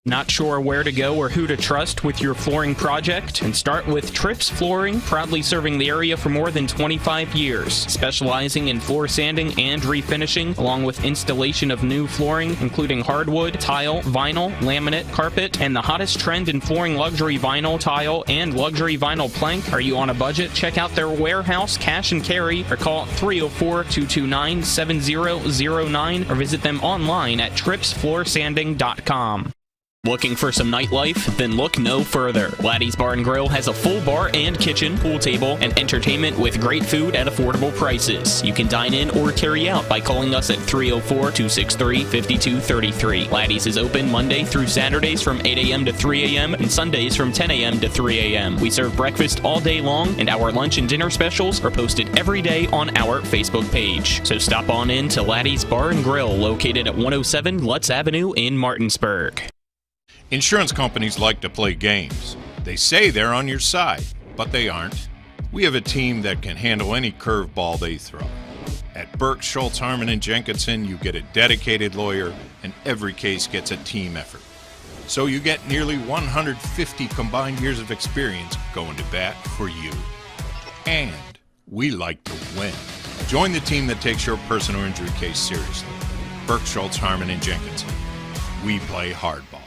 Not sure where to go or who to trust with your flooring project? And start with Trips Flooring, proudly serving the area for more than 25 years, specializing in floor sanding and refinishing, along with installation of new flooring, including hardwood, tile, vinyl, laminate, carpet, and the hottest trend in flooring, luxury vinyl tile and luxury vinyl plank. Are you on a budget? Check out their warehouse, cash and carry, or call 304-229-7009, or visit them online at tripsfloorsanding.com. Looking for some nightlife? Then look no further. Laddie's Bar and Grill has a full bar and kitchen, pool table, and entertainment with great food at affordable prices. You can dine in or carry out by calling us at 304-263-5233. Laddie's is open Monday through Saturdays from 8 a.m. to 3 a.m. and Sundays from 10 a.m. to 3 a.m. We serve breakfast all day long, and our lunch and dinner specials are posted every day on our Facebook page. So stop on in to Laddie's Bar and Grill, located at 107 Lutz Avenue in Martinsburg. Insurance companies like to play games. They say they're on your side, but they aren't. We have a team that can handle any curveball they throw. At Burke, Schultz, Harmon & Jenkinson, you get a dedicated lawyer, and every case gets a team effort. So you get nearly 150 combined years of experience going to bat for you. And we like to win. Join the team that takes your personal injury case seriously. Burke, Schultz, Harmon & Jenkinson. We play hardball.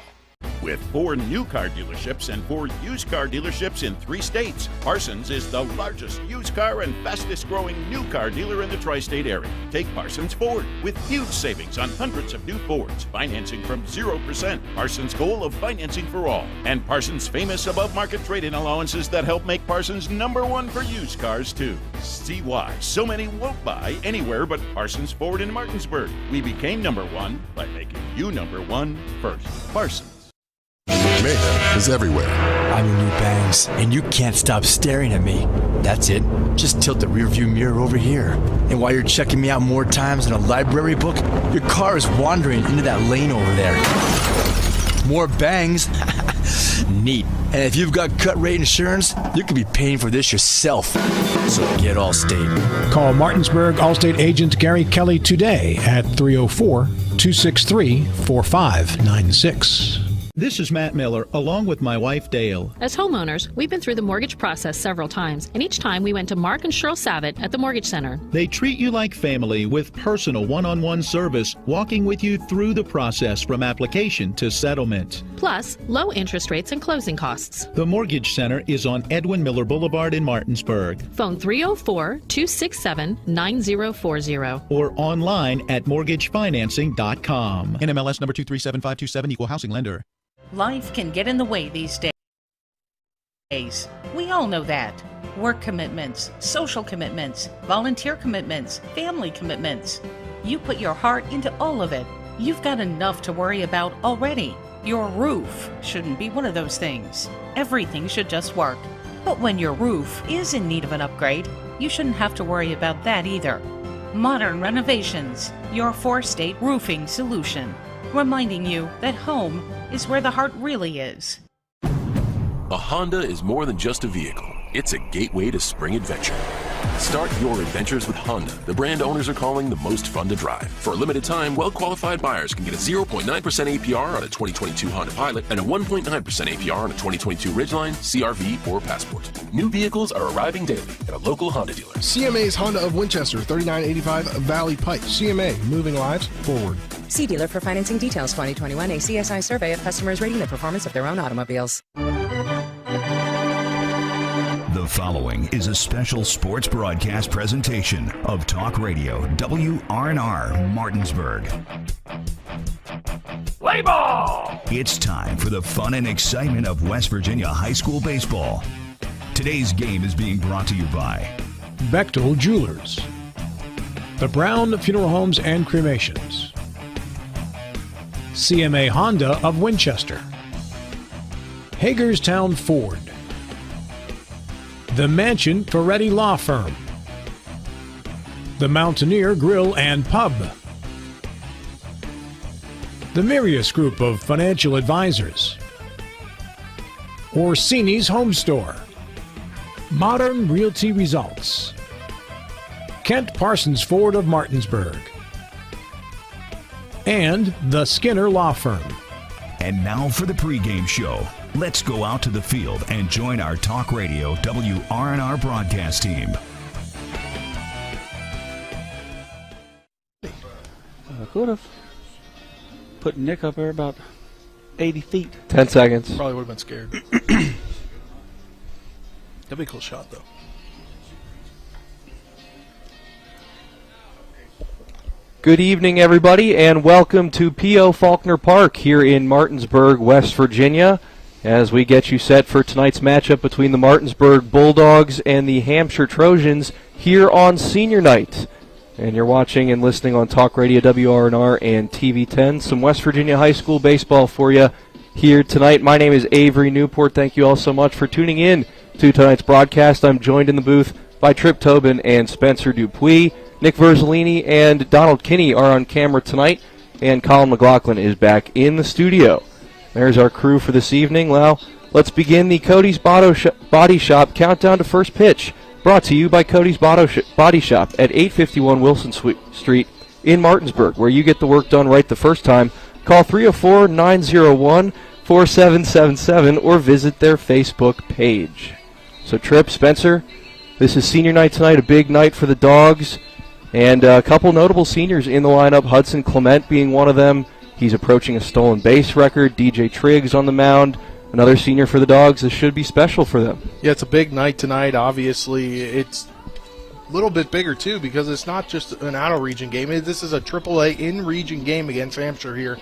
With 4 new car dealerships and 4 used car dealerships in 3 states, Parsons is the largest used car and fastest growing new car dealer in the tri-state area. Take Parsons Ford with huge savings on hundreds of new Fords, financing from 0%, Parsons' goal of financing for all, and Parsons' famous above-market trade-in allowances that help make Parsons #1 for used cars too. See why so many won't buy anywhere but Parsons Ford in Martinsburg. We became #1 by making you #1 first. Parsons. Mayhem is everywhere. I'm your new bangs, and you can't stop staring at me. That's it. Just tilt the rearview mirror over here. And while you're checking me out more times than a library book, your car is wandering into that lane over there. More bangs? Neat. And if you've got cut rate insurance, you could be paying for this yourself. So get Allstate. Call Martinsburg Allstate agent Gary Kelly today at 304-263-4596. This is Matt Miller, along with my wife, Dale. As homeowners, we've been through the mortgage process several times, and each time we went to Mark and Cheryl Savitt at the Mortgage Center. They treat you like family with personal one-on-one service, walking with you through the process from application to settlement. Plus, low interest rates and closing costs. The Mortgage Center is on Edwin Miller Boulevard in Martinsburg. Phone 304-267-9040. Or online at mortgagefinancing.com. NMLS number 237527, equal housing lender. Life can get in the way these days. We all know that. Work commitments, social commitments, volunteer commitments, family commitments. You put your heart into all of it. You've got enough to worry about already. Your roof shouldn't be one of those things. Everything should just work. But when your roof is in need of an upgrade, you shouldn't have to worry about that either. Modern Renovations, your 4-state roofing solution. Reminding you that home is where the heart really is. A Honda is more than just a vehicle. It's a gateway to spring adventure. Start your adventures with Honda, the brand owners are calling the most fun to drive. For a limited time, well-qualified buyers can get a 0.9% APR on a 2022 Honda Pilot and a 1.9% APR on a 2022 Ridgeline, CR-V, or Passport. New vehicles are arriving daily at a local Honda dealer. CMA's Honda of Winchester, 3985 Valley Pike. CMA, moving lives forward. See dealer for financing details. 2021 ACSI survey of customers rating the performance of their own automobiles. The following is a special sports broadcast presentation of Talk Radio WRNR Martinsburg. Play ball! It's time for the fun and excitement of West Virginia high school baseball. Today's game is being brought to you by Bechtel Jewelers, the Brown Funeral Homes and Cremations, CMA Honda of Winchester, Hagerstown Ford, the Mansion Ferretti Law Firm, the Mountaineer Grill and Pub, the Mirius Group of Financial Advisors, Orsini's Home Store, Modern Realty Results, Kent Parsons Ford of Martinsburg, and the Skinner Law Firm. And now for the pregame show. Let's go out to the field and join our Talk Radio WRNR broadcast team. I could have put Nick up there about 80 feet. 10 seconds. Probably would have been scared. That'd be a cool shot, though. Good evening, everybody, and welcome to P.O. Faulkner Park here in Martinsburg, West Virginia, as we get you set for tonight's matchup between the Martinsburg Bulldogs and the Hampshire Trojans here on Senior Night. And you're watching and listening on Talk Radio WRNR and TV 10. Some West Virginia high school baseball for you here tonight. My name is Avery Newport. Thank you all so much for tuning in to tonight's broadcast. I'm joined in the booth by Trip Tobin and Spencer Dupuis. Nick Verzolini and Donald Kinney are on camera tonight, and Colin McLaughlin is back in the studio. There's our crew for this evening. Well, let's begin the Cody's Body Shop countdown to first pitch, brought to you by Cody's Body Shop at 851 Wilson Street in Martinsburg, where you get the work done right the first time. Call 304-901-4777 or visit their Facebook page. So, Trip, Spencer, this is senior night tonight, a big night for the Dogs. And a couple notable seniors in the lineup, Hudson Clement being one of them. He's approaching a stolen base record. DJ Triggs on the mound, another senior for the Dogs. This should be special for them. Yeah, it's a big night tonight. Obviously, it's a little bit bigger, too, because it's not just an out-of-region game. This is a AAA in-region game against Hampshire here,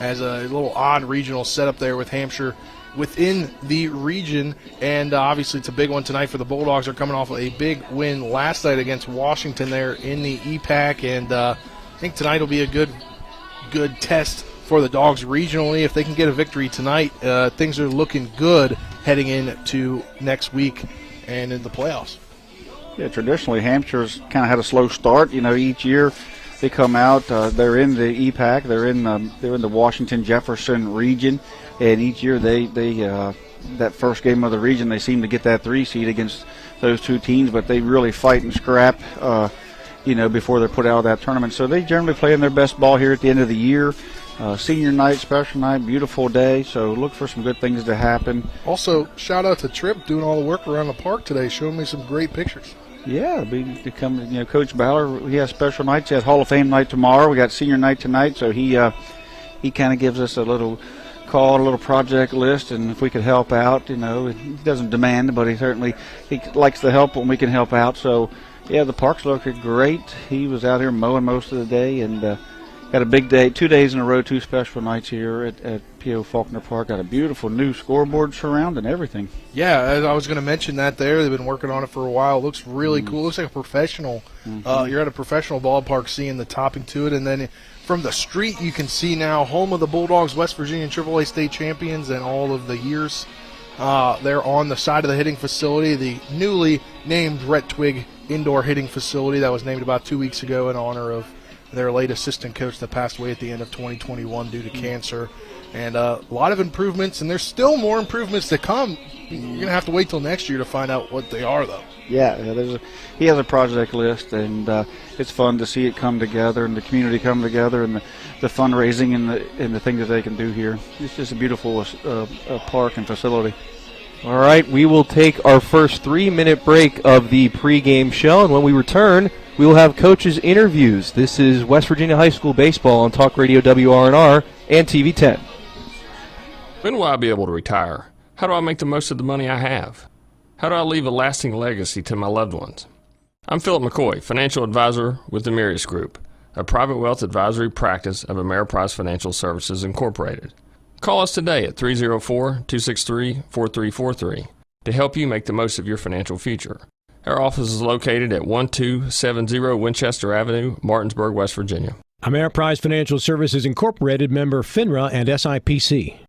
as a little odd regional setup there with Hampshire within the region, and obviously it's a big one tonight for the Bulldogs. They're coming off a big win last night against Washington there in the EPAC, and I think tonight will be a good test for the Dogs regionally. If they can get a victory tonight, things are looking good heading into next week and in the playoffs. Yeah, traditionally Hampshire's kind of had a slow start. You know, each year they come out, they're in the EPAC, they're in the Washington-Jefferson region. And each year they that first game of the region, they seem to get that 3 seed against those two teams, but they really fight and scrap, before they're put out of that tournament. So they generally play in their best ball here at the end of the year. Senior night, special night, beautiful day. So look for some good things to happen. Also, shout out to Tripp doing all the work around the park today, showing me some great pictures. Yeah, Coach Ballard, he has special nights. He has Hall of Fame night tomorrow. We got senior night tonight, so he kind of gives us a little call, a little project list, and if we could help out, he doesn't demand, but he likes to help when we can help out. So, yeah, the park's looking great. He was out here mowing most of the day, and got a big day, 2 days in a row, 2 special nights here at P.O. Faulkner Park. Got a beautiful new scoreboard surrounding everything. Yeah, I was going to mention that there. They've been working on it for a while. It looks really cool. It looks like a professional. You're at a professional ballpark seeing the topping to it, and then from the street, you can see now home of the Bulldogs, West Virginia AAA state champions, and all of the years. They're on the side of the hitting facility, the newly named Rhett Twigg Indoor Hitting Facility that was named about 2 weeks ago in honor of their late assistant coach that passed away at the end of 2021 due to cancer. And a lot of improvements, and there's still more improvements to come. You're going to have to wait till next year to find out what they are, though. Yeah, he has a project list, and it's fun to see it come together and the community come together and the fundraising and the things that they can do here. It's just a beautiful park and facility. All right, we will take our first 3-minute break of the pregame show, and when we return, we will have coaches' interviews. This is West Virginia High School Baseball on Talk Radio WRNR and TV 10. When will I be able to retire? How do I make the most of the money I have? How do I leave a lasting legacy to my loved ones? I'm Philip McCoy, financial advisor with the Mirius Group, a private wealth advisory practice of Ameriprise Financial Services Incorporated. Call us today at 304-263-4343 to help you make the most of your financial future. Our office is located at 1270 Winchester Avenue, Martinsburg, West Virginia. Ameriprise Financial Services Incorporated, member FINRA and SIPC.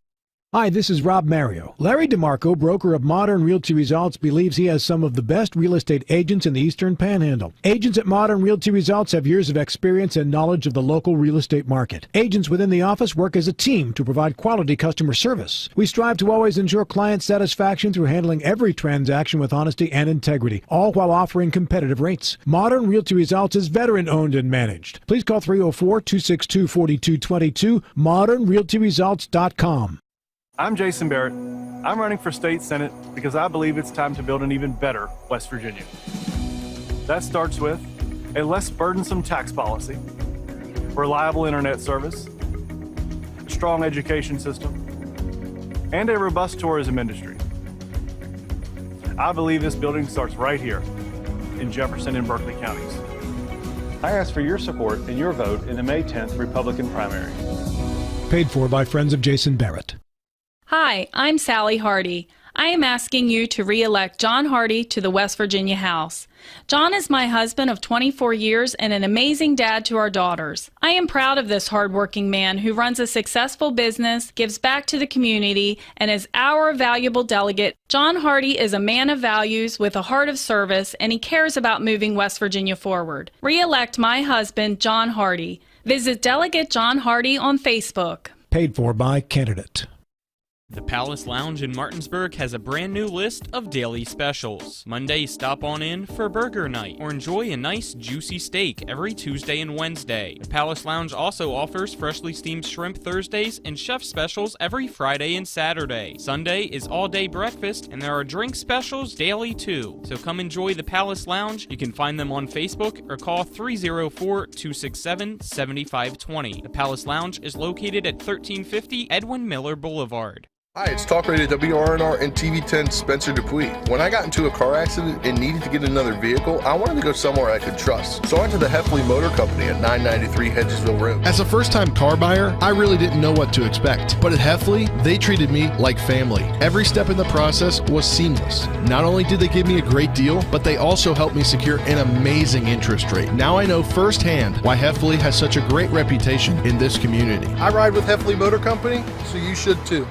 Hi, this is Rob Mario. Larry DeMarco, broker of Modern Realty Results, believes he has some of the best real estate agents in the Eastern Panhandle. Agents at Modern Realty Results have years of experience and knowledge of the local real estate market. Agents within the office work as a team to provide quality customer service. We strive to always ensure client satisfaction through handling every transaction with honesty and integrity, all while offering competitive rates. Modern Realty Results is veteran-owned and managed. Please call 304-262-4222, modernrealtyresults.com. I'm Jason Barrett. I'm running for state senate because I believe it's time to build an even better West Virginia. That starts with a less burdensome tax policy, reliable internet service, a strong education system, and a robust tourism industry. I believe this building starts right here in Jefferson and Berkeley counties. I ask for your support and your vote in the May 10th Republican primary. Paid for by Friends of Jason Barrett. Hi, I'm Sally Hardy. I am asking you to re-elect John Hardy to the West Virginia House. John is my husband of 24 years and an amazing dad to our daughters. I am proud of this hardworking man who runs a successful business, gives back to the community, and is our valuable delegate. John Hardy is a man of values with a heart of service, and he cares about moving West Virginia forward. Re-elect my husband, John Hardy. Visit Delegate John Hardy on Facebook. Paid for by candidate. The Palace Lounge in Martinsburg has a brand new list of daily specials. Monday, stop on in for burger night or enjoy a nice juicy steak every Tuesday and Wednesday. The Palace Lounge also offers freshly steamed shrimp Thursdays and chef specials every Friday and Saturday. Sunday is all-day breakfast and there are drink specials daily too. So come enjoy the Palace Lounge. You can find them on Facebook or call 304-267-7520. The Palace Lounge is located at 1350 Edwin Miller Boulevard. Hi, it's Talk Radio WRNR and TV10 Spencer Dupuis. When I got into a car accident and needed to get another vehicle, I wanted to go somewhere I could trust. So I went to the Heffley Motor Company at 993 Hedgesville Road. As a first-time car buyer, I really didn't know what to expect. But at Heffley, they treated me like family. Every step in the process was seamless. Not only did they give me a great deal, but they also helped me secure an amazing interest rate. Now I know firsthand why Heffley has such a great reputation in this community. I ride with Heffley Motor Company, so you should too.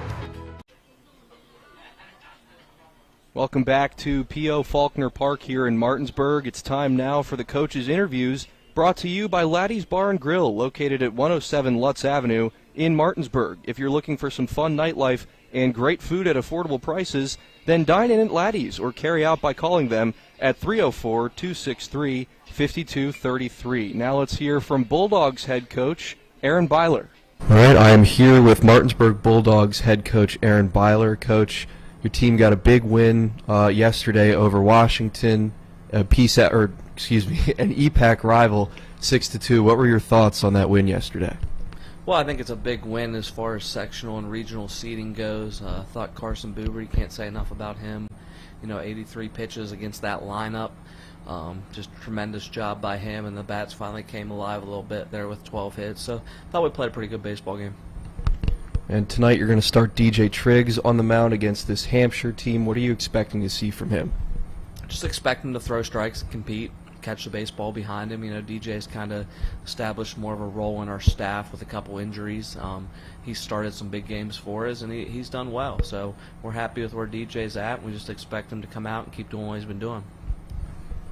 Welcome back to P.O. Faulkner Park here in Martinsburg. It's time now for the coaches' interviews, brought to you by Laddie's Bar and Grill, located at 107 Lutz Avenue in Martinsburg. If you're looking for some fun nightlife and great food at affordable prices, then dine in at Laddie's or carry out by calling them at 304-263-5233. Now let's hear from Bulldogs head coach Aaron Byler. All right, I am here with Martinsburg Bulldogs head coach Aaron Byler. Coach, your team got a big win yesterday over Washington, an EPAC rival, 6-2. What were your thoughts on that win yesterday? Well, I think it's a big win as far as sectional and regional seeding goes. I thought Carson Buber, can't say enough about him. 83 pitches against that lineup. Just a tremendous job by him, and the bats finally came alive a little bit there with 12 hits. So I thought we played a pretty good baseball game. And tonight you're going to start DJ Triggs on the mound against this Hampshire team. What are you expecting to see from him? Just expect him to throw strikes and compete, catch the baseball behind him. DJ's kind of established more of a role in our staff with a couple injuries. He started some big games for us, and he's done well. So we're happy with where DJ's at. We just expect him to come out and keep doing what he's been doing.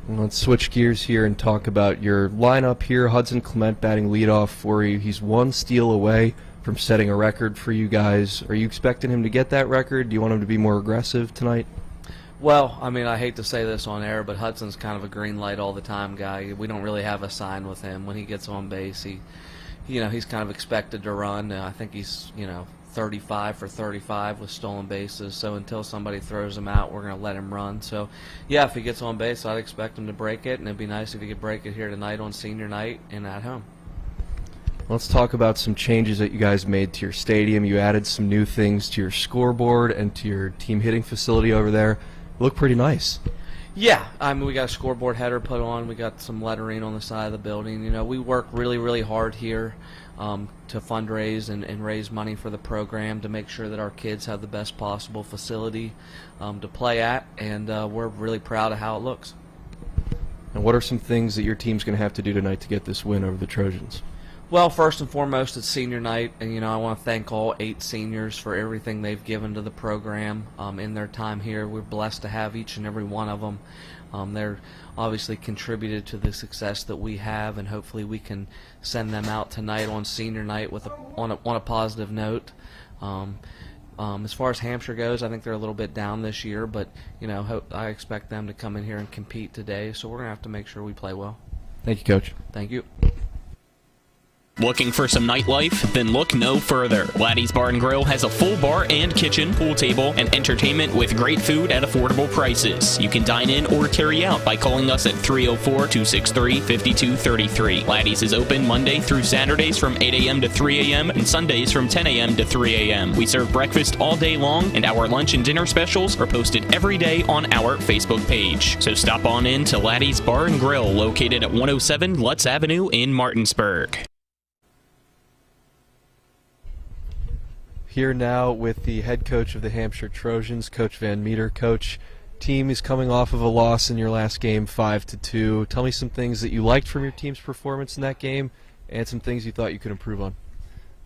Let's switch gears here and talk about your lineup here. Hudson Clement batting leadoff for you. He's one steal away from setting a record for you guys. Are you expecting him to get that record? Do you want him to be more aggressive tonight? Well, I hate to say this on air, but Hudson's kind of a green light all the time guy. We don't really have a sign with him. When he gets on base, he's kind of expected to run. I think he's 35 for 35 with stolen bases. So until somebody throws him out, we're going to let him run. So yeah, if he gets on base, I'd expect him to break it, and it'd be nice if he could break it here tonight on senior night and at home. Let's talk about some changes that you guys made to your stadium. You added some new things to your scoreboard and to your team hitting facility over there. Look pretty nice. Yeah, we got a scoreboard header put on. We got some lettering on the side of the building. We work really, really hard here to fundraise and raise money for the program to make sure that our kids have the best possible facility to play at, and we're really proud of how it looks. And what are some things that your team's going to have to do tonight to get this win over the Trojans? Well, first and foremost, it's senior night, and I want to thank all 8 seniors for everything they've given to the program in their time here. We're blessed to have each and every one of them. They're obviously contributed to the success that we have, and hopefully we can send them out tonight on senior night with on a positive note. As far as Hampshire goes, I think they're a little bit down this year, but I expect them to come in here and compete today. So we're gonna have to make sure we play well. Thank you, Coach. Thank you. Looking for some nightlife? Then look no further. Laddie's Bar & Grill has a full bar and kitchen, pool table, and entertainment with great food at affordable prices. You can dine in or carry out by calling us at 304-263-5233. Laddie's is open Monday through Saturdays from 8 a.m. to 3 a.m. and Sundays from 10 a.m. to 3 a.m. We serve breakfast all day long, and our lunch and dinner specials are posted every day on our Facebook page. So stop on in to Laddie's Bar & Grill, located at 107 Lutz Avenue in Martinsburg. Here now with the head coach of the Hampshire Trojans, Coach Van Meter. Coach, team is coming off of a loss in your last game, 5-2. Tell me some things that you liked from your team's performance in that game and some things you thought you could improve on.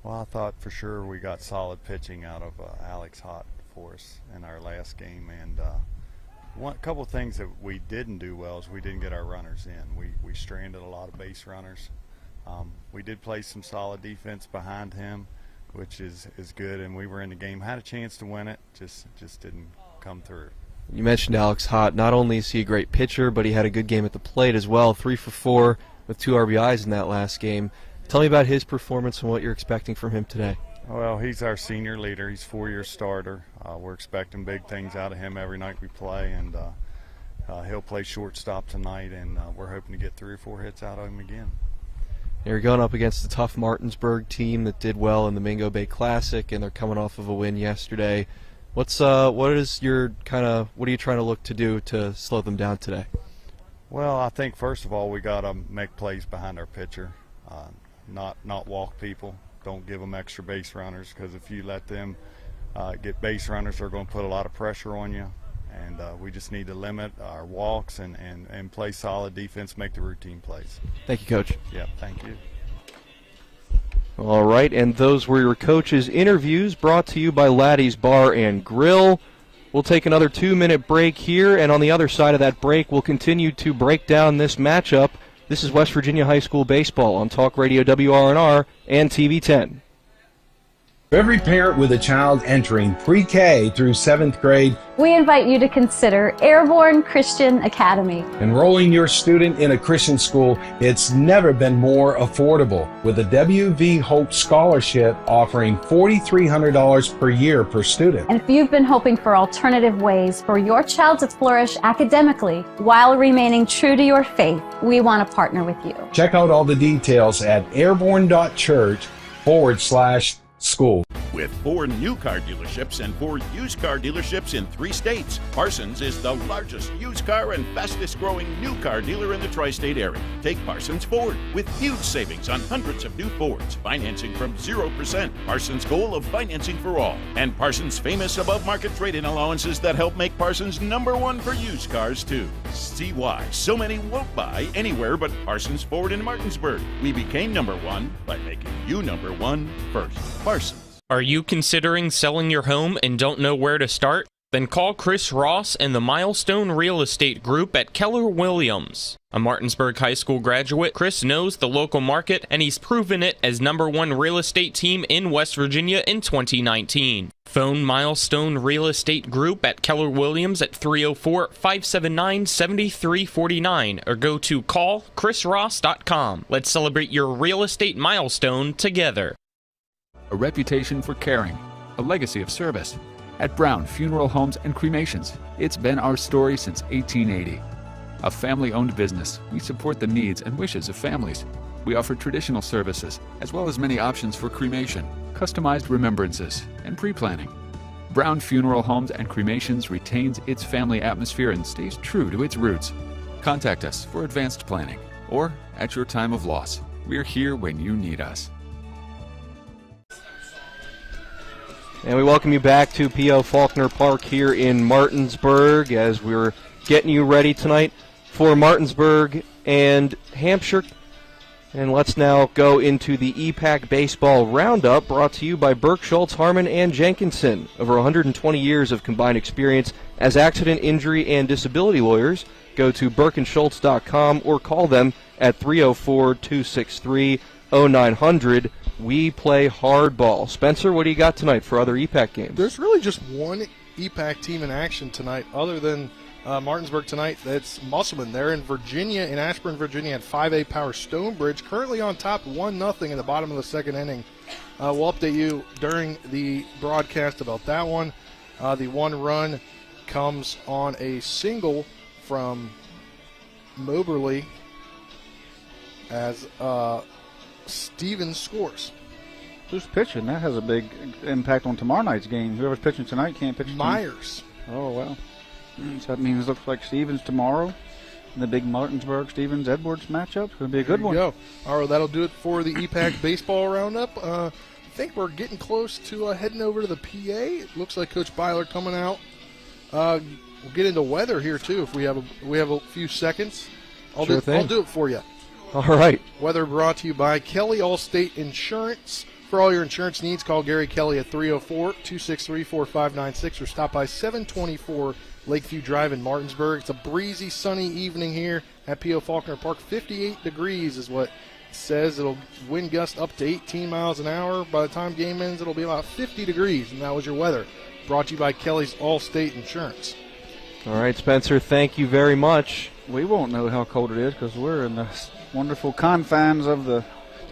Well, I thought for sure we got solid pitching out of Alex Hott for us in our last game. And a couple of things that we didn't do well is we didn't get our runners in. We stranded a lot of base runners. We did play some solid defense behind him, which is good, and we were in the game, had a chance to win it, just didn't come through. You mentioned Alex Hott. Not only is he a great pitcher, but he had a good game at the plate as well, 3 for 4 with 2 RBIs in that last game. Tell me about his performance and what you're expecting from him today. Well, he's our senior leader. He's a 4-year starter. We're expecting big things out of him every night we play, and he'll play shortstop tonight, and we're hoping to get 3 or 4 hits out of him again. You're going up against a tough Martinsburg team that did well in the Mingo Bay Classic, and they're coming off of a win yesterday. What are you trying to look to do to slow them down today? Well, I think first of all we got to make plays behind our pitcher, not walk people. Don't give them extra base runners, because if you let them get base runners, they're going to put a lot of pressure on you. And we just need to limit our walks and play solid defense, make the routine plays. Thank you, Coach. Yeah, thank you. All right, and those were your coaches' interviews brought to you by Laddie's Bar & Grill. We'll take another 2-minute break here, and on the other side of that break, we'll continue to break down this matchup. This is West Virginia High School Baseball on Talk Radio WRNR and TV 10. For every parent with a child entering pre-K through 7th grade, we invite you to consider Airborne Christian Academy. Enrolling your student in a Christian school, it's never been more affordable, with a W.V. Hope Scholarship offering $4,300 per year per student. And if you've been hoping for alternative ways for your child to flourish academically while remaining true to your faith, we want to partner with you. Check out all the details at airborne.church/school. With 4 new car dealerships and 4 used car dealerships in 3 states, Parsons is the largest used car and fastest growing new car dealer in the tri-state area. Take Parsons Ford with huge savings on hundreds of new Fords, financing from 0%, Parsons' goal of financing for all, and Parsons' famous above-market trade-in allowances that help make Parsons #1 for used cars too. See why so many won't buy anywhere but Parsons Ford in Martinsburg. We became #1 by making you #1 first. Parsons. Are you considering selling your home and don't know where to start? Then call Chris Ross and the Milestone Real Estate Group at Keller Williams. A Martinsburg High School graduate, Chris knows the local market, and he's proven it as #1 real estate team in West Virginia in 2019. Phone Milestone Real Estate Group at Keller Williams at 304-579-7349 or go to callchrisross.com. Let's celebrate your real estate milestone together. A reputation for caring, a legacy of service. At Brown Funeral Homes and Cremations, it's been our story since 1880. A family-owned business, we support the needs and wishes of families. We offer traditional services, as well as many options for cremation, customized remembrances, and pre-planning. Brown Funeral Homes and Cremations retains its family atmosphere and stays true to its roots. Contact us for advanced planning, or at your time of loss. We're here when you need us. And we welcome you back to P.O. Faulkner Park here in Martinsburg as we're getting you ready tonight for Martinsburg and Hampshire. And let's now go into the EPAC Baseball Roundup, brought to you by Burke, Schultz, Harmon, and Jenkinson. Over 120 years of combined experience as accident, injury, and disability lawyers. Go to burkeandschultz.com or call them at 304-263-0900. We play hardball. Spencer, what do you got tonight for other EPAC games? There's really just one EPAC team in action tonight other than Martinsburg tonight. That's Musselman. They're in Virginia, in Ashburn, Virginia, at 5A Power Stonebridge, currently on top 1-0 in the bottom of the second inning. We'll update you during the broadcast about that one. The one run comes on a single from Moberly as Stevens scores. Who's pitching? That has a big impact on tomorrow night's game. Whoever's pitching tonight can't pitch tonight. Myers. Oh, well. So that means it looks like Stevens tomorrow. And the big Martinsburg-Stevens-Edwards matchup. It's going to be a good one. There you go. All right, that'll do it for the EPAC Baseball Roundup. I think we're getting close to heading over to the PA. It looks like Coach Byler coming out. We'll get into weather here, too, if we have a few seconds. I'll do it for you. All right. Weather brought to you by Kelly Allstate Insurance. For all your insurance needs, call Gary Kelly at 304-263-4596 or stop by 724 Lakeview Drive in Martinsburg. It's a breezy, sunny evening here at P.O. Faulkner Park. 58 degrees is what it says. It'll wind gust up to 18 miles an hour. By the time game ends, it'll be about 50 degrees, and that was your weather. Brought to you by Kelly's Allstate Insurance. All right, Spencer, thank you very much. We won't know how cold it is because we're in the wonderful confines of the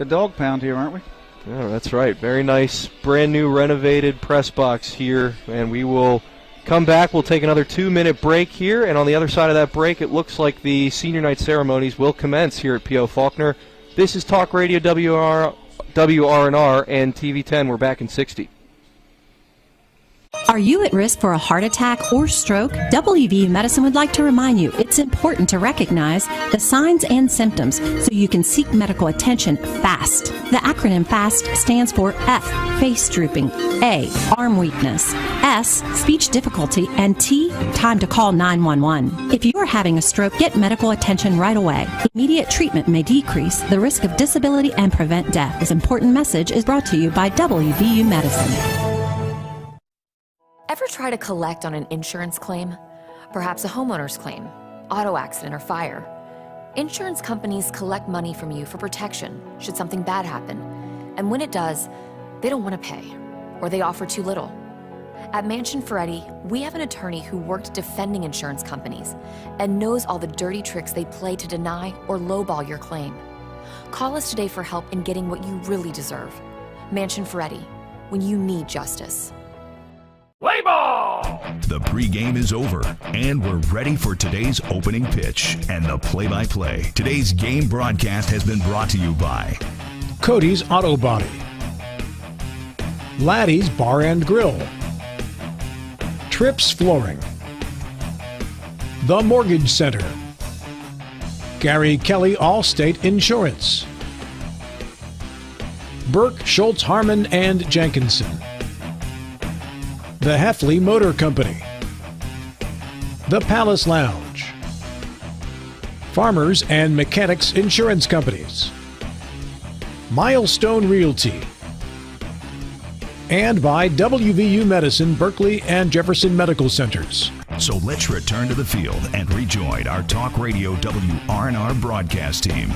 dog pound here, aren't we? Yeah, that's right. Very nice, brand new renovated press box here, and we will come back. We'll take another 2-minute break here, and on the other side of that break, it looks like the senior night ceremonies will commence here at P.O. Faulkner. This is Talk Radio WRNR and TV 10. We're back in 60. Are you at risk for a heart attack or stroke? WVU Medicine would like to remind you it's important to recognize the signs and symptoms so you can seek medical attention fast. The acronym FAST stands for F, face drooping, A, arm weakness, S, speech difficulty, and T, time to call 911. If you are having a stroke, get medical attention right away. Immediate treatment may decrease the risk of disability and prevent death. This important message is brought to you by WVU Medicine. Ever try to collect on an insurance claim? Perhaps a homeowner's claim, auto accident, or fire. Insurance companies collect money from you for protection should something bad happen. And when it does, they don't want to pay, or they offer too little. At Mansion Ferretti, we have an attorney who worked defending insurance companies and knows all the dirty tricks they play to deny or lowball your claim. Call us today for help in getting what you really deserve. Mansion Ferretti, when you need justice. Play ball! The pregame is over, and we're ready for today's opening pitch and the play-by-play. Today's game broadcast has been brought to you by Cody's Auto Body, Laddie's Bar and Grill, Trips Flooring, The Mortgage Center, Gary Kelly Allstate Insurance, Burke, Schultz, Harmon, and Jenkinson, The Heffley Motor Company, The Palace Lounge, Farmers and Mechanics Insurance Companies, Milestone Realty, and by WVU Medicine, Berkeley, and Jefferson Medical Centers. So let's return to the field and rejoin our Talk Radio WRNR broadcast team.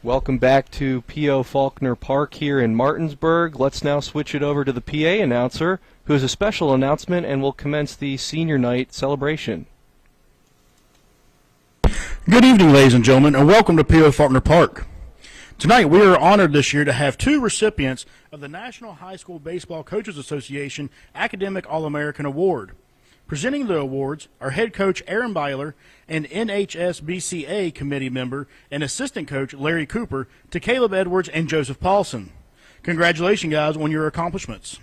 Welcome back to P.O. Faulkner Park here in Martinsburg. Let's now switch it over to the PA announcer, who has a special announcement and will commence the senior night celebration. Good evening, ladies and gentlemen, and welcome to P.O. Faulkner Park. Tonight, we are honored this year to have two recipients of the National High School Baseball Coaches Association Academic All-American Award. Presenting the awards are head coach Aaron Byler and NHSBCA committee member and assistant coach Larry Cooper to Caleb Edwards and Joseph Paulson. Congratulations, guys, on your accomplishments.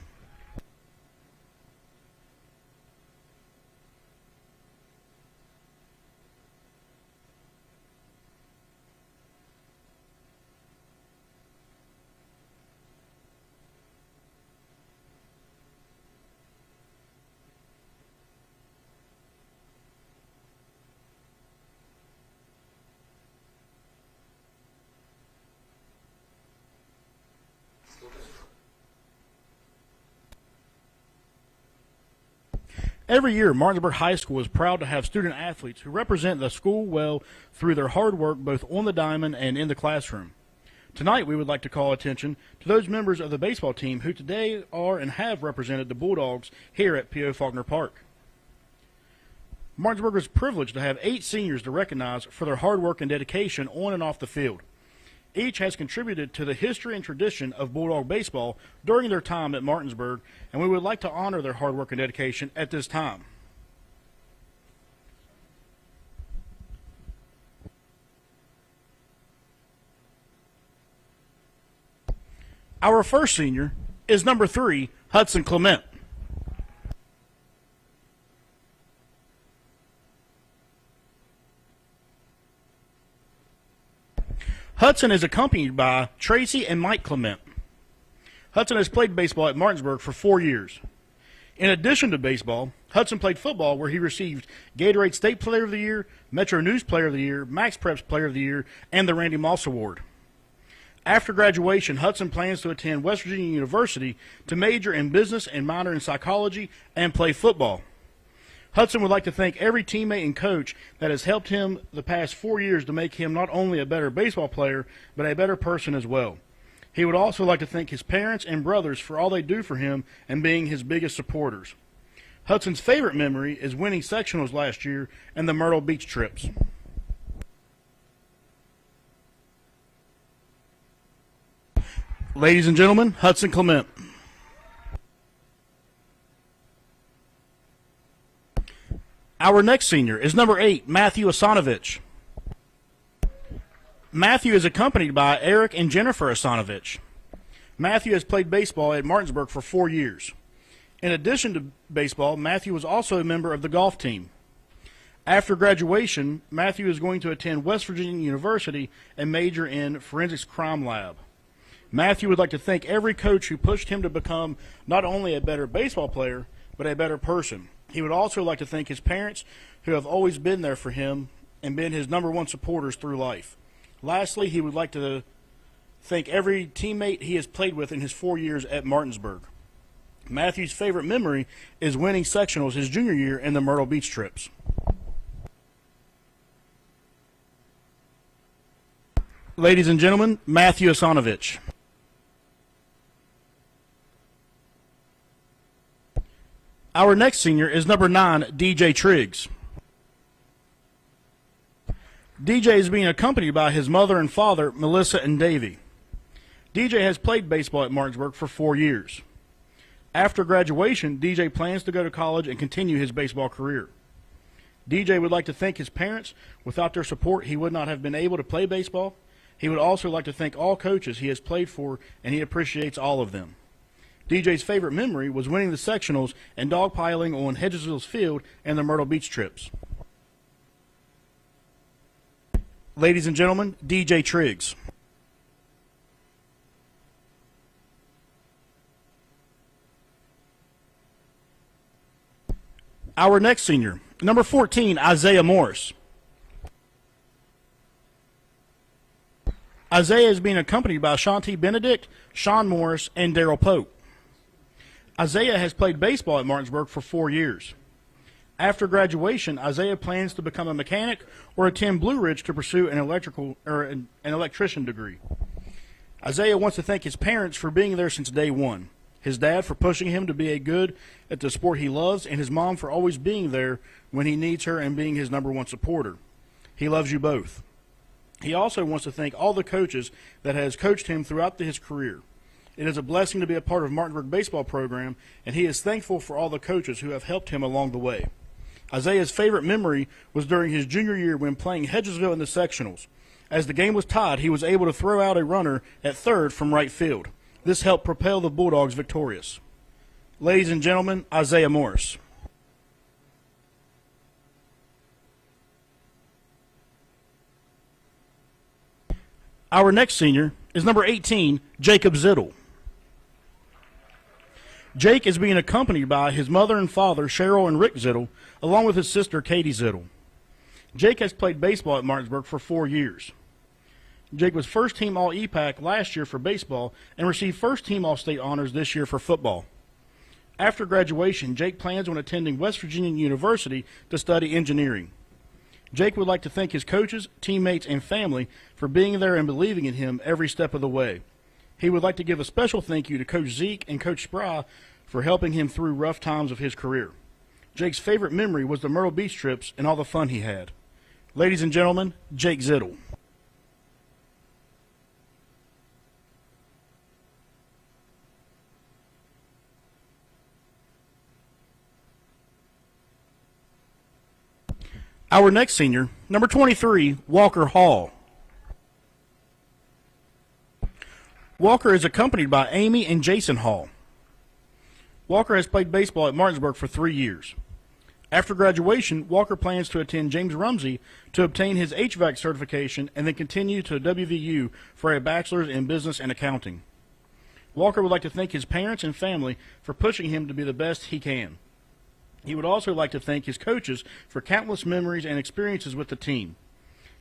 Every year, Martinsburg High School is proud to have student athletes who represent the school well through their hard work both on the diamond and in the classroom. Tonight, we would like to call attention to those members of the baseball team who today are and have represented the Bulldogs here at P.O. Faulkner Park. Martinsburg is privileged to have 8 seniors to recognize for their hard work and dedication on and off the field. Each has contributed to the history and tradition of Bulldog baseball during their time at Martinsburg, and we would like to honor their hard work and dedication at this time. Our first senior is number 3, Hudson Clement. Hudson is accompanied by Tracy and Mike Clement. Hudson has played baseball at Martinsburg for 4 years. In addition to baseball, Hudson played football where he received Gatorade State Player of the Year, Metro News Player of the Year, Max Preps Player of the Year, and the Randy Moss Award. After graduation, Hudson plans to attend West Virginia University to major in business and minor in psychology and play football. Hudson would like to thank every teammate and coach that has helped him the past 4 years to make him not only a better baseball player, but a better person as well. He would also like to thank his parents and brothers for all they do for him and being his biggest supporters. Hudson's favorite memory is winning sectionals last year and the Myrtle Beach trips. Ladies and gentlemen, Hudson Clement. Our next senior is number 8, Matthew Asanovich. Matthew is accompanied by Eric and Jennifer Asanovich. Matthew has played baseball at Martinsburg for 4 years. In addition to baseball, Matthew was also a member of the golf team. After graduation, Matthew is going to attend West Virginia University and major in Forensics Crime Lab. Matthew would like to thank every coach who pushed him to become not only a better baseball player, but a better person. He would also like to thank his parents who have always been there for him and been his #1 supporters through life. Lastly, he would like to thank every teammate he has played with in his 4 years at Martinsburg. Matthew's favorite memory is winning sectionals his junior year in the Myrtle Beach trips. Ladies and gentlemen, Matthew Asanovich. Our next senior is number 9, DJ Triggs. DJ is being accompanied by his mother and father, Melissa and Davey. DJ has played baseball at Martinsburg for 4 years. After graduation, DJ plans to go to college and continue his baseball career. DJ would like to thank his parents. Without their support, he would not have been able to play baseball. He would also like to thank all coaches he has played for, and he appreciates all of them. DJ's favorite memory was winning the sectionals and dogpiling on Hedgesville's field and the Myrtle Beach trips. Ladies and gentlemen, DJ Triggs. Our next senior, number 14, Isaiah Morris. Isaiah is being accompanied by Shanti Benedict, Sean Morris, and Daryl Pope. Isaiah has played baseball at Martinsburg for 4 years. After graduation, Isaiah plans to become a mechanic or attend Blue Ridge to pursue an electrician degree. Isaiah wants to thank his parents for being there since day one, his dad for pushing him to be a good at the sport he loves, and his mom for always being there when he needs her and being his #1 supporter. He loves you both. He also wants to thank all the coaches that has coached him throughout his career. It is a blessing to be a part of Martinsburg baseball program, and he is thankful for all the coaches who have helped him along the way. Isaiah's favorite memory was during his junior year when playing Hedgesville in the sectionals. As the game was tied, he was able to throw out a runner at third from right field. This helped propel the Bulldogs victorious. Ladies and gentlemen, Isaiah Morris. Our next senior is number 18, Jacob Zittle. Jake is being accompanied by his mother and father, Cheryl and Rick Zittle, along with his sister, Katie Zittle. Jake has played baseball at Martinsburg for 4 years. Jake was first-team All-EPAC last year for baseball and received first-team All-State honors this year for football. After graduation, Jake plans on attending West Virginia University to study engineering. Jake would like to thank his coaches, teammates, and family for being there and believing in him every step of the way. He would like to give a special thank you to Coach Zeke and Coach Spry for helping him through rough times of his career. Jake's favorite memory was the Myrtle Beach trips and all the fun he had. Ladies and gentlemen, Jake Zittel. Our next senior, number 23, Walker Hall. Walker is accompanied by Amy and Jason Hall. Walker has played baseball at Martinsburg for 3 years. After graduation, Walker plans to attend James Rumsey to obtain his HVAC certification and then continue to WVU for a bachelor's in business and accounting. Walker would like to thank his parents and family for pushing him to be the best he can. He would also like to thank his coaches for countless memories and experiences with the team.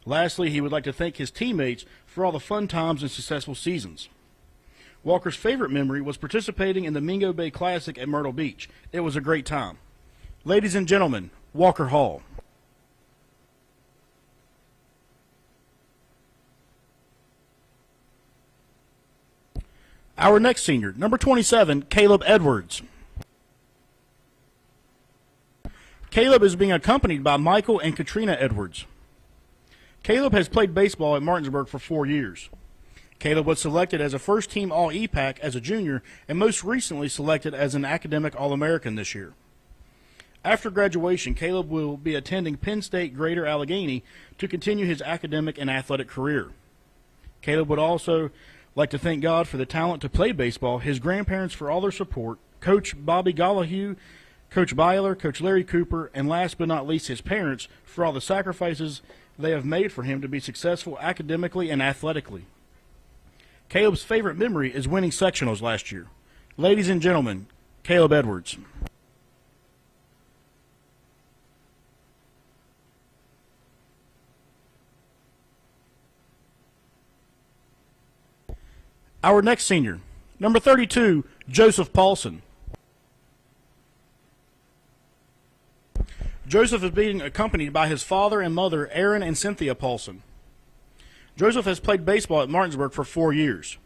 Lastly, he would like to thank his teammates for all the fun times and successful seasons. Walker's favorite memory was participating in the Mingo Bay Classic at Myrtle Beach. It was a great time. Ladies and gentlemen, Walker Hall. Our next senior, number 27, Caleb Edwards. Caleb is being accompanied by Michael and Katrina Edwards. Caleb has played baseball at Martinsburg for 4 years. Caleb was selected as a first-team All-EPAC as a junior and most recently selected as an academic All-American this year. After graduation, Caleb will be attending Penn State Greater Allegheny to continue his academic and athletic career. Caleb would also like to thank God for the talent to play baseball, his grandparents for all their support, Coach Bobby Gollahue, Coach Byler, Coach Larry Cooper, and last but not least, his parents for all the sacrifices they have made for him to be successful academically and athletically. Caleb's favorite memory is winning sectionals last year. Ladies and gentlemen, Caleb Edwards. Our next senior, number 32, Joseph Paulson. Joseph is being accompanied by his father and mother, Aaron and Cynthia Paulson. Joseph has played baseball at Martinsburg for 4 years.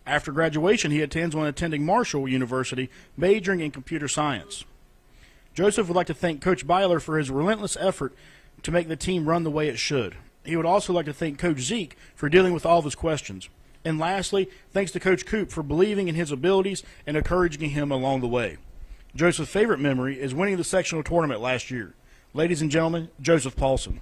After graduation, he intends on attending Marshall University, majoring in computer science. Joseph would like to thank Coach Byler for his relentless effort to make the team run the way it should. He would also like to thank Coach Zeke for dealing with all of his questions. And lastly, thanks to Coach Coop for believing in his abilities and encouraging him along the way. Joseph's favorite memory is winning the sectional tournament last year. Ladies and gentlemen, Joseph Paulson.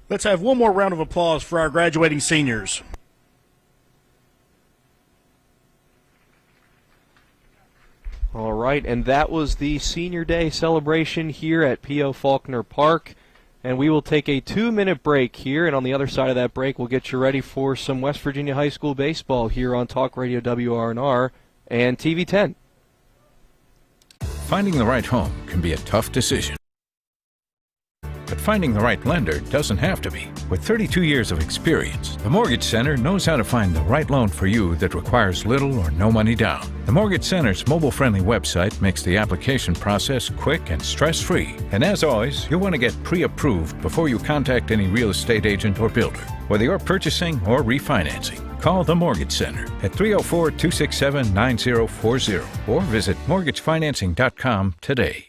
Let's have one more round of applause for our graduating seniors. All right, and that was the Senior Day celebration here at P.O. Faulkner Park. And we will take a 2-minute break here, and on the other side of that break, we'll get you ready for some West Virginia High School baseball here on Talk Radio WRNR and TV 10. Finding the right home can be a tough decision. But finding the right lender doesn't have to be. With 32 years of experience, the Mortgage Center knows how to find the right loan for you that requires little or no money down. The Mortgage Center's mobile-friendly website makes the application process quick and stress-free. And as always, you'll want to get pre-approved before you contact any real estate agent or builder. Whether you're purchasing or refinancing, call the Mortgage Center at 304-267-9040 or visit mortgagefinancing.com today.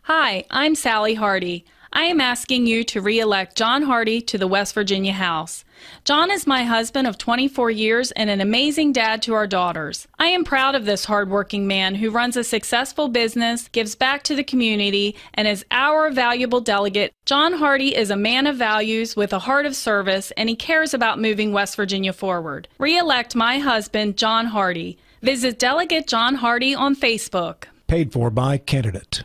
Hi, I'm Sally Hardy. I am asking you to re-elect John Hardy to the West Virginia House. John is my husband of 24 years and an amazing dad to our daughters. I am proud of this hardworking man who runs a successful business, gives back to the community, and is our valuable delegate. John Hardy is a man of values with a heart of service, and he cares about moving West Virginia forward. Re-elect my husband, John Hardy. Visit Delegate John Hardy on Facebook. Paid for by candidate.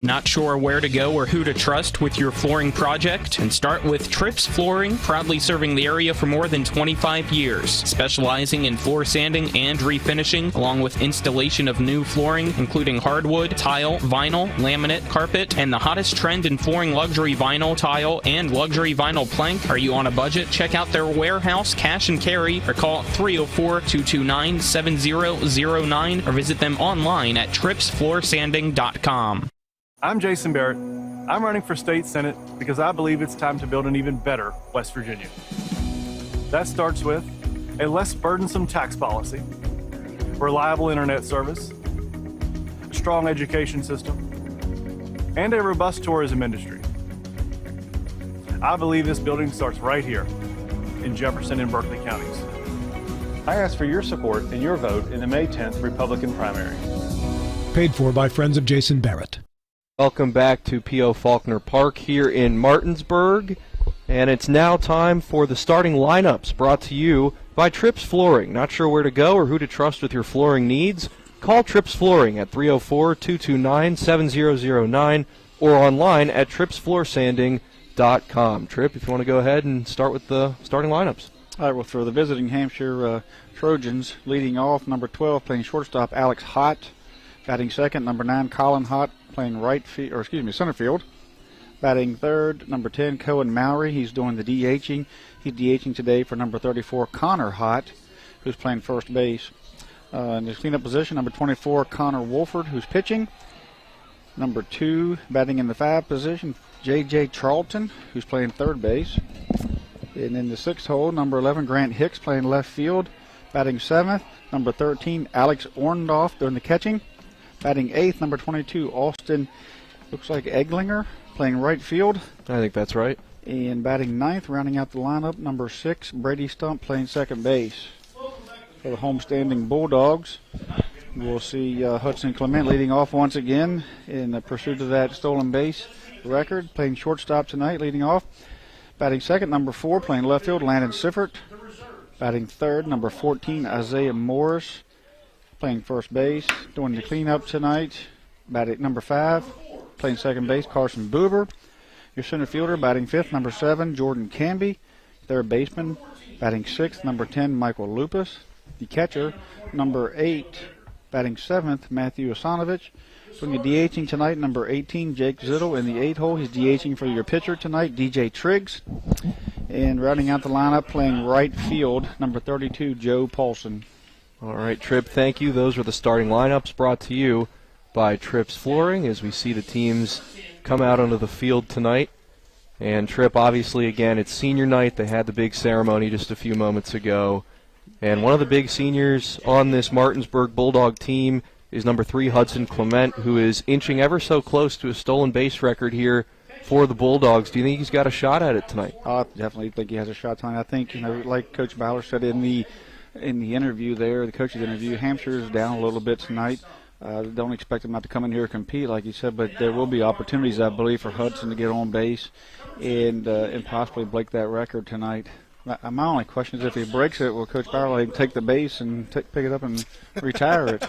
Not sure where to go or who to trust with your flooring project? And start with Trips Flooring, proudly serving the area for more than 25 years, specializing in floor sanding and refinishing, along with installation of new flooring, including hardwood, tile, vinyl, laminate, carpet, and the hottest trend in flooring, luxury vinyl tile and luxury vinyl plank. Are you on a budget? Check out their warehouse, cash and carry, or call 304-229-7009, or visit them online at tripsfloorsanding.com. I'm Jason Barrett. I'm running for state senate because I believe it's time to build an even better West Virginia. That starts with a less burdensome tax policy, reliable internet service, a strong education system, and a robust tourism industry. I believe this building starts right here in Jefferson and Berkeley counties. I ask for your support and your vote in the May 10th Republican primary. Paid for by friends of Jason Barrett. Welcome back to P.O. Faulkner Park here in Martinsburg, and it's now time for the starting lineups brought to you by Trips Flooring. Not sure where to go or who to trust with your flooring needs? Call Trips Flooring at 304-229-7009 or online at tripsfloorsanding.com. Trip, if you want to go ahead and start with the starting lineups. All right, well, for the visiting Hampshire Trojans, leading off, number 12, playing shortstop, Alex Hott. Batting second, number 9, Colin Hott, playing center field. Batting third, number 10, Cohen Mowry. He's doing the DHing. He's DHing today for number 34, Connor Hott, who's playing first base. In his cleanup position, number 24, Connor Wolford, who's pitching. Number 2, batting in the 5 position, J.J. Charlton, who's playing third base. And in the 6th hole, number 11, Grant Hicks, playing left field. Batting 7th, number 13, Alex Orndorff, doing the catching. Batting 8th, number 22, Austin, looks like Eglinger, playing right field. I think that's right. And batting 9th, rounding out the lineup, number 6, Brady Stump, playing second base. For the homestanding Bulldogs, we'll see Hudson Clement leading off once again in the pursuit of that stolen base record, playing shortstop tonight, leading off. Batting second, number 4, playing left field, Landon Siffert. Batting third, number 14, Isaiah Morris, playing first base. Doing the cleanup tonight, batting number 5, playing second base, Carson Buber. Your center fielder, batting fifth, number 7, Jordan Canby. Third baseman, batting sixth, number 10, Michael Lupus. The catcher, number 8, batting seventh, Matthew Asanovich. Doing the DHing tonight, number 18, Jake Zittel in the 8th hole. He's DHing for your pitcher tonight, DJ Triggs. And rounding out the lineup, playing right field, number 32, Joe Paulson. All right, Tripp, thank you. Those are the starting lineups brought to you by Trips Flooring as we see the teams come out onto the field tonight. And Tripp, obviously, again, it's senior night. They had the big ceremony just a few moments ago. And one of the big seniors on this Martinsburg Bulldog team is number 3, Hudson Clement, who is inching ever so close to a stolen base record here for the Bulldogs. Do you think he's got a shot at it tonight? I definitely think he has a shot tonight. I think, like Coach Bowler said in the interview there, the coach's interview, Hampshire is down a little bit tonight. Don't expect him not to come in here and compete, like you said, but there will be opportunities, I believe, for Hudson to get on base and possibly break that record tonight. My only question is if he breaks it, will Coach Bowler take the base and pick it up and retire it?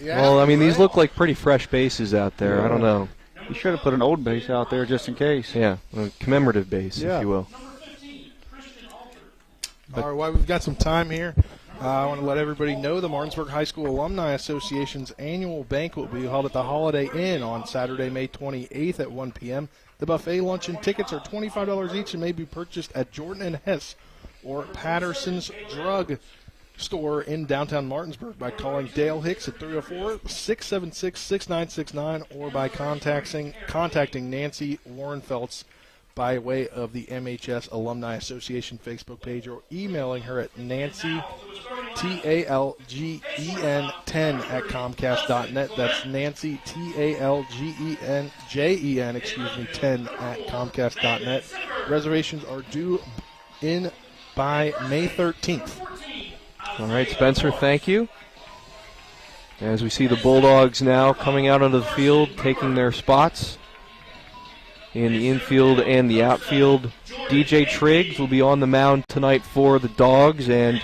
Yeah, well, I mean, these look like pretty fresh bases out there. Yeah. I don't know. You should have put an old base out there just in case. Yeah, a commemorative base, if you will. All right, well, we've got some time here. I want to let everybody know the Martinsburg High School Alumni Association's annual banquet will be held at the Holiday Inn on Saturday, May 28th at 1 p.m. The buffet lunch and tickets are $25 each and may be purchased at Jordan & Hess or Patterson's Drug Store in downtown Martinsburg by calling Dale Hicks at 304-676-6969 or by contacting Nancy Warrenfeltz by way of the MHS Alumni Association Facebook page or emailing her at nancyt@mhs.org. TALGEN10@comcast.net. That's Nancy, TALGENJEN, 10@comcast.net. Reservations are due in by May 13th. All right, Spencer, thank you. As we see the Bulldogs now coming out onto the field, taking their spots in the infield and the outfield. DJ Triggs will be on the mound tonight for the Dogs, and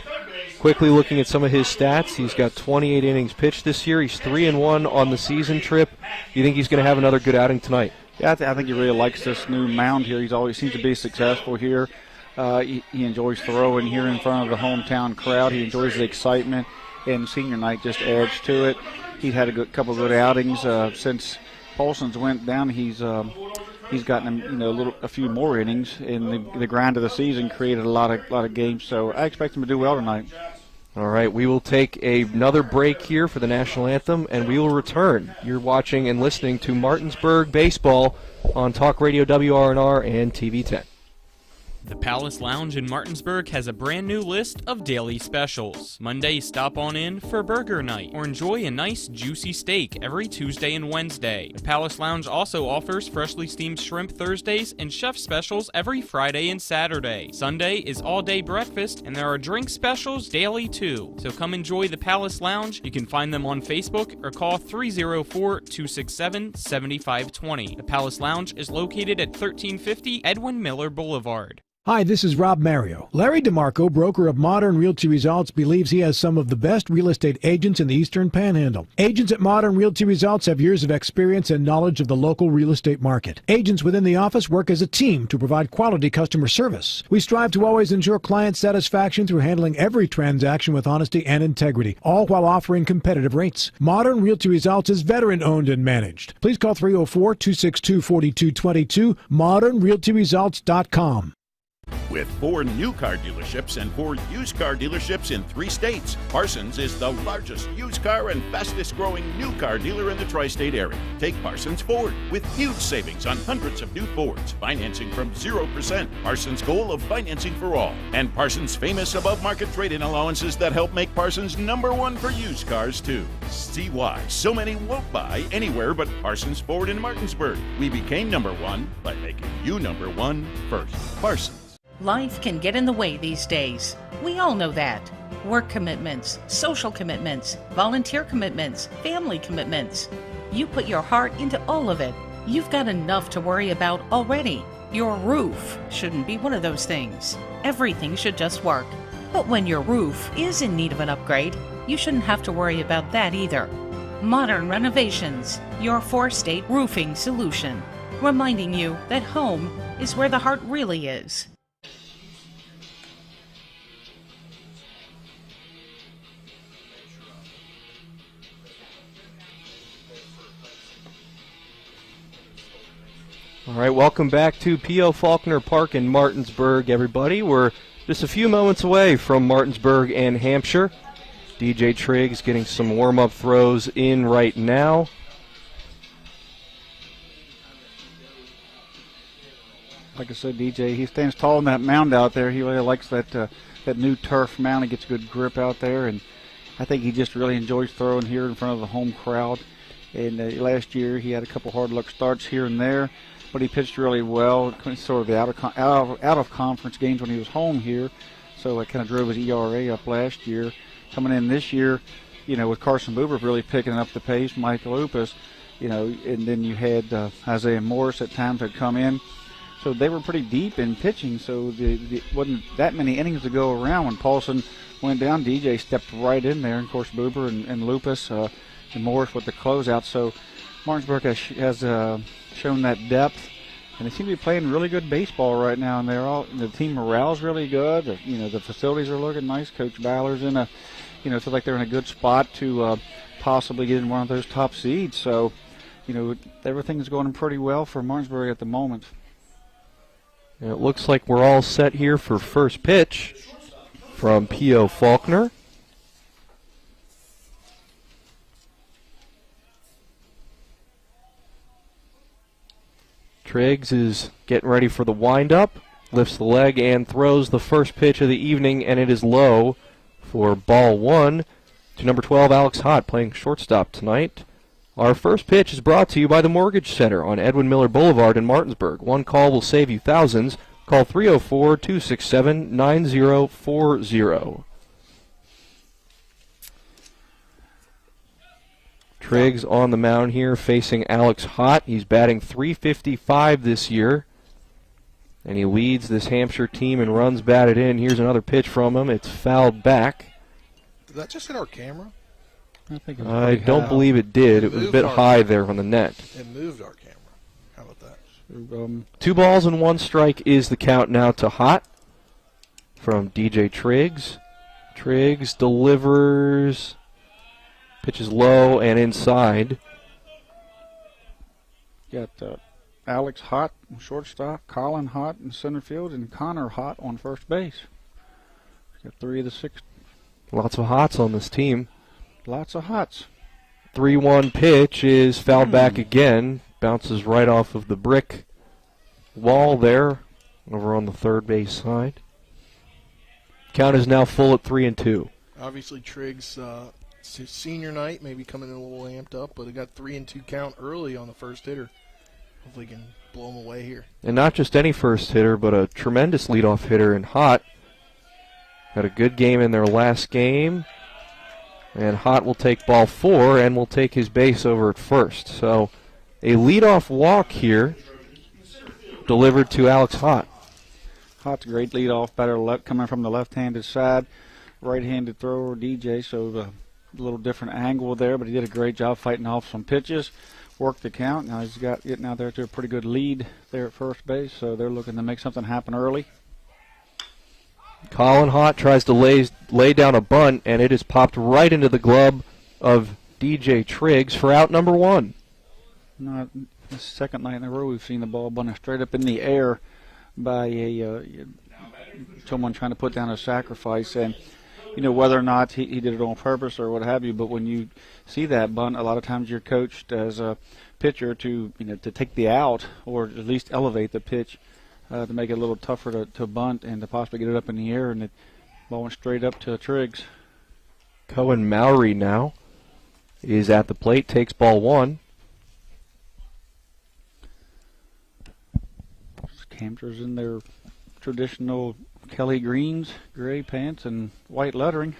quickly looking at some of his stats, he's got 28 innings pitched this year. He's 3-1 on the season trip. Do you think he's going to have another good outing tonight? Yeah, I think he really likes this new mound here. He's always seems to be successful here. He enjoys throwing here in front of the hometown crowd. He enjoys the excitement, and senior night just adds to it. He's had a couple of good outings since Paulson's went down. He's gotten a few more innings, and the grind of the season created a lot of games. So I expect him to do well tonight. All right, we will take another break here for the national anthem, and we will return. You're watching and listening to Martinsburg Baseball on Talk Radio WRNR and TV 10. The Palace Lounge in Martinsburg has a brand new list of daily specials. Monday, stop on in for burger night or enjoy a nice juicy steak every Tuesday and Wednesday. The Palace Lounge also offers freshly steamed shrimp Thursdays and chef specials every Friday and Saturday. Sunday is all-day breakfast, and there are drink specials daily too. So come enjoy the Palace Lounge. You can find them on Facebook or call 304-267-7520. The Palace Lounge is located at 1350 Edwin Miller Boulevard. Hi, this is Rob Mario. Larry DeMarco, broker of Modern Realty Results, believes he has some of the best real estate agents in the Eastern Panhandle. Agents at Modern Realty Results have years of experience and knowledge of the local real estate market. Agents within the office work as a team to provide quality customer service. We strive to always ensure client satisfaction through handling every transaction with honesty and integrity, all while offering competitive rates. Modern Realty Results is veteran-owned and managed. Please call 304-262-4222, modernrealtyresults.com. With 4 new car dealerships and 4 used car dealerships in 3 states, Parsons is the largest used car and fastest growing new car dealer in the tri-state area. Take Parsons Ford with huge savings on hundreds of new Fords, financing from 0%, Parsons' goal of financing for all, and Parsons' famous above-market trade-in allowances that help make Parsons #1 for used cars too. See why so many won't buy anywhere but Parsons Ford in Martinsburg. We became #1 by making you #1 first. Parsons. Life can get in the way these days. We all know that. Work commitments, social commitments, volunteer commitments, family commitments. You put your heart into all of it. You've got enough to worry about already. Your roof shouldn't be one of those things. Everything should just work. But when your roof is in need of an upgrade, you shouldn't have to worry about that either. Modern Renovations, your 4-state roofing solution. Reminding you that home is where the heart really is. All right, welcome back to P.O. Faulkner Park in Martinsburg, everybody. We're just a few moments away from Martinsburg and Hampshire. DJ Triggs getting some warm-up throws in right now. Like I said, DJ, he stands tall on that mound out there. He really likes that new turf mound. He gets good grip out there, and I think he just really enjoys throwing here in front of the home crowd. And last year he had a couple hard luck starts here and there, but he pitched really well. Sort of the out of conference games when he was home here, so it kind of drove his ERA up last year. Coming in this year, with Carson Buber really picking up the pace, Mike Lupus, and then you had Isaiah Morris at times had come in. So they were pretty deep in pitching, so it wasn't that many innings to go around. When Paulson went down, DJ stepped right in there, and of course Buber and Lupus and Morris with the closeout. So Martinsburg has shown that depth, and they seem to be playing really good baseball right now. And the team morale's really good. The facilities are looking nice. Coach Balor's in feels like they're in a good spot to possibly get in one of those top seeds. So everything's going pretty well for Martinsburg at the moment. It looks like we're all set here for first pitch from P.O. Faulkner. Triggs is getting ready for the windup, lifts the leg and throws the first pitch of the evening, and it is low for ball one to number 12, Alex Hott, playing shortstop tonight. Our first pitch is brought to you by the Mortgage Center on Edwin Miller Boulevard in Martinsburg. One call will save you thousands. Call 304-267-9040. Triggs on the mound here facing Alex Hott. He's batting .355 this year. And he leads this Hampshire team in runs batted in. Here's another pitch from him. It's fouled back. Did that just hit our camera? I don't believe it did. It was a bit high there on the net. It moved our camera. How about that? 2 balls and 1 strike is the count now to Hott from DJ Triggs. Triggs delivers, pitches low and inside. Got Alex Hott on shortstop, Colin Hott in center field, and Connor Hott on first base. Got 3 of the 6. Lots of Hotts on this team. Lots of Hotts. 3-1 pitch is fouled back again. Bounces right off of the brick wall there over on the third base side. Count is now full at 3-2. Obviously, Triggs' senior night, maybe coming in a little amped up, but it got 3-2 count early on the first hitter. Hopefully, he can blow him away here. And not just any first hitter, but a tremendous leadoff hitter in Hott. Had a good game in their last game. And Hott will take ball 4 and will take his base over at first. So a leadoff walk here delivered to Alex Hott. Hott's a great leadoff batter coming from the left-handed side. Right-handed thrower, DJ, so a little different angle there, but he did a great job fighting off some pitches. Worked the count. Now he's getting out there to a pretty good lead there at first base, so they're looking to make something happen early. Colin Hott tries to lay down a bunt, and it is popped right into the glove of DJ Triggs for out number 1. Not the second night in a row we've seen the ball bunted straight up in the air by someone trying to put down a sacrifice. And, you know, whether or not he did it on purpose or what have you, but when you see that bunt, a lot of times you're coached as a pitcher to take the out or at least elevate the pitch. To make it a little tougher to bunt and to possibly get it up in the air, and the ball went straight up to Triggs. Cohen Mowry now is at the plate, takes ball 1. Hampshire's in their traditional Kelly greens, gray pants, and white lettering.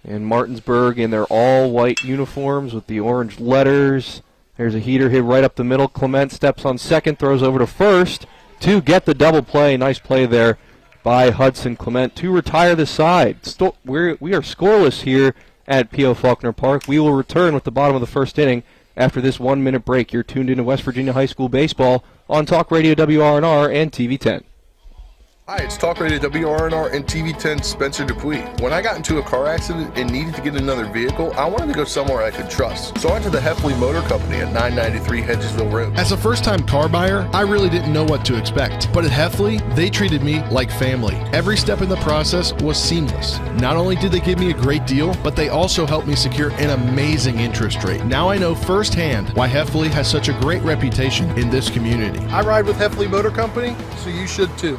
And Martinsburg in their all-white uniforms with the orange letters. There's a heater hit right up the middle. Clement steps on second, throws over to first to get the double play. Nice play there by Hudson Clement to retire the side. We are scoreless here at P.O. Faulkner Park. We will return with the bottom of the first inning after this 1-minute break. You're tuned into West Virginia High School Baseball on Talk Radio WRNR and TV 10. Hi, it's Talk Radio WRNR and TV 10 Spencer Dupuis. When I got into a car accident and needed to get another vehicle, I wanted to go somewhere I could trust. So I went to the Heffley Motor Company at 993 Hedgesville Road. As a first-time car buyer, I really didn't know what to expect. But at Heffley, they treated me like family. Every step in the process was seamless. Not only did they give me a great deal, but they also helped me secure an amazing interest rate. Now I know firsthand why Heffley has such a great reputation in this community. I ride with Heffley Motor Company, so you should too.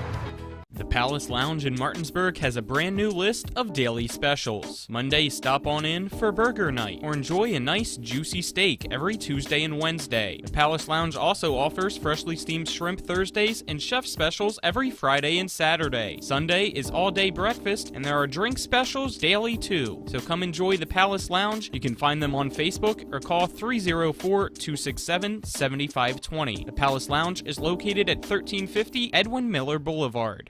The Palace Lounge in Martinsburg has a brand new list of daily specials. Monday, stop on in for burger night or enjoy a nice juicy steak every Tuesday and Wednesday. The Palace Lounge also offers freshly steamed shrimp Thursdays and chef specials every Friday and Saturday. Sunday is all-day breakfast and there are drink specials daily too. So come enjoy the Palace Lounge. You can find them on Facebook or call 304-267-7520. The Palace Lounge is located at 1350 Edwin Miller Boulevard.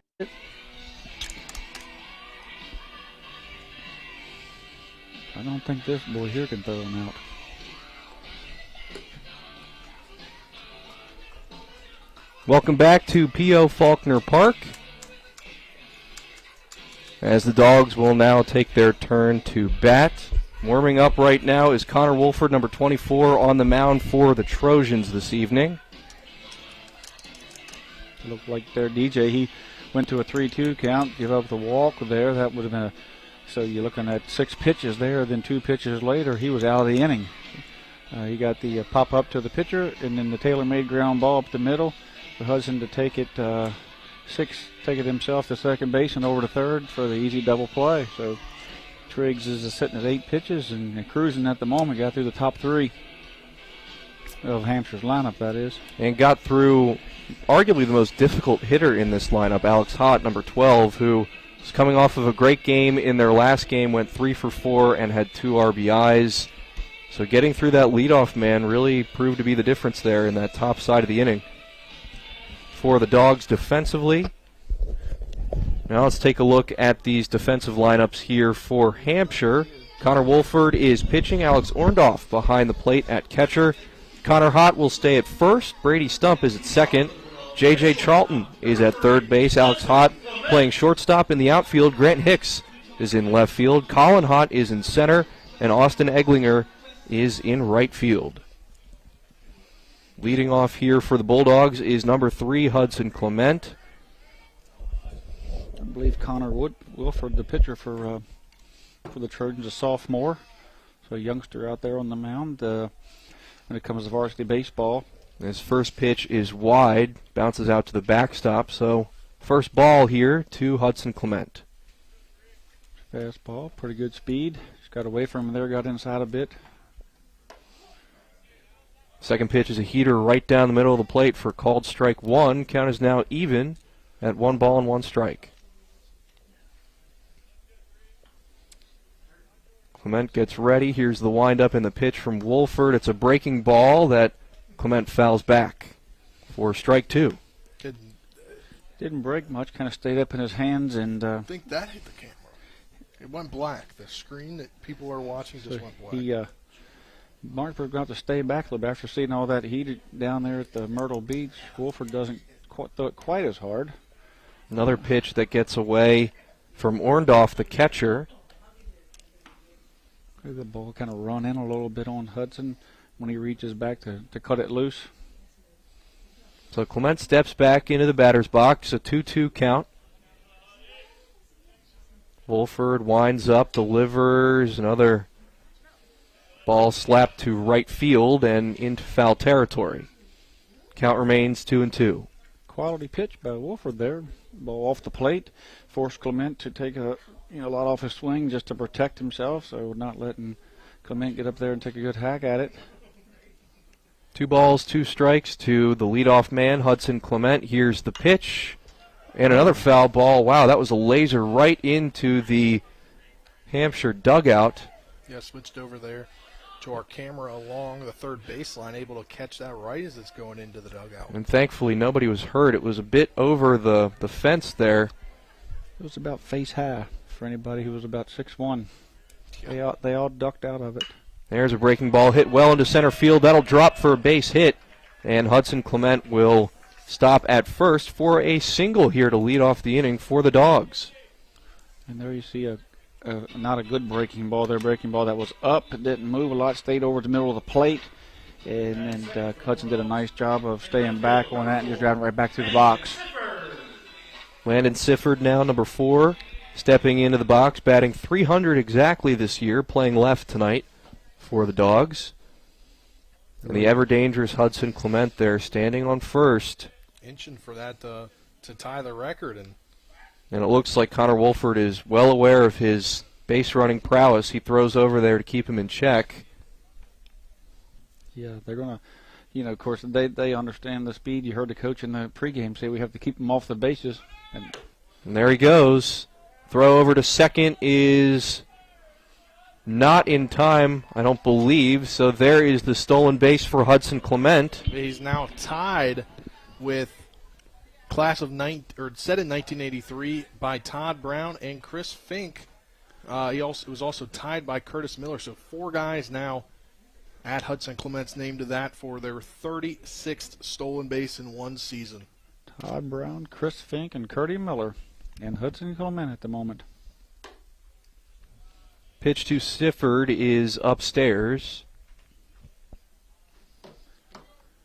I don't think this boy here can throw him out. Welcome back to P.O. Faulkner Park, as the Dogs will now take their turn to bat. Warming up right now is Connor Wolford, number 24, on the mound for the Trojans this evening. Looked like their DJ, he went to a 3-2 count, give up the walk there. That would have been so you're looking at 6 pitches there, then 2 pitches later, he was out of the inning. He got the pop up to the pitcher, and then the tailor-made ground ball up the middle for Hudson to take it take it himself to second base and over to third for the easy double play. So Triggs is sitting at 8 pitches and cruising at the moment. Got through the top 3 of Hampshire's lineup, that is. And got through arguably the most difficult hitter in this lineup, Alex Hott, number 12, who is coming off of a great game in their last game, went 3 for 4 and had 2 RBIs. So getting through that leadoff man really proved to be the difference there in that top side of the inning. For the Dogs defensively, now let's take a look at these defensive lineups here for Hampshire. Connor Wolford is pitching. Alex Orndorff behind the plate at catcher. Connor Hott will stay at first. Brady Stump is at second. J.J. Charlton is at third base. Alex Hott playing shortstop in the outfield. Grant Hicks is in left field. Colin Hott is in center. And Austin Eglinger is in right field. Leading off here for the Bulldogs is number 3, Hudson Clement. I believe Connor Wilford, the pitcher for the Trojans, a sophomore. So a youngster out there on the mound when it comes to varsity baseball. His first pitch is wide, bounces out to the backstop. So first ball here to Hudson Clement. Fastball, pretty good speed. Just got away from him there, got inside a bit. Second pitch is a heater right down the middle of the plate for called strike 1. Count is now even at 1 ball and 1 strike. Clement gets ready. Here's the windup and the pitch from Wolford. It's a breaking ball that Clement fouls back for strike 2. Didn't break much, kind of stayed up in his hands. And I think that hit the camera. It went black. The screen that people are watching just went black. Martinsburg got to stay back a little bit after seeing all that heat down there at the Myrtle Beach. Wolford doesn't throw it quite as hard. Another pitch that gets away from Orndorff, the catcher. The ball kind of run in a little bit on Hudson when he reaches back to cut it loose. So Clement steps back into the batter's box, a 2-2 count. Wolford winds up, delivers another ball slapped to right field and into foul territory. Count remains 2-2. Quality pitch by Wolford there. Ball off the plate. Forced Clement to take a lot off his swing just to protect himself, so not letting Clement get up there and take a good hack at it. 2 balls, 2 strikes to the leadoff man, Hudson Clement. Here's the pitch. And another foul ball. Wow, that was a laser right into the Hampshire dugout. Yeah, switched over there to our camera along the third baseline, able to catch that right as it's going into the dugout. And thankfully nobody was hurt. It was a bit over the fence there. It was about face high for anybody who was about 6'1". Yeah. They all ducked out of it. There's a breaking ball hit well into center field. That'll drop for a base hit. And Hudson Clement will stop at first for a single here to lead off the inning for the Dogs. And there you see not a good breaking ball there. Breaking ball that was up. It didn't move a lot. Stayed over the middle of the plate. And Hudson did a nice job of staying back on that and just driving right back through the box. Landon Sifford now, number 4, stepping into the box, batting .300 exactly this year, playing left tonight for the Dogs. And the ever-dangerous Hudson Clement there, standing on first. Inching for that to tie the record. And it looks like Connor Wolford is well aware of his base-running prowess. He throws over there to keep him in check. Yeah, they're going to, of course, they understand the speed. You heard the coach in the pregame say we have to keep them off the bases. And there he goes. Throw over to second is not in time, I don't believe. So there is the stolen base for Hudson Clement. He's now tied with class of set in 1983 by Todd Brown and Chris Fink. He was also tied by Curtis Miller. So 4 guys now at Hudson Clement's name to that for their 36th stolen base in one season. Todd Brown, Chris Fink, and Curtis Miller, and Hudson Clement at the moment. Pitch to Sifford is upstairs.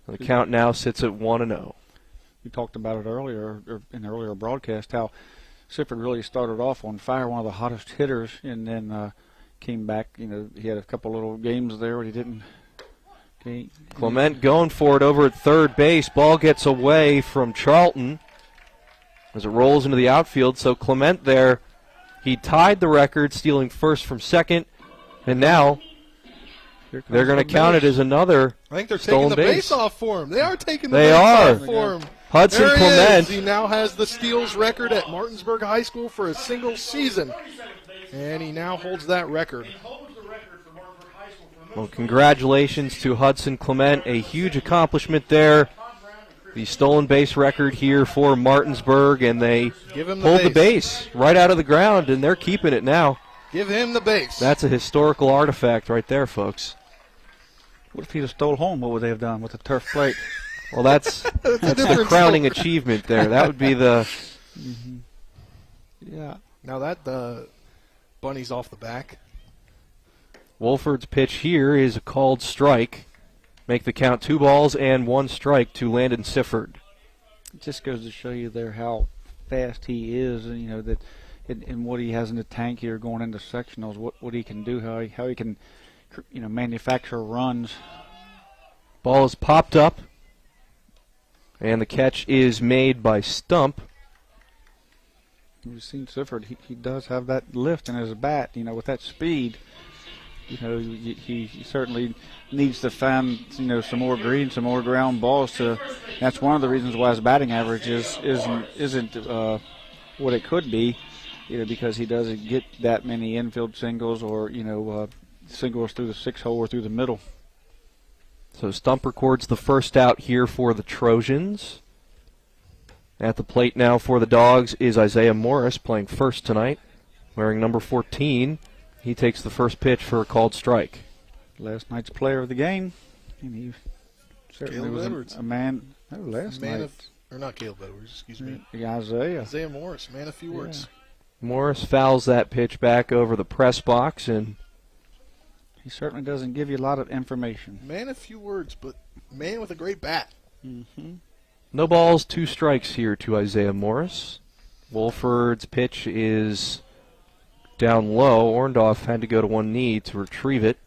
The count now sits at 1-0. We talked about it earlier, or in the earlier broadcast, how Sifford really started off on fire, one of the hottest hitters, and then came back. He had a couple little games there where he didn't. Clement going for it over at third base. Ball gets away from Charlton as it rolls into the outfield. So Clement there He tied the record, stealing first from second, and now they're going to count it as another I think they're stolen taking the base base off for him. They are taking the They base are. off for him. Hudson There he Clement. is. He now has the steals record at Martinsburg High School for a single season, and he now holds that record. Well, congratulations to Hudson Clement. A huge accomplishment there. The stolen base record here for Martinsburg, and they Give him the pulled the base. base right out of the ground, and they're keeping it now. Give him the base. That's a historical artifact right there, folks. What if he'd have stole home? What would they have done with the turf plate? Well, that's the crowning achievement there. That would be the... Yeah. Now that the bunny's off the back. Wolford's pitch here is a called strike. Make the count 2 balls and 1 strike to Landon Sifford. It just goes to show you there how fast he is, and you know that, and what he has in the tank here going into sectionals. What he can do, how he can, you know, manufacture runs. Ball is popped up, and the catch is made by Stump. We've seen Sifford. He does have that lift in his bat. You know, with that speed. You know, he certainly needs to find, you know, some more green, some more ground balls. That's one of the reasons why his batting average isn't what it could be, you know, because he doesn't get that many infield singles or, you know, singles through the 6-hole or through the middle. So Stump records the first out here for the Trojans. At the plate now for the Dogs is Isaiah Morris, playing first tonight, wearing number 14. He takes the first pitch for a called strike. Last night's player of the game, and he certainly was a man. Oh, last night. Or not Caleb Edwards, excuse me. Isaiah Morris, man of few words. Morris fouls that pitch back over the press box, and he certainly doesn't give you a lot of information. Man of few words, but man with a great bat. No balls, 2 strikes here to Isaiah Morris. Wolford's pitch is down low. Orndorff had to go to one knee to retrieve it.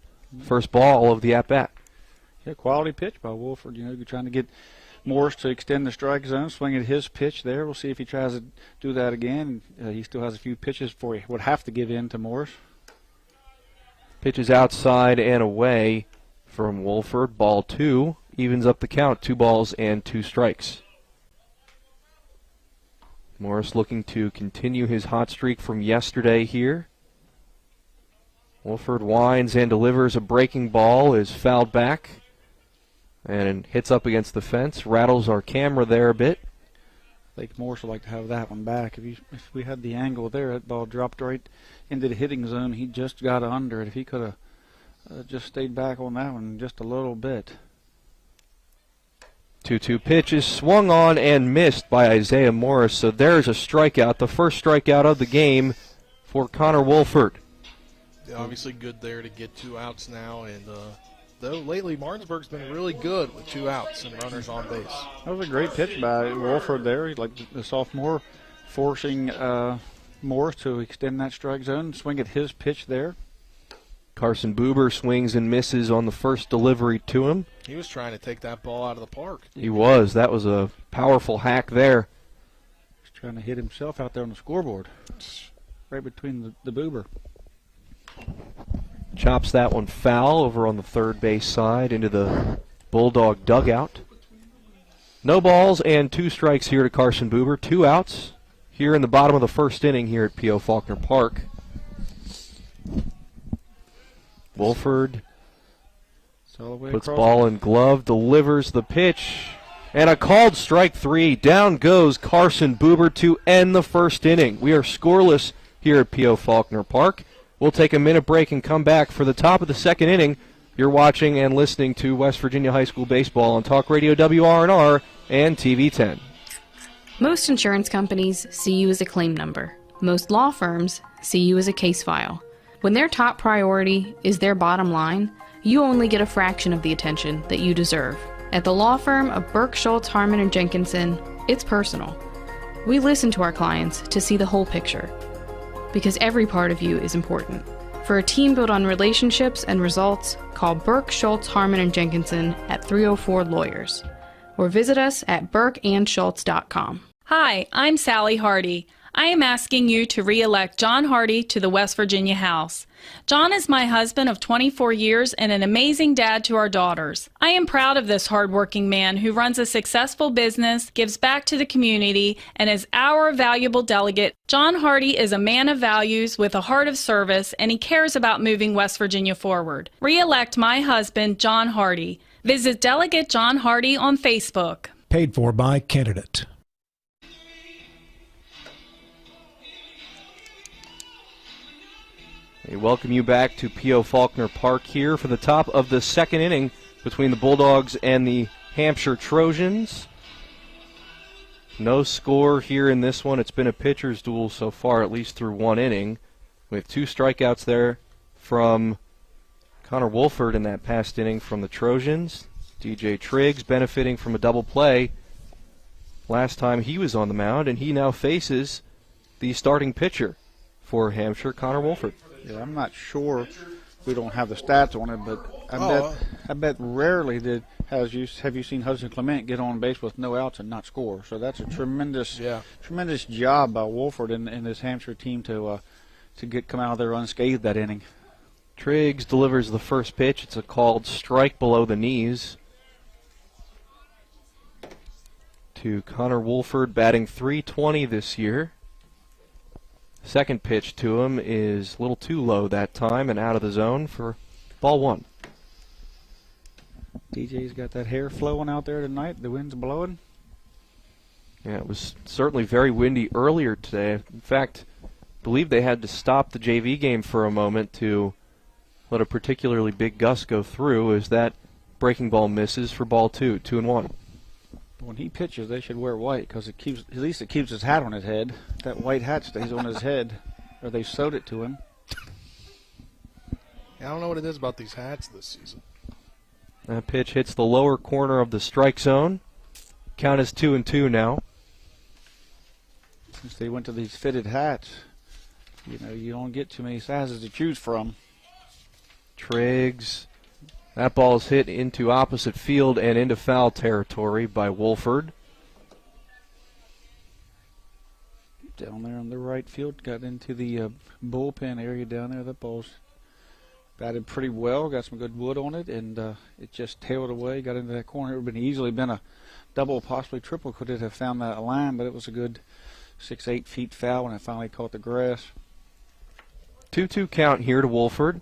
First ball of the at-bat. Yeah, quality pitch by Wolford. You know, you're trying to get Morris to extend the strike zone, swing at his pitch there. We'll see if he tries to do that again. He still has a few pitches before he would have to give in to Morris. Pitches outside and away from Wolford. Ball 2. Evens up the count. 2 balls and 2 strikes. Morris looking to continue his hot streak from yesterday here. Wolford winds and delivers a breaking ball, is fouled back and hits up against the fence, rattles our camera there a bit. I think Morris would like to have that one back. If we had the angle there, that ball dropped right into the hitting zone. He just got under it. If he could have just stayed back on that one just a little bit. 2-2 pitch is swung on and missed by Isaiah Morris, so there's a strikeout, the first strikeout of the game for Connor Wolford. Obviously good there to get 2 outs now, and though lately Martinsburg's been really good with 2 outs and runners on base. That was a great pitch by Wolford there, like the sophomore, forcing Morris to extend that strike zone, swing at his pitch there. Carson Buber swings and misses on the first delivery to him. He was trying to take that ball out of the park. He was. That was a powerful hack there. He's trying to hit himself out there on the scoreboard. Right between the Buber. Chops that one foul over on the third base side into the Bulldog dugout. No balls and 2 strikes here to Carson Buber. 2 outs here in the bottom of the first inning here at P.O. Faulkner Park. Wolford puts ball in glove, delivers the pitch, and a called strike 3. Down goes Carson Buber to end the first inning. We are scoreless here at P.O. Faulkner Park. We'll take a minute break and come back for the top of the second inning. You're watching and listening to West Virginia High School Baseball on Talk Radio WRNR and TV 10. Most insurance companies see you as a claim number. Most law firms see you as a case file. When their top priority is their bottom line, you only get a fraction of the attention that you deserve. At the law firm of Burke, Schultz, Harmon, and Jenkinson, it's personal. We listen to our clients to see the whole picture, because every part of you is important. For a team built on relationships and results, call Burke, Schultz, Harmon, and Jenkinson at 304 Lawyers, or visit us at burkeandschultz.com. Hi, I'm Sally Hardy. I am asking you to re-elect John Hardy to the West Virginia House. John is my husband of 24 years and an amazing dad to our daughters. I am proud of this hardworking man who runs a successful business, gives back to the community, and is our valuable delegate. John Hardy is a man of values with a heart of service, and he cares about moving West Virginia forward. Re-elect my husband, John Hardy. Visit Delegate John Hardy on Facebook. Paid for by candidate. We welcome you back to P.O. Faulkner Park here for the top of the second inning between the Bulldogs and the Hampshire Trojans. No score here in this one. It's been a pitcher's duel so far, at least through one inning, with 2 strikeouts there from Connor Wolford in that past inning from the Trojans. DJ Triggs benefiting from a double play last time he was on the mound, and he now faces the starting pitcher for Hampshire, Connor Wolford. Yeah, I'm not sure. We don't have the stats on it, but I bet rarely have you seen Hudson Clement get on base with no outs and not score. So that's a tremendous job by Wolford and this Hampshire team to come out of there unscathed that inning. Triggs delivers the first pitch. It's a called strike below the knees to Connor Wolford, batting .320 this year. Second pitch to him is a little too low that time and out of the zone for ball 1. DJ's got that hair flowing out there tonight. The wind's blowing. Yeah, it was certainly very windy earlier today. In fact, I believe they had to stop the JV game for a moment to let a particularly big gust go through as that breaking ball misses for ball 2, 2-1. When he pitches, they should wear white because at least it keeps his hat on his head. That white hat stays on his head, or they sewed it to him. I don't know what it is about these hats this season. That pitch hits the lower corner of the strike zone. Count is 2-2 now. Since they went to these fitted hats, you don't get too many sizes to choose from. Triggs. That ball is hit into opposite field and into foul territory by Wolford. Down there on the right field, got into the bullpen area down there. That ball's batted pretty well, got some good wood on it, and it just tailed away, got into that corner. It would have easily been a double, possibly triple, could it have found that line, but it was a good 6-8 feet foul when it finally caught the grass. 2-2 count here to Wolford.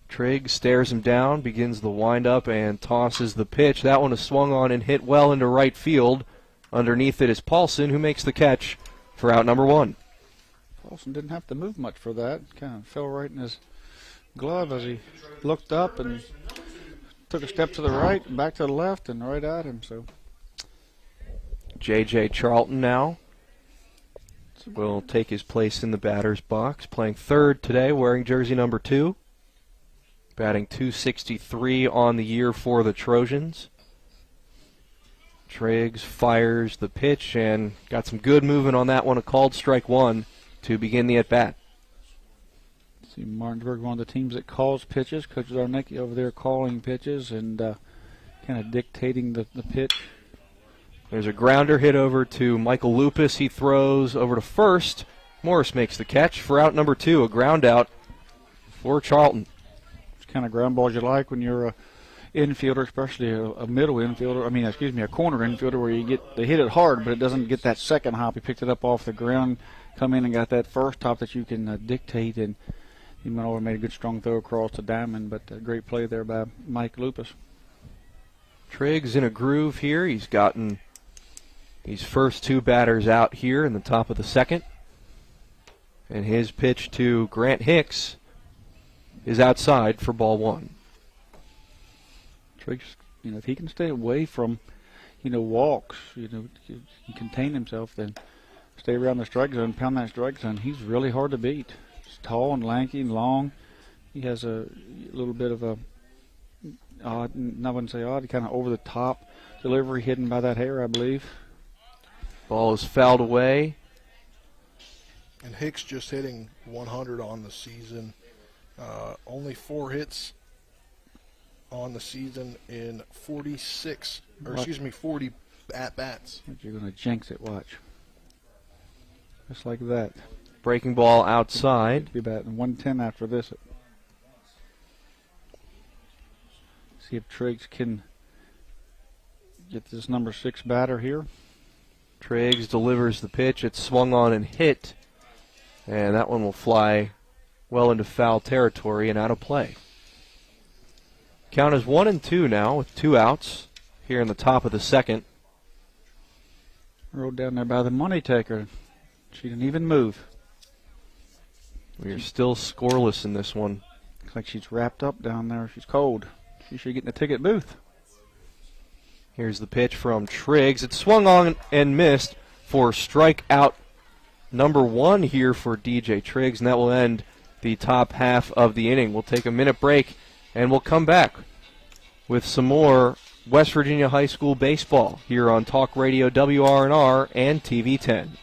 Triggs stares him down, begins the windup, and tosses the pitch. That one is swung on and hit well into right field. Underneath it is Paulson, who makes the catch for out number 1. Paulson didn't have to move much for that. Kind of fell right in his glove as he looked up and took a step to the right, back to the left, and right at him. So J.J. Charlton now will take his place in the batter's box, playing third today, wearing jersey number 2. Batting .263 on the year for the Trojans. Triggs fires the pitch and got some good movement on that one. A called strike 1 to begin the at-bat. See, Martinsburg, one of the teams that calls pitches. Coach Zarnicki over there calling pitches and kind of dictating the pitch. There's a grounder hit over to Michael Lupus. He throws over to first. Morris makes the catch for out number 2. A ground out for Charlton. Kind of ground balls you like when you're a infielder, especially a middle infielder. A corner infielder where they hit it hard, but it doesn't get that second hop. He picked it up off the ground, come in and got that first hop that you can dictate, and he went over and made a good strong throw across the diamond. But a great play there by Mike Lupus. Triggs in a groove here. He's gotten these first 2 batters out here in the top of the second, and his pitch to Grant Hicks is outside for ball 1. Triggs, if he can stay away from, walks, contain himself, then stay around the strike zone, pound that strike zone. He's really hard to beat. He's tall and lanky and long. He has a little bit of a odd, I wouldn't say odd, kind of over the top delivery hidden by that hair, I believe. Ball is fouled away. And Hicks just hitting 100 on the season. Only 4 hits on the season in 40 at-bats. You're going to jinx it, watch. Just like that. Breaking ball outside. Be about 110 after this. See if Triggs can get this number 6 batter here. Triggs delivers the pitch. It's swung on and hit. And that one will fly well into foul territory and out of play. Count is 1-2 now with 2 outs here in the top of the second. Rolled down there by the money taker. She didn't even move. We are still scoreless in this one. Looks like she's wrapped up down there. She's cold. She should get in the ticket booth. Here's the pitch from Triggs. It swung on and missed for strikeout number 1 here for DJ Triggs, and that will end the top half of the inning. We'll take a minute break, and we'll come back with some more West Virginia High School baseball here on Talk Radio WRNR and TV 10.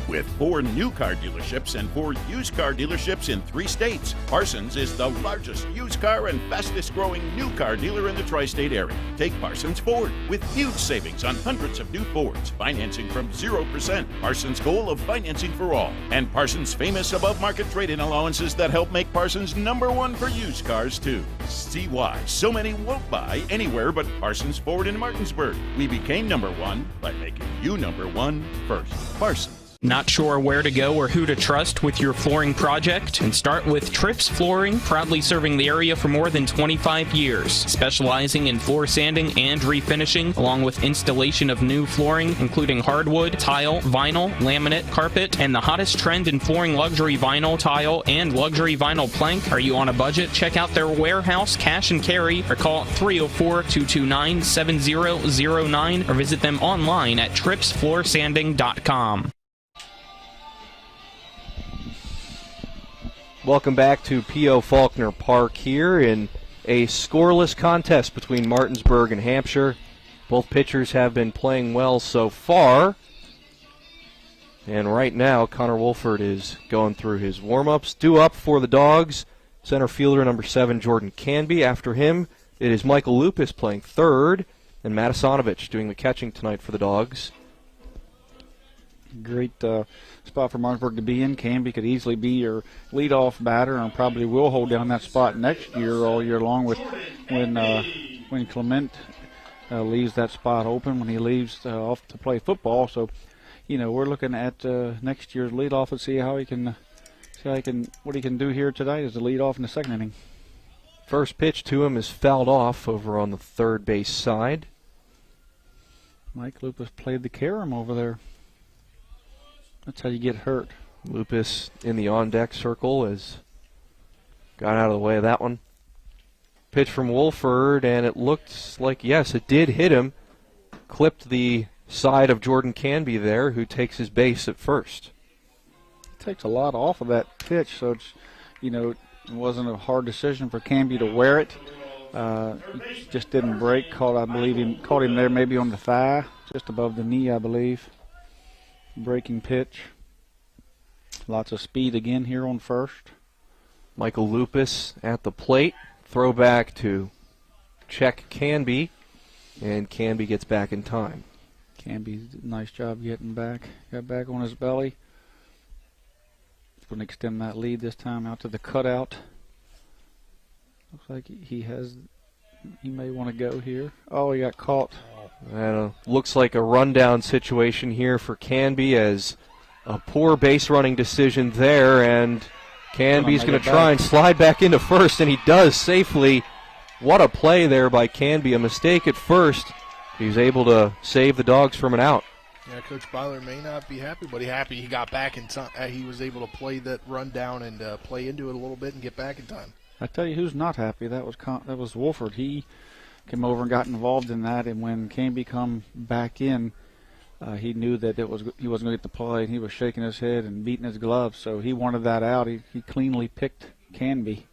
With 4 new car dealerships and 4 used car dealerships in 3 states, Parsons is the largest used car and fastest growing new car dealer in the tri-state area. Take Parsons Ford with huge savings on hundreds of new Fords, financing from 0%, Parsons' goal of financing for all, and Parsons' famous above-market trade-in allowances that help make Parsons #1 for used cars too. See why so many won't buy anywhere but Parsons Ford in Martinsburg. We became #1 by making you #1 first. Parsons. Not sure where to go or who to trust with your flooring project? And start with Trips Flooring, proudly serving the area for more than 25 years, specializing in floor sanding and refinishing, along with installation of new flooring, including hardwood, tile, vinyl, laminate, carpet, and the hottest trend in flooring, luxury vinyl tile and luxury vinyl plank. Are you on a budget? Check out their warehouse, cash and carry, or call 304-229-7009, or visit them online at tripsfloorsanding.com. Welcome back to P.O. Faulkner Park here in a scoreless contest between Martinsburg and Hampshire. Both pitchers have been playing well so far. And right now, Connor Wolford is going through his warm-ups. Due up for the Dogs, center fielder number 7, Jordan Canby. After him, it is Michael Lupus playing third, and Matisanovich doing the catching tonight for the Dogs. Great spot for Martinsburg to be in. Canby could easily be your leadoff batter and probably will hold down that spot next year all year long with when Clement leaves that spot open when he leaves off to play football. So, you know, we're looking at next year's leadoff and see how he can what he can do here tonight as the leadoff in the second inning. First pitch to him is fouled off over on the third base side. Mike Lupus played the carom over there. That's how you get hurt. Lupus in the on-deck circle has got out of the way of that one. Pitch from Wolford, and it looked like, yes, it did hit him. Clipped the side of Jordan Canby there, who takes his base at first. It takes a lot off of that pitch, so it's, you know, it wasn't a hard decision for Canby to wear it. He just didn't break. Caught him there maybe on the thigh, just above the knee, I believe. Breaking pitch. Lots of speed again here on first. Michael Lupus at the plate. Throwback to check Canby, and Canby gets back in time. Canby did a nice job getting back. Got back on his belly. He's going to extend that lead this time out to the cutout. Looks like he may want to go here. Oh, he got caught. And looks like a rundown situation here for Canby, as a poor base running decision there, and Canby's going to try and slide back into first, and he does safely. What a play there by Canby. A mistake at first. He's able to save the Dogs from an out. Yeah, Coach Byler may not be happy, but he got back in time. He was able to play that rundown and play into it a little bit and get back in time. I tell you who's not happy. That was Wolford. He came over and got involved in that, and when Canby come back in, he knew that he wasn't going to get the play, and he was shaking his head and beating his gloves, so he wanted that out. He cleanly picked Canby.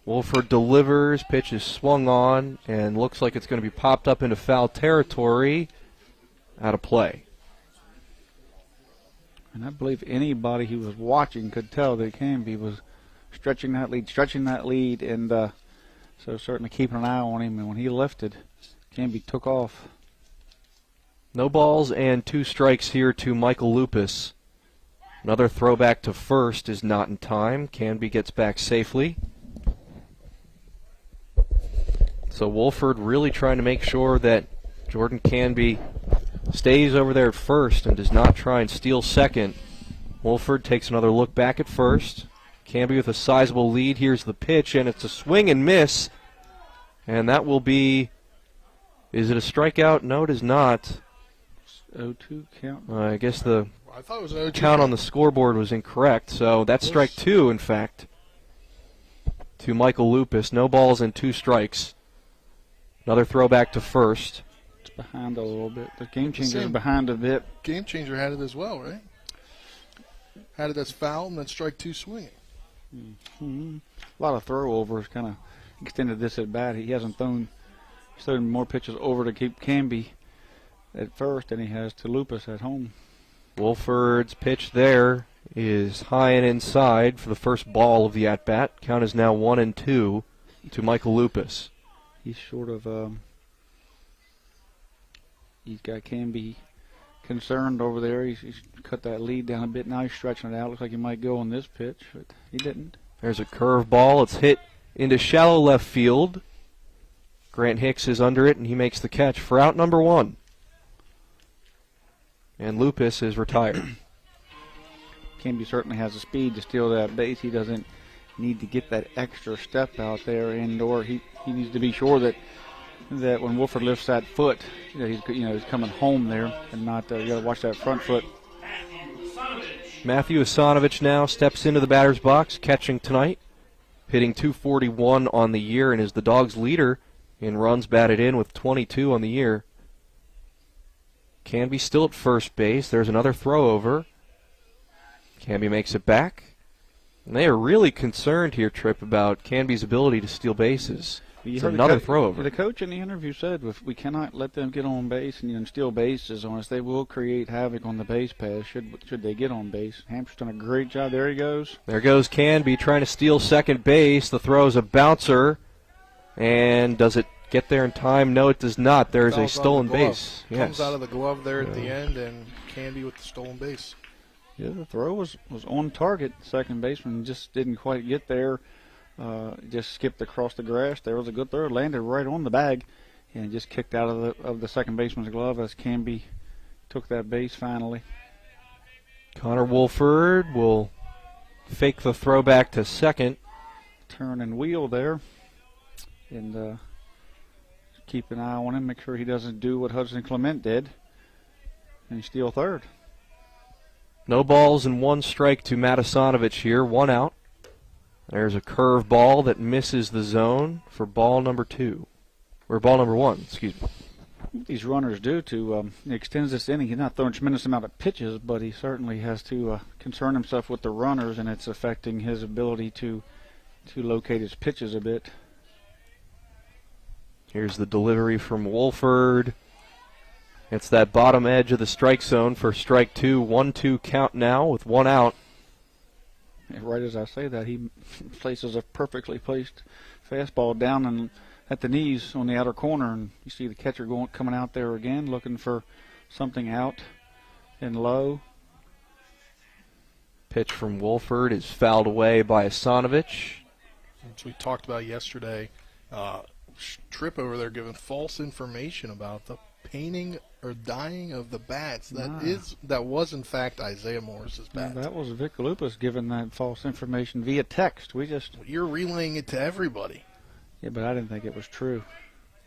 Wolford delivers, pitch is swung on, and looks like it's going to be popped up into foul territory, out of play. And I believe anybody who was watching could tell that Canby was stretching that lead, and so certainly keeping an eye on him. And when he lifted, Canby took off. No balls and 2 strikes here to Michael Lupus. Another throwback to first is not in time. Canby gets back safely. So Wolford really trying to make sure that Jordan Canby stays over there at first and does not try and steal second. Wolford takes another look back at first. Canby with a sizable lead. Here's the pitch, and it's a swing and miss. And that will be, is it a strikeout? No, it is not. 0-2 count. I guess the I thought it was 0-2 count on the scoreboard was incorrect. So that's strike 2, in fact, to Michael Lupus. No balls and 2 strikes. Another throwback to first. It's behind a little bit. The game changer is behind a bit. Game changer had it as well, right? Had it as foul and then strike 2 swinging. Mm-hmm. A lot of throwovers kind of extended this at bat. He hasn't thrown. He's thrown more pitches over to keep Canby at first than he has to Lupus at home. Wolford's pitch there is high and inside for the first ball of the at-bat. Count is now 1-2 to Michael Lupus. He's sort of, he's got Canby concerned over there. He's cut that lead down a bit. Now he's stretching it out. Looks like he might go on this pitch, but he didn't. There's a curve ball. It's hit into shallow left field. Grant Hicks is under it, and he makes the catch for out number 1. And Lupus is retired. Canby certainly has the speed to steal that base. He doesn't need to get that extra step out there indoor. He needs to be sure that when Wolford lifts that foot, he's coming home there and not. You got to watch that front foot. Matthew Asanovich now steps into the batter's box, catching tonight, hitting .241 on the year, and is the Dogs' leader in runs batted in with 22 on the year. Canby still at first base. There's another throw over. Canby makes it back. And they are really concerned here, Tripp, about Canby's ability to steal bases. It's another throw over. The coach in the interview said we cannot let them get on base and steal bases on us. They will create havoc on the base paths should they get on base. Hampshire's done a great job. There he goes. There goes Canby trying to steal second base. The throw is a bouncer. And does it get there in time? No, it does not. There's a stolen base. Yes. Comes out of the glove there at the end, and Canby with the stolen base. Yeah, the throw was on target. Second baseman just didn't quite get there. Just skipped across the grass. There was a good throw. Landed right on the bag, and just kicked out of the second baseman's glove as Canby took that base finally. Connor Wolford will fake the throw back to second. Turn and wheel there, and keep an eye on him. Make sure he doesn't do what Hudson Clement did and steal third. No balls and 1 strike to Matisanovich here. 1 out. There's a curve ball that misses the zone for ball number 2. Or ball number 1, excuse me. What these runners do to extends this inning. He's not throwing a tremendous amount of pitches, but he certainly has to concern himself with the runners, and it's affecting his ability to locate his pitches a bit. Here's the delivery from Wolford. It's that bottom edge of the strike zone for strike 2. 1-2 count now with 1 out. And right as I say that, he places a perfectly placed fastball down and at the knees on the outer corner, and you see the catcher coming out there again, looking for something out and low. Pitch from Wolford is fouled away by Asanovich. As we talked about yesterday, Tripp over there giving false information about the painting or dyeing of the bats. That was in fact Isaiah Morris's bat. That was Vic Lupus giving that false information via text. You're relaying it to everybody. Yeah, but I didn't think it was true.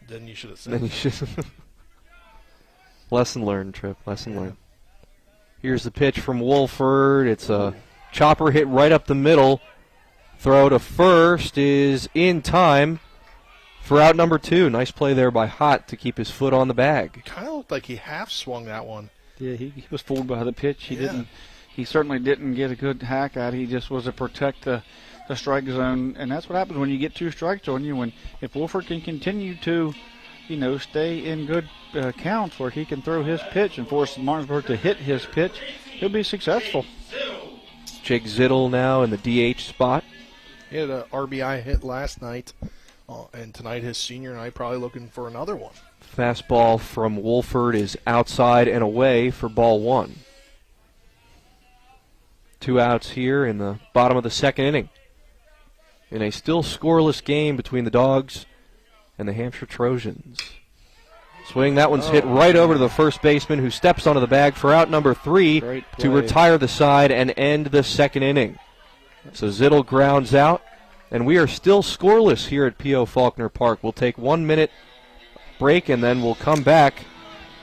Then you should have said it. Lesson learned, Tripp. Lesson learned. Here's the pitch from Wolford. It's a chopper hit right up the middle. Throw to first is in time for out number 2. Nice play there by Hott to keep his foot on the bag. Kind of looked like he half swung that one. Yeah, he was fooled by the pitch. He certainly didn't get a good hack at it. He just was to protect the strike zone, and that's what happens when you get 2 strikes on you. If Wolford can continue to, stay in good counts where he can throw his pitch and force Martinsburg to hit his pitch, he'll be successful. Jake Zittel now in the DH spot. He had an RBI hit last night And tonight, his senior night, probably looking for another one. Fastball from Wolford is outside and away for ball one. 2 outs here in the bottom of the second inning. In a still scoreless game between the Dogs and the Hampshire Trojans. Swing, that one's hit right over to the first baseman, who steps onto the bag for out number 3 to retire the side and end the second inning. So Zittel grounds out, and we are still scoreless here at P.O. Faulkner Park. We'll take 1 minute break, and then we'll come back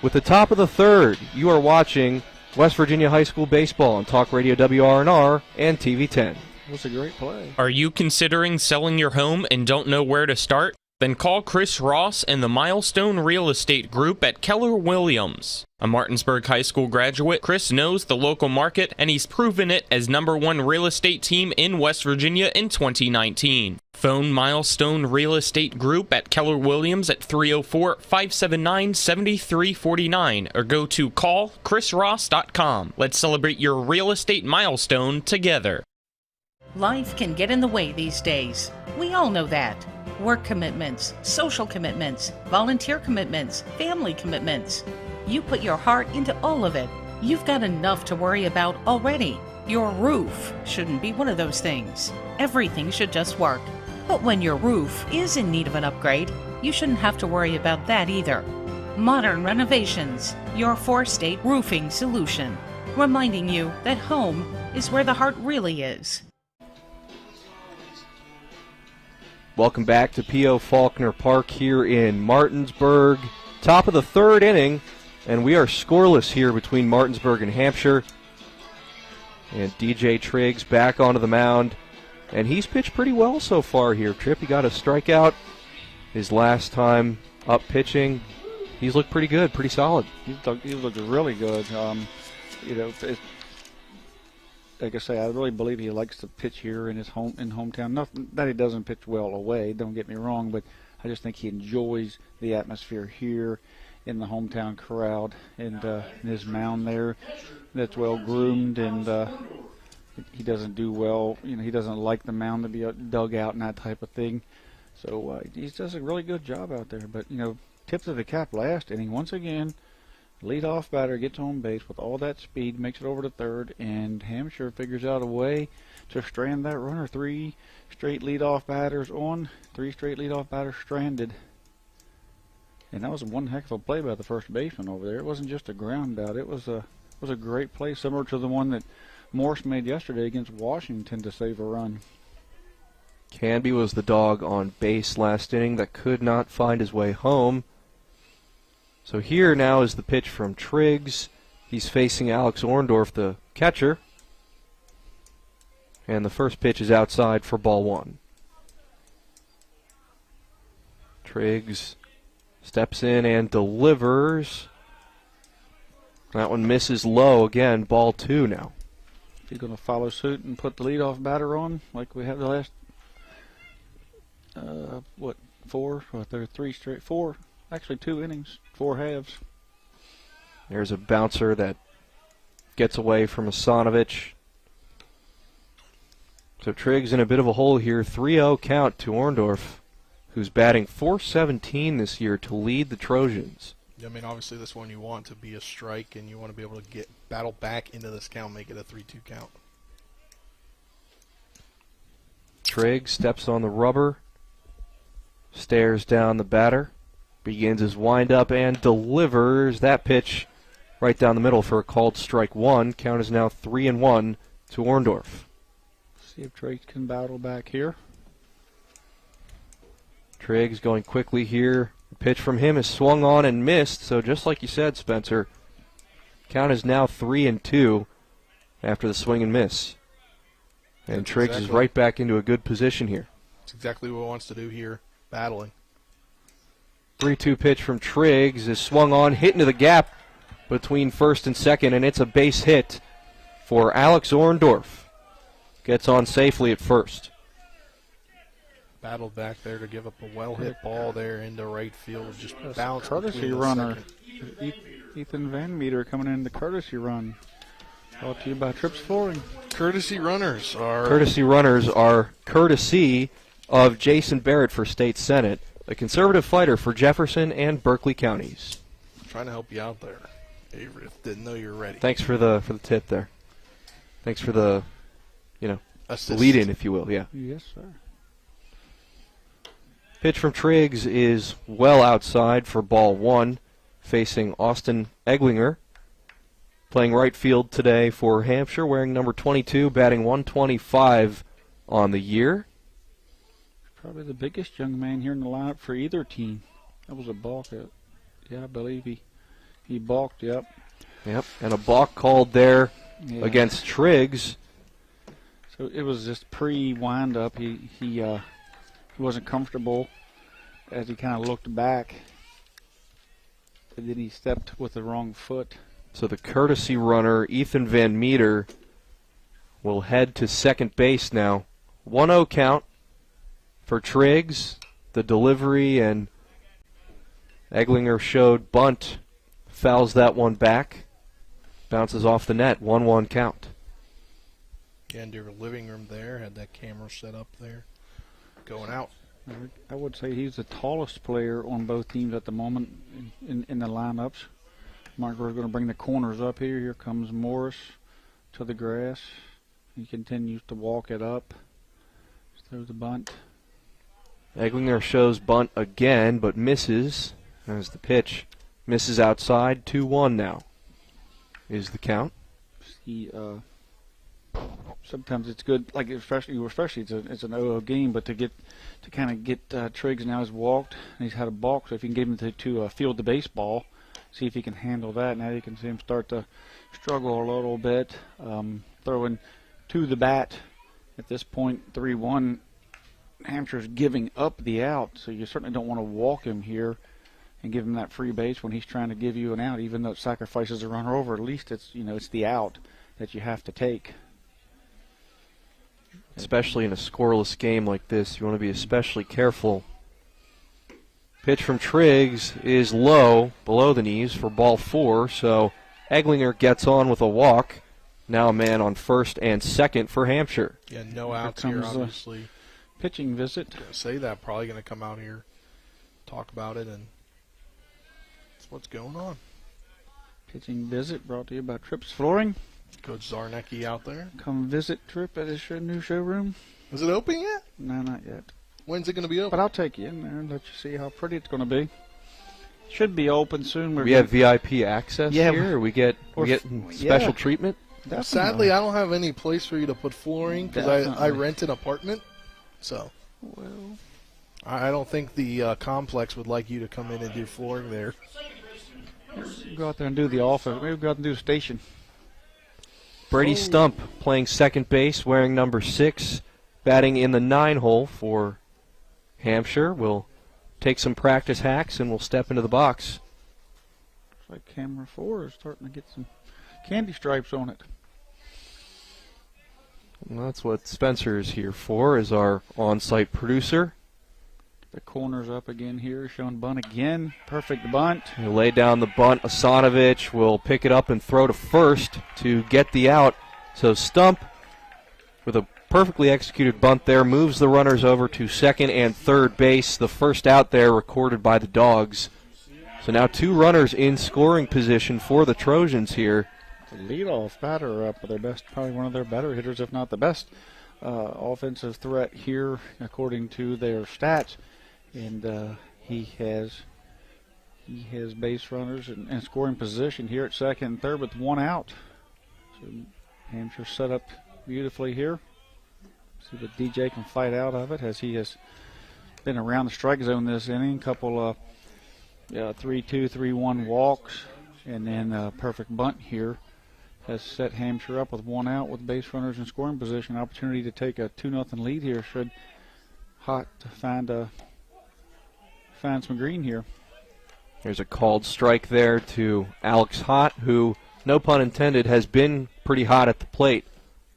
with the top of the third. You are watching West Virginia High School Baseball on Talk Radio WRNR and TV 10. It was a great play. Are you considering selling your home and don't know where to start? Then call Chris Ross and the Milestone Real Estate Group at Keller Williams. A Martinsburg High School graduate, Chris knows the local market, and he's proven it as #1 real estate team in West Virginia in 2019. Phone Milestone Real Estate Group at Keller Williams at 304-579-7349 or go to callchrisross.com. Let's celebrate your real estate milestone together. Life can get in the way these days. We all know that. Work commitments, social commitments, volunteer commitments, family commitments. You put your heart into all of it. You've got enough to worry about already. Your roof shouldn't be one of those things. Everything should just work. But when your roof is in need of an upgrade, you shouldn't have to worry about that either. Modern Renovations, your 4-state roofing solution. Reminding you that home is where the heart really is. Welcome back to P.O. Faulkner Park here in Martinsburg. Top of the third inning, and we are scoreless here between Martinsburg and Hampshire. And DJ Triggs back onto the mound, and he's pitched pretty well so far here. Tripp, he got a strikeout his last time up pitching. He's looked pretty good, pretty solid. He looked really good. Like I say, I really believe he likes to pitch here in his hometown. Not that he doesn't pitch well away, don't get me wrong, but I just think he enjoys the atmosphere here in the hometown crowd, and his mound there that's well groomed, and he doesn't do well. He doesn't like the mound to be dug out and that type of thing. So he does a really good job out there. But tip of the cap last inning once again. Leadoff batter gets home base with all that speed, makes it over to third, and Hampshire figures out a way to strand that runner. 3 straight leadoff batters on, 3 straight leadoff batters stranded. And that was one heck of a play by the first baseman over there. It wasn't just a ground out. It was a great play, similar to the one that Morse made yesterday against Washington to save a run. Canby was the dog on base last inning that could not find his way home. So here now is the pitch from Triggs. He's facing Alex Orndorff, the catcher. And the first pitch is outside for ball one. Triggs steps in and delivers. That one misses low again, ball 2 now. He's going to follow suit and put the leadoff batter on like we have the last, 4, actually 2 innings, 4 halves. There's a bouncer that gets away from Asanovich. So Triggs in a bit of a hole here. 3-0 count to Orndorff, who's batting .417 this year to lead the Trojans. I mean, obviously this one you want to be a strike, and you want to be able to battle back into this count, make it a 3-2 count. Triggs steps on the rubber, stares down the batter, begins his windup and delivers that pitch right down the middle for a called strike 1. Count is now 3-1 to Orndorff. See if Triggs can battle back here. Triggs going quickly here. The pitch from him is swung on and missed, so just like you said, Spencer, count is now 3-2 after the swing and miss. And Triggs is right back into a good position here. That's exactly what he wants to do here, battling. 3-2 pitch from Triggs is swung on, hit into the gap between first and second, and it's a base hit for Alex Orndorff. Gets on safely at first. Battled back there to give up a well-hit ball there into right field. Just bounced. Courtesy runner. Ethan Van Meter coming in the courtesy run. Brought to you by Trips Flooring. Courtesy runners are courtesy of Jason Barrett for State Senate, a conservative fighter for Jefferson and Berkeley counties. Trying to help you out there, Avery. Didn't know you were ready. Thanks for the tip there. Thanks for the, lead-in, if you will. Yeah. Yes, sir. Pitch from Triggs is well outside for ball 1, facing Austin Eglinger. Playing right field today for Hampshire, wearing number 22, batting 125 on the year. Probably the biggest young man here in the lineup for either team. That was a balk. Yeah, I believe he balked, yep. Yep, and a balk called there against Triggs. So it was just pre-wind-up. He wasn't comfortable as he kind of looked back. And then he stepped with the wrong foot. So the courtesy runner, Ethan Van Meter, will head to second base now. 1-0 count for Triggs. The delivery, and Eglinger showed bunt. Fouls that one back. Bounces off the net. 1-1 count. Yeah, in your living room there, had that camera set up there. Going out. I would say he's the tallest player on both teams at the moment in the lineups. Martinburg's going to bring the corners up here. Here comes Morris to the grass. He continues to walk it up. Throws the bunt. Eglinger shows bunt again, but misses as the pitch misses outside. 2-1 now is the count. Sometimes it's good, like especially it's an 0-0 game, but to kind of get Triggs now has walked and he's had a balk. So if you can get him to field the baseball, see if he can handle that. Now you can see him start to struggle a little bit, throwing to the bat. At this point, 3-1. Hampshire's giving up the out, so you certainly don't want to walk him here and give him that free base when he's trying to give you an out, even though it sacrifices a runner over. At least it's the out that you have to take. Especially in a scoreless game like this, you want to be especially careful. Pitch from Triggs is low, below the knees for ball 4, so Eglinger gets on with a walk. Now a man on first and second for Hampshire. Yeah, no outs here, obviously. Pitching visit. Say that, probably going to come out here, talk about it, and that's what's going on. Pitching visit brought to you by Trips Flooring. Coach Zarnecki out there. Come visit Trip at his new showroom. Is it open yet? No, not yet. When's it going to be open? But I'll take you in there and let you see how pretty it's going to be. Should be open soon. We have VIP access here? Or we get special treatment? Well, sadly, I don't have any place for you to put flooring because I rent an apartment. So, I don't think the complex would like you to come in and do flooring there. Go out there and do the office. Maybe go out and do the station. Brady Stump playing second base, wearing number 6, batting in the 9 hole for Hampshire. Will take some practice hacks and will step into the box. Looks like camera 4 is starting to get some candy stripes on it. Well, that's what Spencer is here for, is our on-site producer. The corner's up again here, showing bunt again. Perfect bunt. He'll lay down the bunt. Asanovich will pick it up and throw to first to get the out. So Stump, with a perfectly executed bunt there, moves the runners over to second and third base. The first out there recorded by the Dogs. So now 2 runners in scoring position for the Trojans here. The leadoff batter up, their best, probably one of their better hitters, if not the best offensive threat here, according to their stats. And he has base runners in scoring position here at second and third with 1 out. So Hampshire set up beautifully here. See what DJ can fight out of it, as he has been around the strike zone this inning. Couple of 3-2, 3-1 walks, and then a perfect bunt here has set Hampshire up with 1 out with base runners in scoring position. Opportunity to take a 2-0 lead here. Should Hott find some green here. There's a called strike there to Alex Hott, who, no pun intended, has been pretty hot at the plate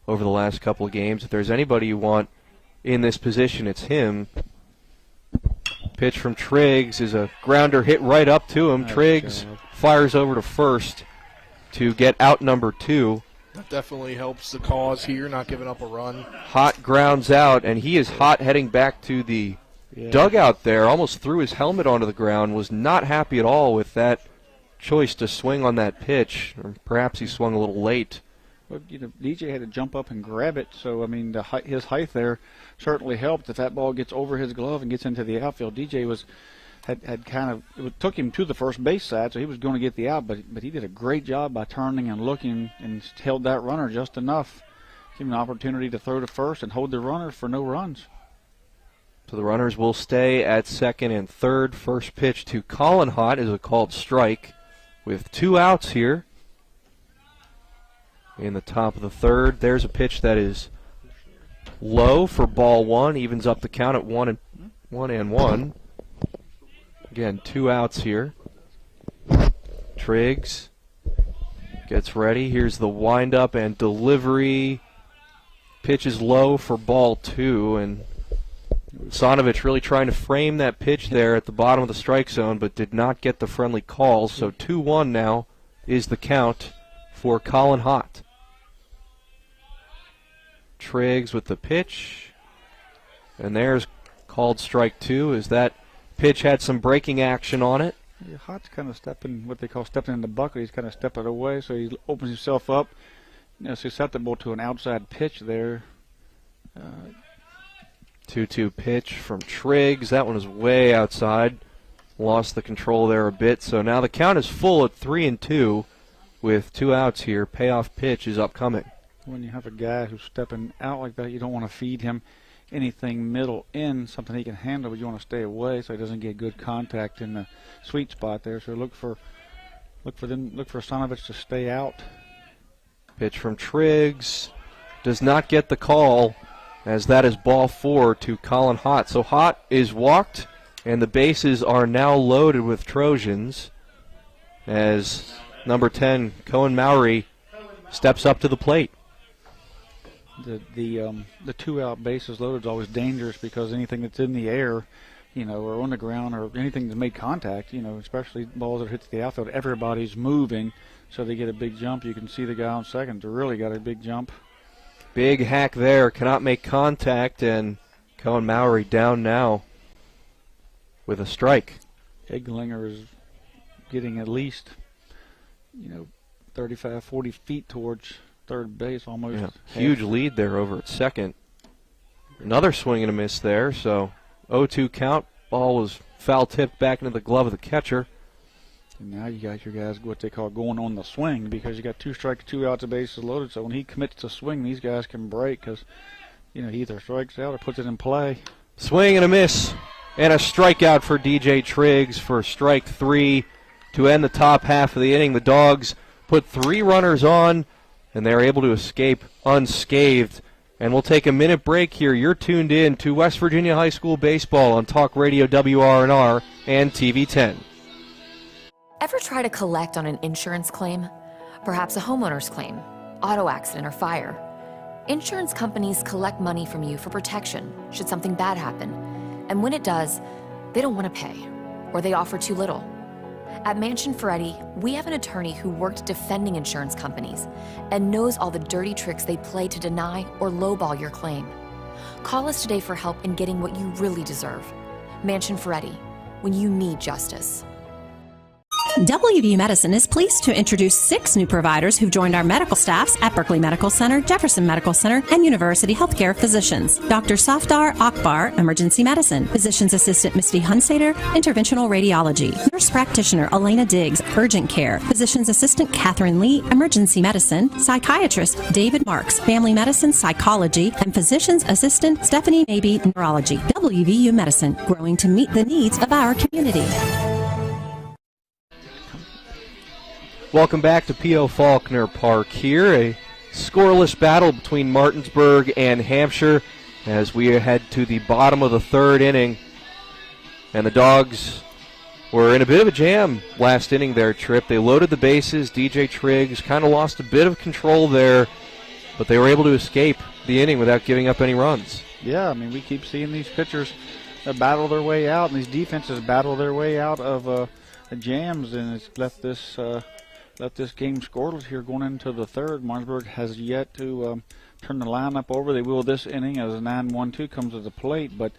over the last couple of games. If there's anybody you want in this position, it's him. Pitch from Triggs is a grounder hit right up to him. Triggs fires over to first to get out number 2. That definitely helps the cause here, not giving up a run. Hot grounds out, and he is hot heading back to the dugout there. Almost threw his helmet onto the ground. Was not happy at all with that choice to swing on that pitch. Or perhaps he swung a little late. Well, DJ had to jump up and grab it, so, I mean, his height there certainly helped. If that ball gets over his glove and gets into the outfield, DJ had kind of, it took him to the first base side, so he was going to get the out, but he did a great job by turning and looking and held that runner just enough. Give him an opportunity to throw to first and hold the runner for no runs. So the runners will stay at second and third. First pitch to Colin Hott is a called strike with 2 outs here in the top of the third. There's a pitch that is low for ball 1, evens up the count at 1-1. Again, 2 outs here. Triggs gets ready. Here's the windup and delivery. Pitch is low for ball 2, and Sonovich really trying to frame that pitch there at the bottom of the strike zone, but did not get the friendly call. So 2-1 now is the count for Colin Hott. Triggs with the pitch, and there's called strike 2 as that pitch had some breaking action on it. Yeah, Hott's kind of what they call stepping in the bucket. He's kind of stepping away, so he opens himself up. Susceptible to an outside pitch there. 2-2 pitch from Triggs. That one is way outside. Lost the control there a bit. So now the count is full at 3-2 with 2 outs here. Payoff pitch is upcoming. When you have a guy who's stepping out like that, you don't want to feed him anything middle in, something he can handle, but you want to stay away so he doesn't get good contact in the sweet spot there. So look for Sonovich to stay out. Pitch from Triggs does not get the call, as that is ball 4 to Colin Hott. So Hott is walked, and the bases are now loaded with Trojans as number 10, Cohen Mowry, steps up to the plate. The 2-out bases loaded is always dangerous because anything that's in the air, or on the ground, or anything that's made contact, especially balls that hit the outfield, everybody's moving, so they get a big jump. You can see the guy on second really got a big jump. Big hack there, cannot make contact, and Cohen Mowry down now with a strike. Eglinger is getting at least, 35, 40 feet towards third base almost. Yeah, huge lead there over at second. Another swing and a miss there, so 0-2 count. Ball was foul tipped back into the glove of the catcher. And now you got your guys what they call going on the swing, because you got 2 strikes, 2 outs, the bases loaded. So when he commits to swing, these guys can break because he either strikes out or puts it in play. Swing and a miss, and a strikeout for DJ Triggs for strike 3 to end the top half of the inning. The Dogs put 3 runners on, and they're able to escape unscathed. And we'll take a minute break here. You're tuned in to West Virginia High School Baseball on Talk Radio WRNR and TV 10. Ever try to collect on an insurance claim? Perhaps a homeowner's claim, auto accident, or fire. Insurance companies collect money from you for protection should something bad happen. And when it does, they don't want to pay, or they offer too little. At Mansion Ferretti, we have an attorney who worked defending insurance companies and knows all the dirty tricks they play to deny or lowball your claim. Call us today for help in getting what you really deserve. Mansion Ferretti, when you need justice. WVU Medicine is pleased to introduce 6 new providers who've joined our medical staffs at Berkeley Medical Center, Jefferson Medical Center, and University Healthcare Physicians. Dr. Safdar Akbar, Emergency Medicine. Physician's Assistant Misty Hunsader, Interventional Radiology. Nurse Practitioner Elena Diggs, Urgent Care. Physician's Assistant Catherine Lee, Emergency Medicine. Psychiatrist David Marks, Family Medicine, Psychology. And Physician's Assistant Stephanie Mabey, Neurology. WVU Medicine, growing to meet the needs of our community. Welcome back to P.O. Faulkner Park here. A scoreless battle between Martinsburg and Hampshire as we head to the bottom of the third inning. And the Dogs were in a bit of a jam last inning there, Trip. They loaded the bases. DJ Triggs kind of lost a bit of control there, but they were able to escape the inning without giving up any runs. Yeah, I mean, we keep seeing these pitchers battle their way out, and these defenses battle their way out of jams, and it's left left this game scoreless here going into the third. Martinsburg has yet to turn the lineup over. They will this inning as a 9-1-2 comes to the plate, but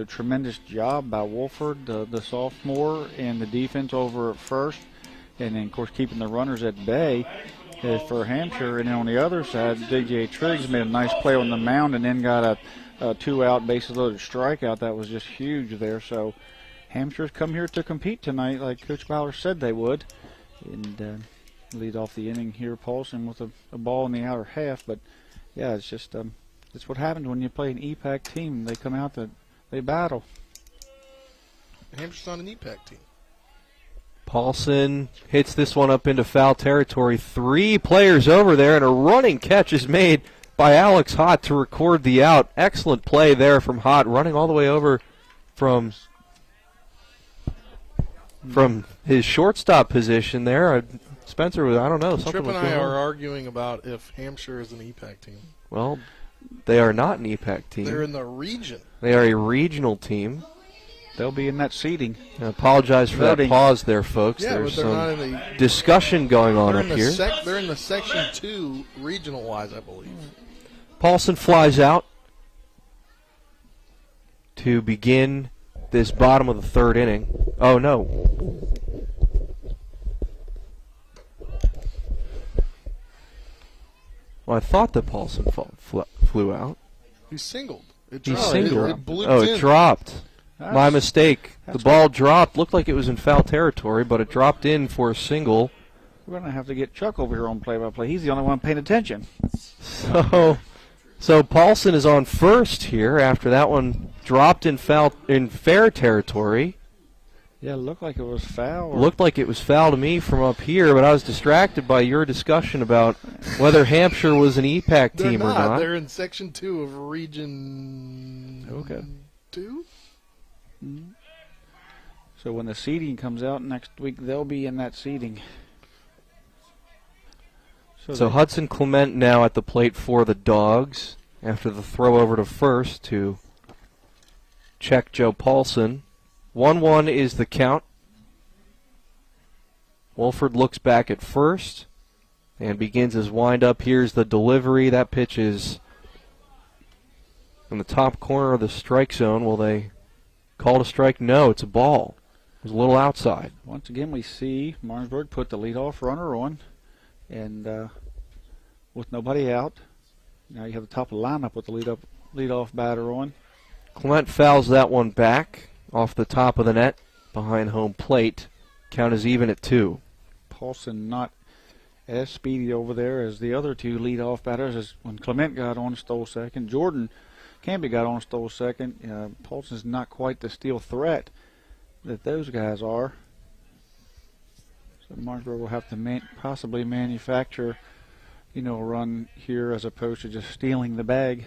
tremendous job by Wolford, the sophomore, and the defense over at first, and then of course keeping the runners at bay for Hampshire. And then on the other side, DJ Triggs made a nice play on the mound and then got a 2-out bases loaded strikeout. That was just huge there. So Hampshire's come here to compete tonight, like Coach Bowler said they would, and lead off the inning here, Paulson with a ball in the outer half. But yeah, it's just it's what happens when you play an EPAC team. They come out they battle. Hampshire's on an EPAC team. Paulson hits this one up into foul territory. 3 players over there, and a running catch is made by Alex Hott to record the out. Excellent play there from Hott, running all the way over from his shortstop position there. Spencer was, I don't know, something Tripp was and I going are on. arguing about if Hampshire is an EPAC team. Well, they are not an EPAC team. They're in the region. They are a regional team. They'll be in that seeding. I apologize for that pause there, folks. Yeah, There's but they're not some in the discussion going on up here. They're in the Section 2 regional-wise, I believe. Paulson flies out to begin this bottom of the third inning. Oh, no. Well, I thought that Paulson flew out. He singled. He singled. It blooped oh, in. It dropped. My mistake. The ball dropped. Looked like it was in foul territory, but it dropped in for a single. We're going to have to get Chuck over here on play-by-play. He's the only one paying attention. So Paulson is on first here after that one dropped in fair territory. Yeah, it looked like it was foul. Looked like it was foul to me from up here, but I was distracted by your discussion about whether Hampshire was an EPAC team or not. They're in Section 2 of Region 2. Mm-hmm. So when the seeding comes out next week, they'll be in that seeding. So Hudson Clement now at the plate for the Dogs after the throw over to first to check Joe Paulson. 1-1 is the count. Wolford looks back at first and begins his windup. Here's the delivery. That pitch is in the top corner of the strike zone. Will they call it a strike? No, it's a ball. It was a little outside. Once again, we see Martinsburg put the leadoff runner on, and with nobody out. Now you have the top of the lineup with the leadoff batter on. Clement fouls that one back off the top of the net behind home plate. Count is even at 2. Paulson not as speedy over there as the other two leadoff batters. As when Clement got on, stole second. Jordan Campbell got on, stole second. Paulson's not quite the steal threat that those guys are. So Martinsburg will have to possibly manufacture, a run here as opposed to just stealing the bag.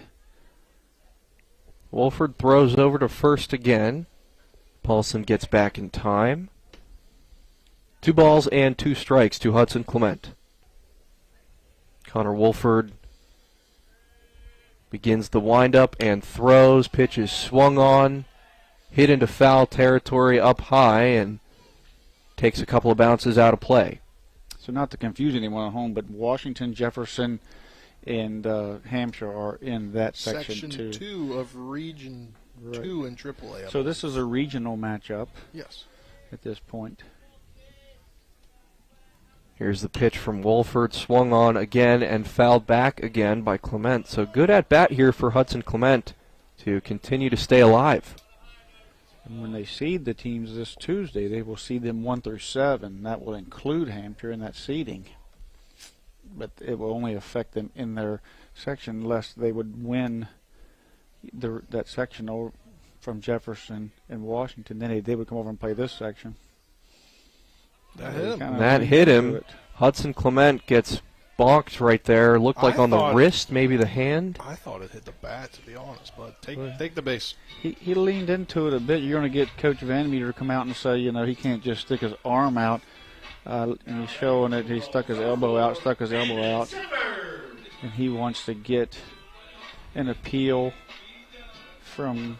Wolford throws over to first again. Paulson gets back in time. 2 balls and 2 strikes to Hudson Clement. Connor Wolford begins the windup and throws. Pitch is swung on, hit into foul territory up high, and takes a couple of bounces out of play. So not to confuse anyone at home, but Washington, Jefferson, and Hampshire are in that section 2 of Region 2 in AAA. So this is a regional matchup. Yes. At this point. Here's the pitch from Wolford, swung on again and fouled back again by Clement. So good at bat here for Hudson Clement to continue to stay alive. And when they seed the teams this Tuesday, they will seed them 1 through 7. That will include Hampshire in that seeding. But it will only affect them in their section unless they would win that section over from Jefferson and Washington. Then they would come over and play this section. That hit him. Hudson Clement gets bonked right there. Looked like on the wrist, maybe the hand. I thought it hit the bat, to be honest, but take the base. He leaned into it a bit. You're going to get Coach Vanmeter to come out and say, he can't just stick his arm out. And he's showing it. He stuck his elbow out. And he wants to get an appeal from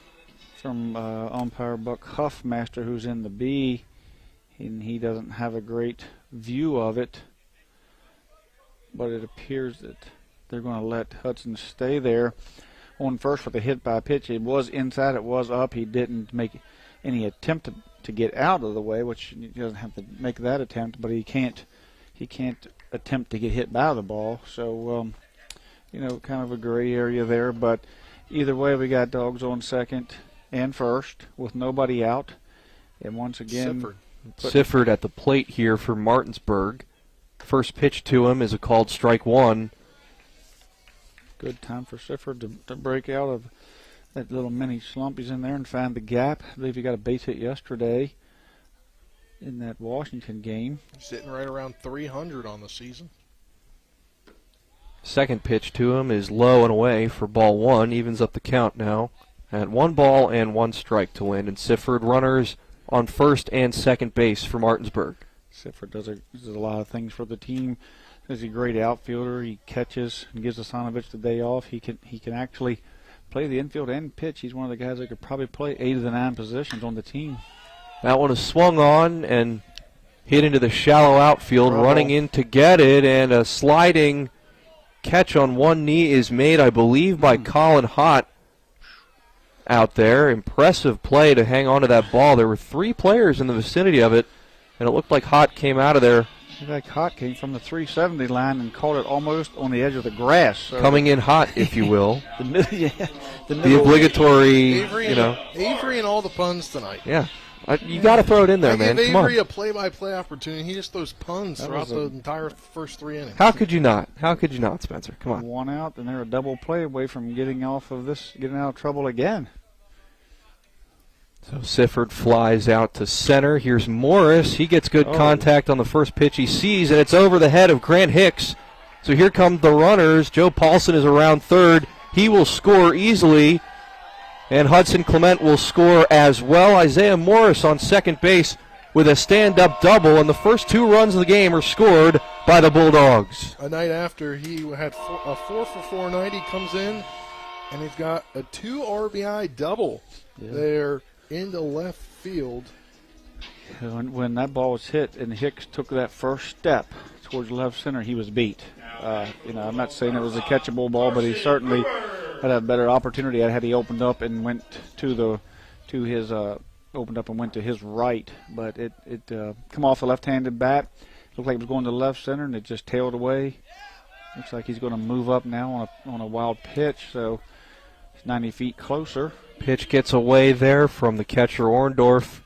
umpire Buck Huffmaster, who's in the B, and he doesn't have a great view of it. but it appears that they're going to let Hudson stay there on first with a hit by pitch. It was inside, it was up. He didn't make any attempt to get out of the way, which he doesn't have to make that attempt, but he can't attempt to get hit by the ball. So, kind of a gray area there. But either way, we got dogs on second and first with nobody out. And once again, Sifford at the plate here for Martinsburg. First pitch to him is a called strike one. Good time for Sifford to break out of that little mini slump he's in there and find the gap. I believe he got a base hit yesterday in that Washington game. Sitting right around 300 on the season. Second pitch to him is low and away for ball one. Evens up the count now at 1 ball and 1 strike to Landon Sifford. Runners on first and second base for Martinsburg. Sifford does a lot of things for the team. He's a great outfielder. He catches and gives Asanovich the day off. He can actually play the infield and pitch. He's one of the guys that could probably play 8 of the 9 positions on the team. That one is swung on and hit into the shallow outfield, running in to get it, and a sliding catch on one knee is made, I believe, by Colin Hott out there. Impressive play to hang on to that ball. There were 3 players in the vicinity of it, and it looked like Hott came out of there. In fact, Hott came from the 370 line and caught it almost on the edge of the grass. So coming in hot, if you will. the obligatory, Avery and all the puns tonight. Yeah. You got to throw it in there, man. Give Come on. Avery a play-by-play opportunity. He just throws puns throughout the entire first 3 innings. How could you not? How could you not, Spencer? Come on. 1 out, and they're a double play away from getting out of trouble again. So Sifford flies out to center. Here's Morris. He gets good contact on the first pitch he sees, and it's over the head of Grant Hicks. So here come the runners. Joe Paulson is around third. He will score easily, and Hudson Clement will score as well. Isaiah Morris on second base with a stand-up double, and the first 2 runs of the game are scored by the Bulldogs. A night after he had a 4-for-4 night, he comes in, and he's got a 2 RBI double there into left field. When that ball was hit and Hicks took that first step towards left center, he was beat. I'm not saying it was a catchable ball, but he certainly had a better opportunity had he opened up and went to his right. But it come off the left-handed bat. Looked like it was going to left center, and it just tailed away. Looks like he's going to move up now on a wild pitch, so he's 90 feet closer. Pitch gets away there from the catcher Orndorff.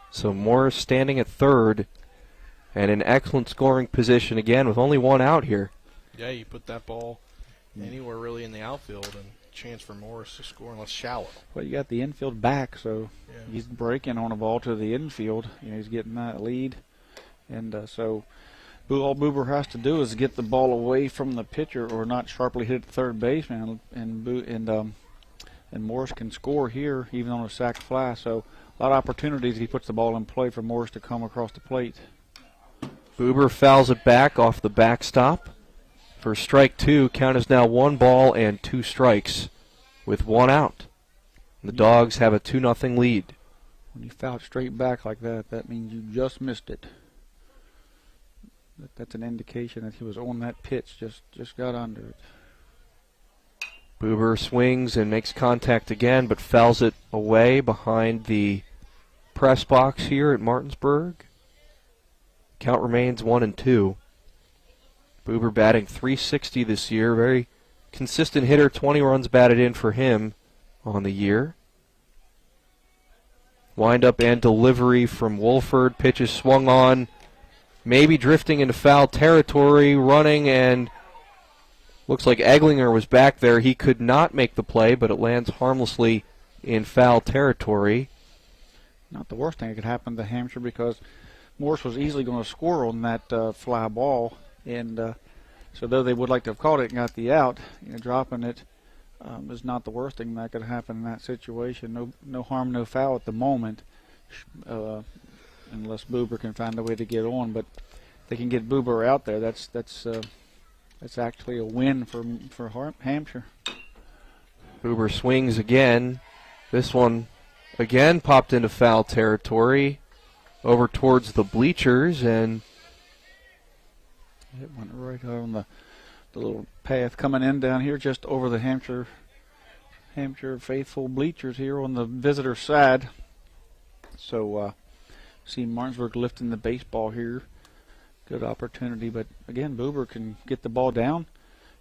So Morris standing at third and in excellent scoring position again with only 1 out here. Yeah, you put that ball anywhere really in the outfield and chance for Morris to score unless shallow. Well, you got the infield back, so he's breaking on a ball to the infield. He's getting that lead. And so all Boober has to do is get the ball away from the pitcher or not sharply hit the third baseman, and Morris can score here even on a sac fly. So a lot of opportunities. He puts the ball in play for Morris to come across the plate. Boober fouls it back off the backstop. For strike 2, count is now 1 ball and 2 strikes with 1 out. The Dogs have a 2-0 lead. When you foul it straight back like that, that means you just missed it. That's an indication that he was on that pitch, just got under it. Boober swings and makes contact again, but fouls it away behind the press box here at Martinsburg. Count remains 1-2. Boober batting .360 this year. Very consistent hitter. 20 runs batted in for him on the year. Windup and delivery from Wolford. Pitch is swung on. Maybe drifting into foul territory. Running, and looks like Eglinger was back there. He could not make the play, but it lands harmlessly in foul territory. Not the worst thing that could happen to Hampshire, because Morris was easily going to score on that fly ball. And so though they would like to have caught it and got the out, dropping it is not the worst thing that could happen in that situation. No harm, no foul at the moment, unless Boober can find a way to get on. But if they can get Boober out there, that's actually a win for Hampshire. Boober swings again. This one again popped into foul territory over towards the bleachers, and It went right on the little path coming in down here, just over the Hampshire faithful bleachers here on the visitor side. So see Martinsburg lifting the baseball here. Good opportunity, but again, Buber can get the ball down,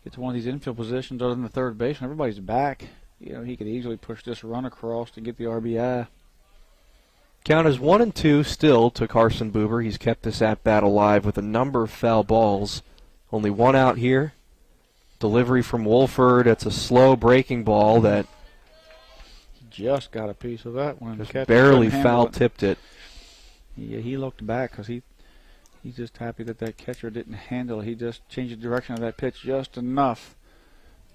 get to one of these infield positions other than the third base, and everybody's back. You know, he could easily push this run across to get the RBI. Count is 1-2 still to Carson Buber. He's kept this at-bat alive with a number of foul balls. Only one out here. Delivery from Wolford. It's a slow breaking ball that just got a piece of that one. Just barely foul-tipped it. Yeah, he looked back because he's just happy that catcher didn't handle it. He just changed the direction of that pitch just enough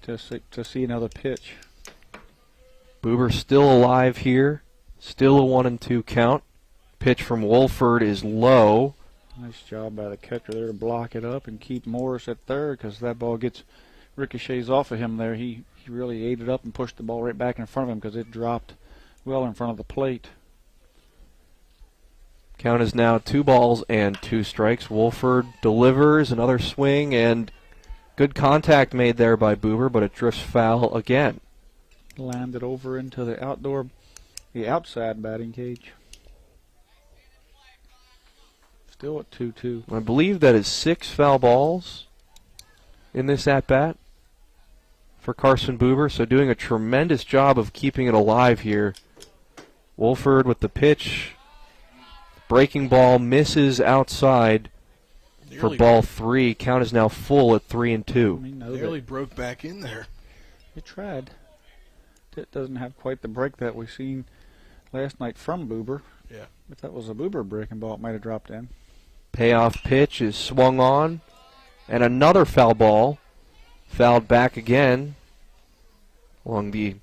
to see another pitch. Buber still alive here. Still a 1-2 count. Pitch from Wolford is low. Nice job by the catcher there to block it up and keep Morris at third, because that ball ricochets off of him there. He really ate it up and pushed the ball right back in front of him because it dropped well in front of the plate. Count is now 2-2 strikes. Wolford delivers another swing, and good contact made there by Buber, but it drifts foul again. Landed over into the outside batting cage. Still at 2-2. I believe that is 6 foul balls in this at-bat for Carson Buber, so doing a tremendous job of keeping it alive here. Wolford with the pitch. Breaking ball misses outside for ball 3. Count is now full at 3-2. Nearly broke back in there. It tried. It doesn't have quite the break that we've seen last night from Buber. Yeah. If that was a Buber breaking ball, it might have dropped in. Payoff pitch is swung on, and another foul ball. Fouled back again along the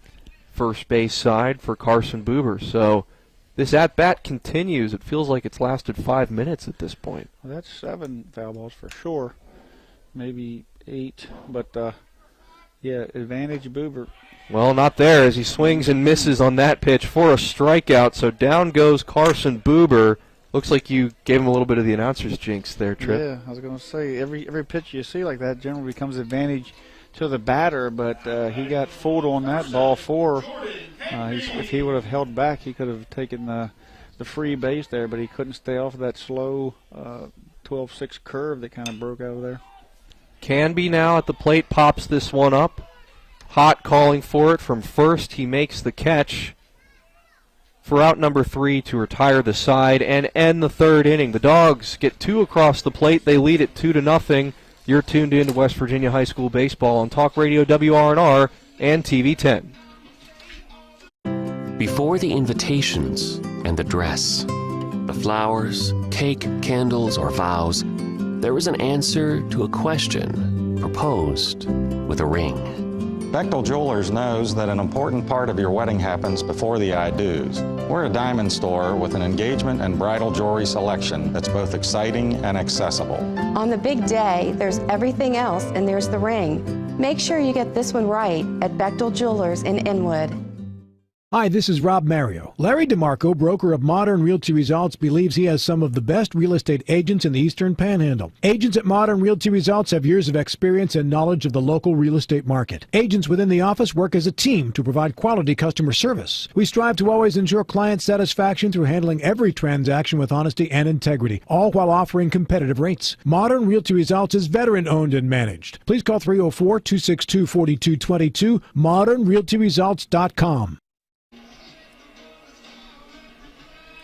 first base side for Carson Buber. So this at-bat continues. It feels like it's lasted 5 minutes at this point. Well, that's 7 foul balls for sure. Maybe 8, but yeah, advantage Buber. Well, not there as he swings and misses on that pitch for a strikeout. So down goes Carson Buber. Looks like you gave him a little bit of the announcer's jinx there, Tripp. Yeah, I was going to say, every pitch you see like that generally becomes advantage to the batter, but he got fooled on that ball for. If he would have held back, he could have taken the free base there, but he couldn't stay off of that slow 12-6 curve that kind of broke out of there. Canby now at the plate pops this one up. Hott calling for it from first. He makes the catch for out number 3 to retire the side and end the third inning. The Dogs get 2 across the plate. They lead it 2-0. You're tuned in to West Virginia High School Baseball on Talk Radio WRNR and TV 10. Before the invitations and the dress, the flowers, cake, candles, or vows, there was an answer to a question proposed with a ring. Bechtel Jewelers knows that an important part of your wedding happens before the I-dos. We're a diamond store with an engagement and bridal jewelry selection that's both exciting and accessible. On the big day, there's everything else, and there's the ring. Make sure you get this one right at Bechtel Jewelers in Inwood. Hi, this is Rob Mario. Larry DeMarco, broker of Modern Realty Results, believes he has some of the best real estate agents in the Eastern Panhandle. Agents at Modern Realty Results have years of experience and knowledge of the local real estate market. Agents within the office work as a team to provide quality customer service. We strive to always ensure client satisfaction through handling every transaction with honesty and integrity, all while offering competitive rates. Modern Realty Results is veteran-owned and managed. Please call 304-262-4222, modernrealtyresults.com.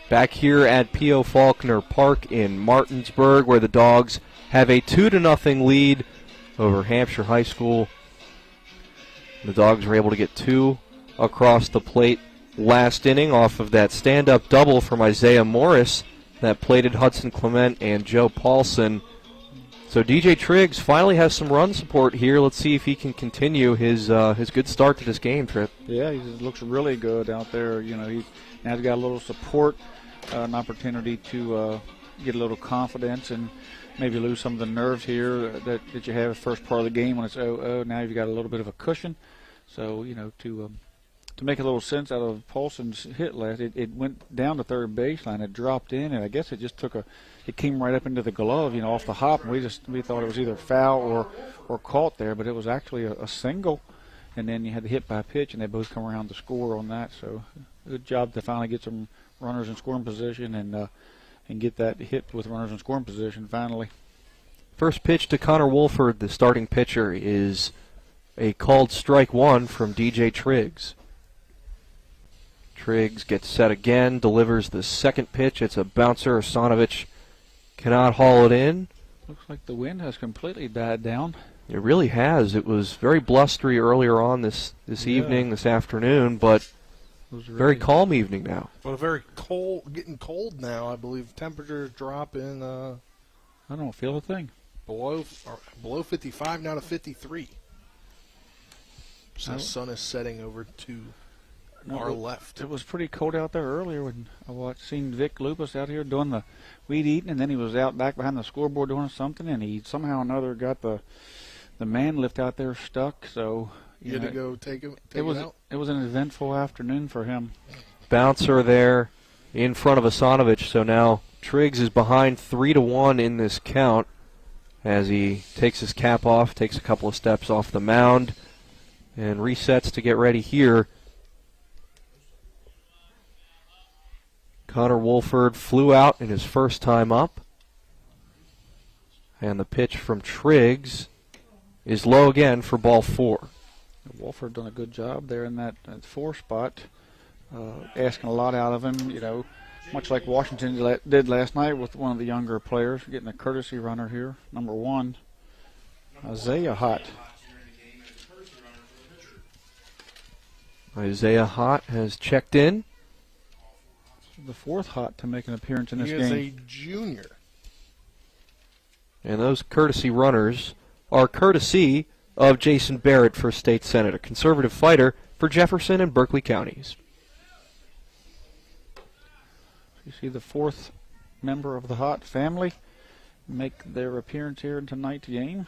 Back here at P.O. Faulkner Park in Martinsburg, where the Dogs have a 2-0 lead over Hampshire High School. The Dogs were able to get 2 across the plate last inning off of that stand-up double from Isaiah Morris that plated Hudson Clement and Joe Paulson. So DJ Triggs finally has some run support here. Let's see if he can continue his good start to this game, Tripp. Yeah, he looks really good out there. You know, he's got a little support. An opportunity to get a little confidence and maybe lose some of the nerves here that you have the first part of the game when it's 0-0. Now you've got a little bit of a cushion, so to to make a little sense out of Paulson's hit last, it went down to third baseline. It dropped in, and I guess it just it came right up into the glove, off the hop. And we thought it was either foul or caught there, but it was actually a single. And then you had the hit by pitch, and they both come around to score on that. So good job to finally get some runners in scoring position and get that hit with runners in scoring position finally. First pitch to Connor Wolford, the starting pitcher, is a called strike one from DJ Triggs. Triggs gets set again, delivers the second pitch. It's a bouncer. Asanovich cannot haul it in. Looks like the wind has completely died down. It really has. It was very blustery earlier on this evening, this afternoon, but very calm evening now. Well, very cold, getting cold now. I believe temperatures dropping. I don't feel a thing. Below 55 now to 53. So the sun is setting over to our left. It was pretty cold out there earlier when I seen Vic Lupus out here doing the weed eating, and then he was out back behind the scoreboard doing something, and he somehow or another got the man lift out there stuck. So you had to go take it out. It was an eventful afternoon for him. Bouncer there in front of Asanovich. So now Triggs is behind 3-1 in this count as he takes his cap off, takes a couple of steps off the mound, and resets to get ready here. Connor Wolford flew out in his first time up. And the pitch from Triggs is low again for ball 4. Wolford done a good job there in that 4 spot, asking a lot out of him, much like Washington did last night with one of the younger players, getting a courtesy runner here, number 1, Isaiah Hott. Isaiah Hott has checked in. The 4th Hott to make an appearance in this game. He is a junior. And those courtesy runners are courtesy of Jason Barrett for State Senate, a conservative fighter for Jefferson and Berkeley counties. You see the 4th member of the Hott family make their appearance here in tonight's game.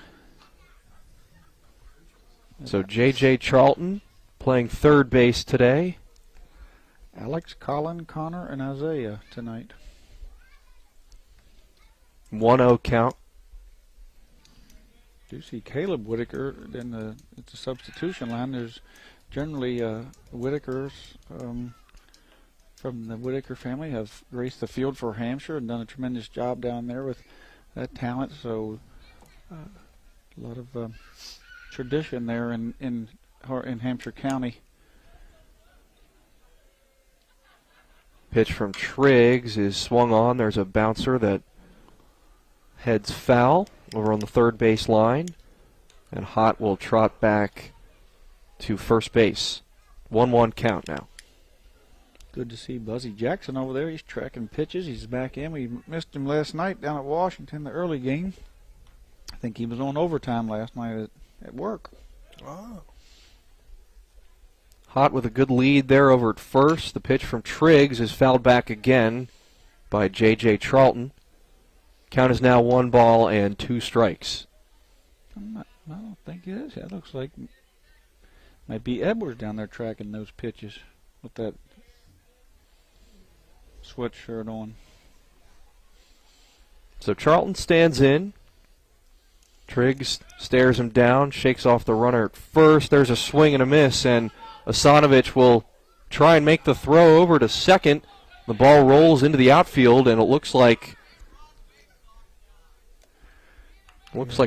So J.J. Charlton playing third base today. Alex, Colin, Connor, and Isaiah tonight. 1-0 count. Do see Caleb Whitaker in it's a substitution line. There's generally Whitakers from the Whitaker family have graced the field for Hampshire and done a tremendous job down there with that talent. So a lot of tradition there in Hampshire County. Pitch from Triggs is swung on. There's a bouncer that heads foul over on the third base line. And Hott will trot back to first base. 1-1 count now. Good to see Buzzy Jackson over there. He's tracking pitches. He's back in. We missed him last night down at Washington, the early game. I think he was on overtime last night at work. Oh. Hott with a good lead there over at first. The pitch from Triggs is fouled back again by J.J. Charlton. Count is now 1 ball and 2 strikes. I don't think it is. That looks like might be Edwards down there tracking those pitches with that sweatshirt on. So Charlton stands in. Triggs stares him down, shakes off the runner at first. There's a swing and a miss, and Asanovich will try and make the throw over to second. The ball rolls into the outfield, and it looks like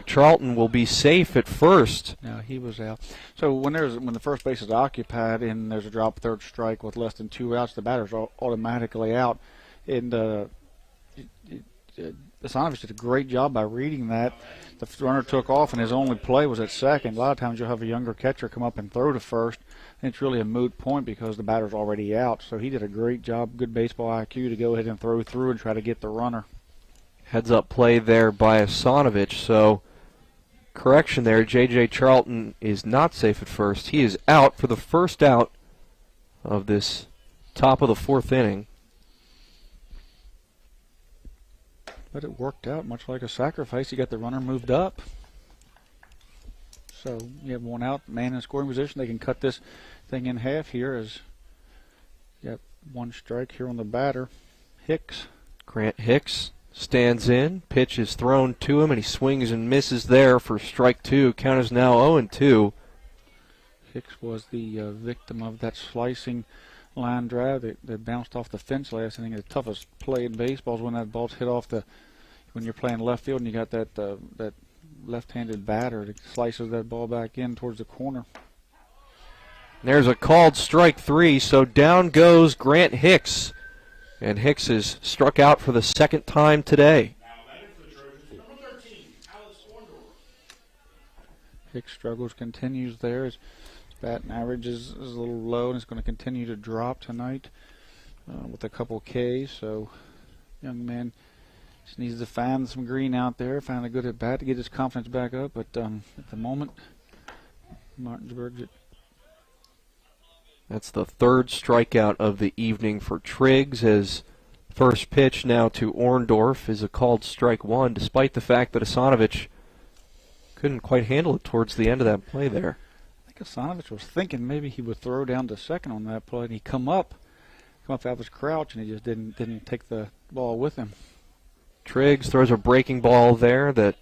Charlton will be safe at first. No, he was out. So when the first base is occupied and there's a drop third strike with less than 2 outs, the batter's automatically out. And Asanovich did a great job by reading that. The runner took off, and his only play was at second. A lot of times you'll have a younger catcher come up and throw to first, and it's really a moot point because the batter's already out. So he did a great job, good baseball IQ to go ahead and throw through and try to get the runner. Heads-up play there by Asanovich. So, correction there, J.J. Charlton is not safe at first. He is out for the first out of this top of the 4th inning. But it worked out much like a sacrifice. You got the runner moved up. So you have 1 out, man in scoring position. They can cut this thing in half here is got one strike here on the batter, Hicks. Grant Hicks stands in. Pitch is thrown to him, and he swings and misses there for strike two. Count is now 0-2. Hicks was the victim of that slicing line drive that bounced off the fence last inning. The toughest play in baseball is when that ball's hit off when you're playing left field and you got that left-handed batter that slices that ball back in towards the corner. There's a called strike three, so down goes Grant Hicks. And Hicks is struck out for the second time today. Hicks struggles, continues there. His batting average is a little low, and it's going to continue to drop tonight with a couple Ks. So, young man just needs to find some green out there, find a good at bat to get his confidence back up. But at the moment, Martinsburg. That's the third strikeout of the evening for Triggs. His first pitch now to Orndorff is a called strike one, despite the fact that Asanovich couldn't quite handle it towards the end of that play there. I think Asanovich was thinking maybe he would throw down to second on that play, and he come up out of his crouch, and he just didn't take the ball with him. Triggs throws a breaking ball there that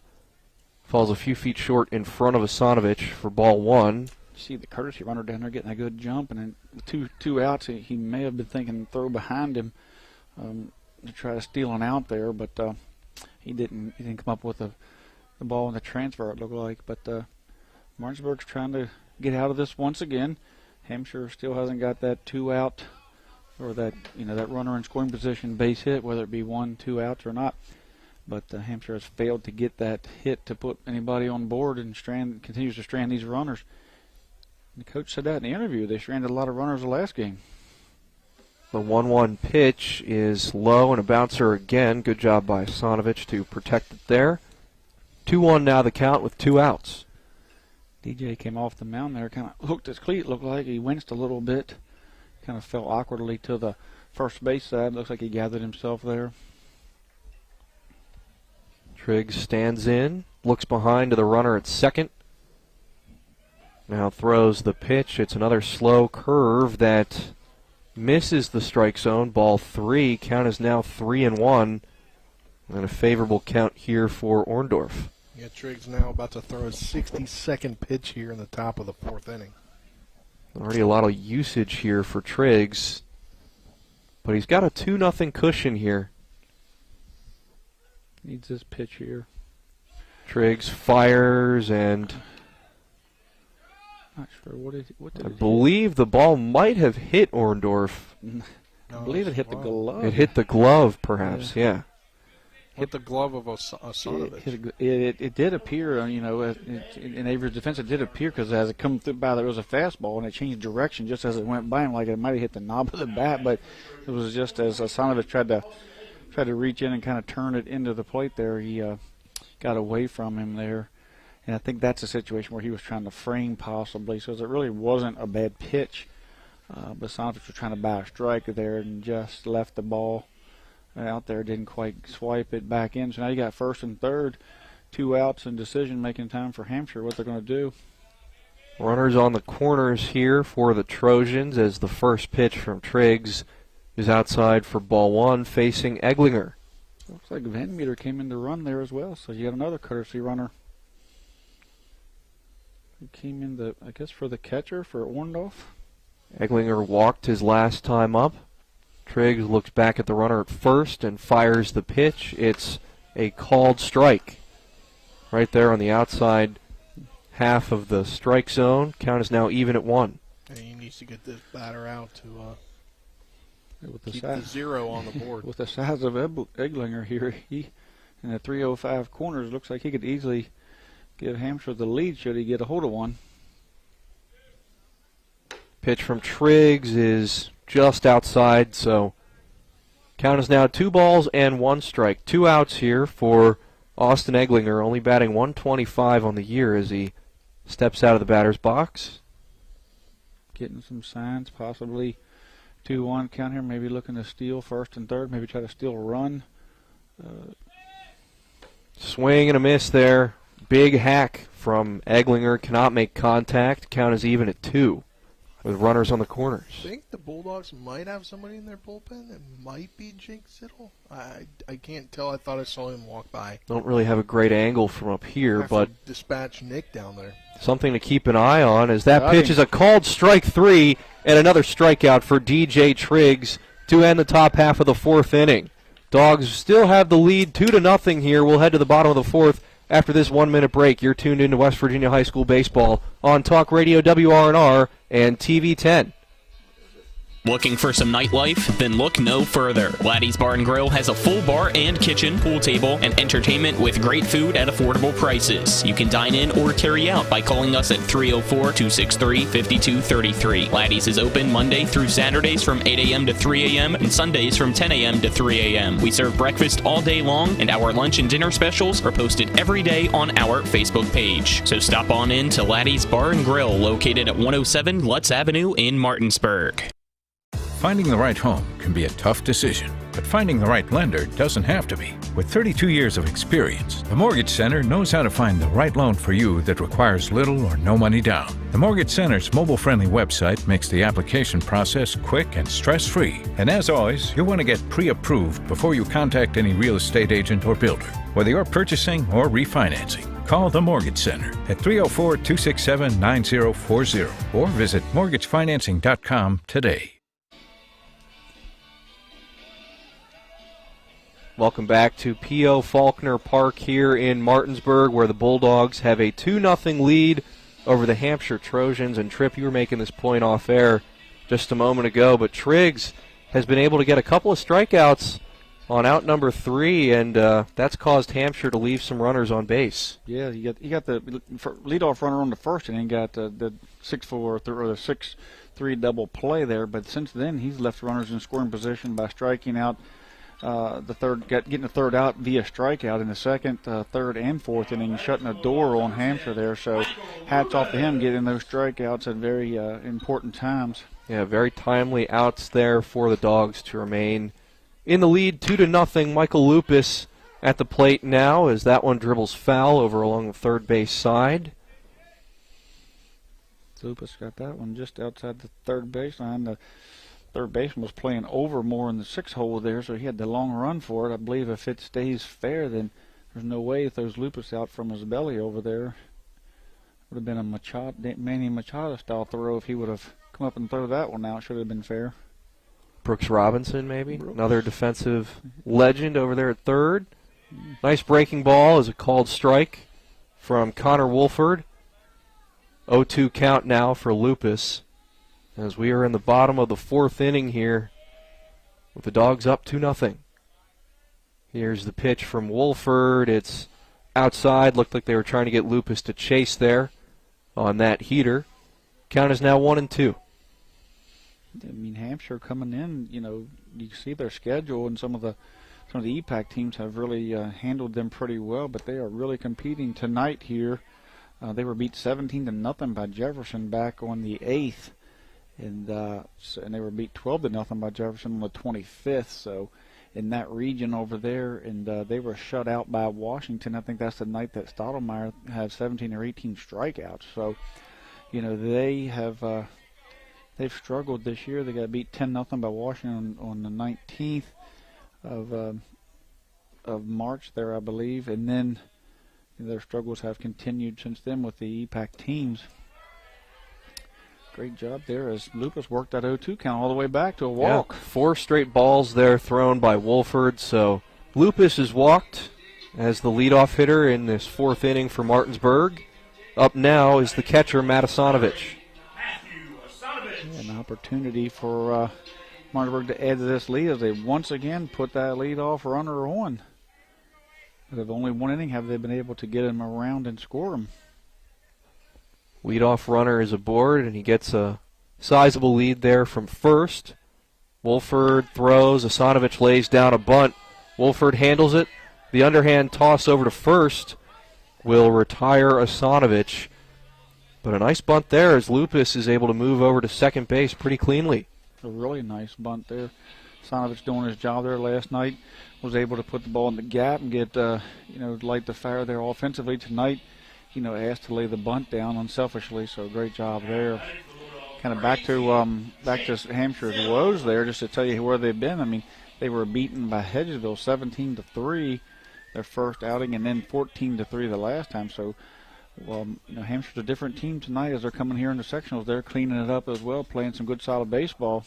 falls a few feet short in front of Asanovich for ball one. See the courtesy runner down there getting a good jump, and then with two outs, he may have been thinking throw behind him to try to steal an out there, but he didn't come up with the ball in the transfer, it looked like. But Martinsburg's trying to get out of this once again. Hampshire still hasn't got that 2 out or that runner in scoring position base hit, whether it be 1, 2 outs or not. But Hampshire has failed to get that hit to put anybody on board and continues to strand these runners. The coach said that in the interview. They stranded a lot of runners the last game. The 1-1 pitch is low and a bouncer again. Good job by Asanovich to protect it there. 2-1 now the count with 2 outs. DJ came off the mound there, kind of hooked his cleat. Looked like he winced a little bit. Kind of fell awkwardly to the first base side. Looks like he gathered himself there. Triggs stands in, looks behind to the runner at second. Now throws the pitch. It's another slow curve that misses the strike zone. Ball 3. Count is now 3-1. And a favorable count here for Orndorff. Yeah, Triggs now about to throw his 62nd pitch here in the top of the 4th inning. Already a lot of usage here for Triggs. But he's got a 2-0 cushion here. Needs this pitch here. Triggs fires and... Not sure. What did I believe the ball might have hit Orndorff. I believe it hit the glove. It hit the glove, perhaps, yeah. Hit the glove of Asanovich. It did appear, in Avery's defense, it did appear because as it come through by, there was a fastball and it changed direction just as it went by him, like it might have hit the knob of the bat, but it was just as Asanovich tried to reach in and kind of turn it into the plate there, he got away from him there. And I think that's a situation where he was trying to frame possibly, so it really wasn't a bad pitch. But Asanovich was trying to buy a strike there and just left the ball out there, didn't quite swipe it back in. So now you got first and third, 2 outs and decision-making time for Hampshire, what they're going to do. Runners on the corners here for the Trojans as the first pitch from Triggs is outside for ball 1 facing Eglinger. Looks like Van Meter came in to run there as well, so you got another courtesy runner. He came in, I guess, for the catcher for Orndorff. Eglinger walked his last time up. Triggs looks back at the runner at first and fires the pitch. It's a called strike. Right there on the outside half of the strike zone. Count is now even at 1. And he needs to get this batter out to keep the 0 on the board. With the size of Eglinger here, he in the 305 corners, looks like he could easily give Hampshire the lead should he get a hold of one. Pitch from Triggs is just outside, so count is now 2 balls and 1 strike. 2 outs here for Austin Eglinger, only batting .125 on the year as he steps out of the batter's box. Getting some signs, possibly 2-1 count here, maybe looking to steal first and third, maybe try to steal a run. Swing and a miss there. Big hack from Eglinger, cannot make contact. Count is even at 2. with runners on the corners. I think the Bulldogs might have somebody in their bullpen. It might be Jake Siddle. I can't tell. I thought I saw him walk by. Don't really have a great angle from up here, but dispatch Nick down there. Something to keep an eye on as that pitch is a called strike 3 and another strikeout for DJ Triggs to end the top half of the 4th inning. Dogs still have the lead 2-0 here. We'll head to the bottom of the 4th after this 1-minute break. You're tuned into West Virginia High School Baseball on Talk Radio WRNR and TV 10. Looking for some nightlife? Then look no further. Laddie's Bar and Grill has a full bar and kitchen, pool table, and entertainment with great food at affordable prices. You can dine in or carry out by calling us at 304-263-5233. Laddie's is open Monday through Saturdays from 8 a.m. to 3 a.m. and Sundays from 10 a.m. to 3 a.m. We serve breakfast all day long, and our lunch and dinner specials are posted every day on our Facebook page. So stop on in to Laddie's Bar and Grill, located at 107 Lutz Avenue in Martinsburg. Finding the right home can be a tough decision, but finding the right lender doesn't have to be. With 32 years of experience, the Mortgage Center knows how to find the right loan for you that requires little or no money down. The Mortgage Center's mobile-friendly website makes the application process quick and stress-free. And as always, you'll want to get pre-approved before you contact any real estate agent or builder. Whether you're purchasing or refinancing, call the Mortgage Center at 304-267-9040 or visit mortgagefinancing.com today. Welcome back to P.O. Faulkner Park here in Martinsburg, where the Bulldogs have a 2-0 lead over the Hampshire Trojans. And Tripp, you were making this point off air just a moment ago, but Triggs has been able to get a couple of strikeouts on out number 3, and that's caused Hampshire to leave some runners on base. Yeah, you got the leadoff runner on the first, and he got the 6-4 or the 6-3 double play there. But since then, he's left runners in scoring position by striking out. Getting the third out via strikeout in the second, third, and fourth inning, shutting the door on Hampshire there. So hats off to him getting those strikeouts at very important times. Yeah, very timely outs there for the Dogs to remain in the lead 2-0. Michael Lupus at the plate now as that one dribbles foul over along the third base side. Lupus got that one just outside the third baseline. The third baseman was playing over more in the 6-hole there, so he had the long run for it. I believe if it stays fair, then there's no way if those Lupus out from his belly over there. Would have been a Manny Machado-style throw if he would have come up and throw that one out. Should have been fair. Brooks Robinson, maybe. Another defensive legend over there at third. Nice breaking ball is a called strike from Connor Wolford. 0-2 count now for Lupus, as we are in the bottom of the 4th inning here with the Dogs up 2-0. Here's the pitch from Wolford. It's outside. Looked like they were trying to get Lupus to chase there on that heater. Count is now 1-2. I mean, Hampshire coming in, you see their schedule, and some of the EPAC teams have really handled them pretty well, but they are really competing tonight here. They were beat 17-0 by Jefferson back on the 8th. And they were beat 12-0 by Jefferson on the 25th. So in that region over there, and they were shut out by Washington. I think that's the night that Stottlemyre had 17 or 18 strikeouts. So, they've struggled this year. They got beat 10-0 by Washington on the 19th of March there, I believe, and then their struggles have continued since then with the EPAC teams. Great job there as Lupus worked that 0-2 count all the way back to a walk. Yeah, 4 straight balls there thrown by Wolford. So Lupus is walked as the leadoff hitter in this 4th inning for Martinsburg. Up now is the catcher, Matisanovich. An opportunity for Martinsburg to add to this lead as they once again put that leadoff runner on. They've only one inning have they been able to get him around and score him. Leadoff runner is aboard, and he gets a sizable lead there from first. Wolford throws. Asanovich lays down a bunt. Wolford handles it. The underhand toss over to first will retire Asanovich. But a nice bunt there as Lupus is able to move over to second base pretty cleanly. A really nice bunt there. Asanovich doing his job there last night. Was able to put the ball in the gap and get, light the fire there offensively tonight. Asked to lay the bunt down unselfishly, so great job there. kind of back to Hampshire's woes there, just to tell you where they've been. I mean, they were beaten by Hedgesville 17-3 their first outing, and then 14-3 the last time. So, Hampshire's a different team tonight as they're coming here in the sectionals. They're cleaning it up as well, playing some good, solid baseball.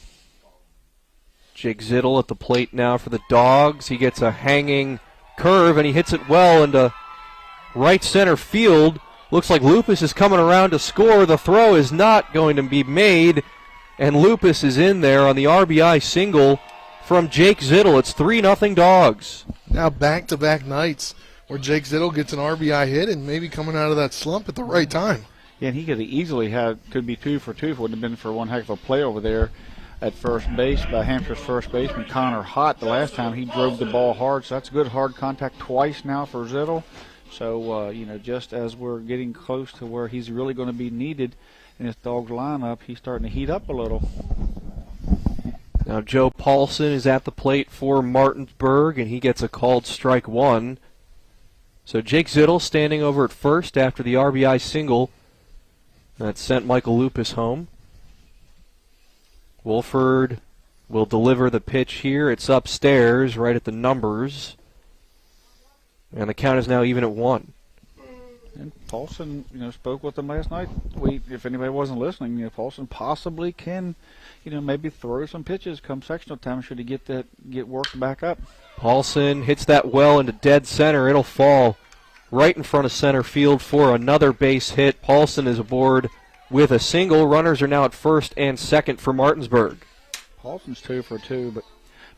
Jake Zittel at the plate now for the Dogs. He gets a hanging curve, and he hits it well into right center field. Looks like Lupus is coming around to score. The throw is not going to be made, and Lupus is in there on the RBI single from Jake Zittel. It's 3-0 Dogs. Now back-to-back nights where Jake Zittel gets an RBI hit and maybe coming out of that slump at the right time. Yeah, and he could have easily could be 2 for 2 if it wouldn't have been for one heck of a play over there at first base by Hampshire's first baseman Connor Hott. The last time he drove the ball hard, so that's good hard contact twice now for Zittel. So, just as we're getting close to where he's really going to be needed in this Dogs lineup, he's starting to heat up a little. Now Joe Paulson is at the plate for Martinsburg, and he gets a called strike 1. So Jake Zittel standing over at first after the RBI single that sent Michael Lupus home. Wolford will deliver the pitch here. It's upstairs, right at the numbers. And the count is now even at 1. And Paulson, spoke with them last night. If anybody wasn't listening, Paulson possibly can, maybe throw some pitches come sectional time should he get worked back up. Paulson hits that well into dead center. It'll fall right in front of center field for another base hit. Paulson is aboard with a single. Runners are now at first and second for Martinsburg. Paulson's 2 for 2, but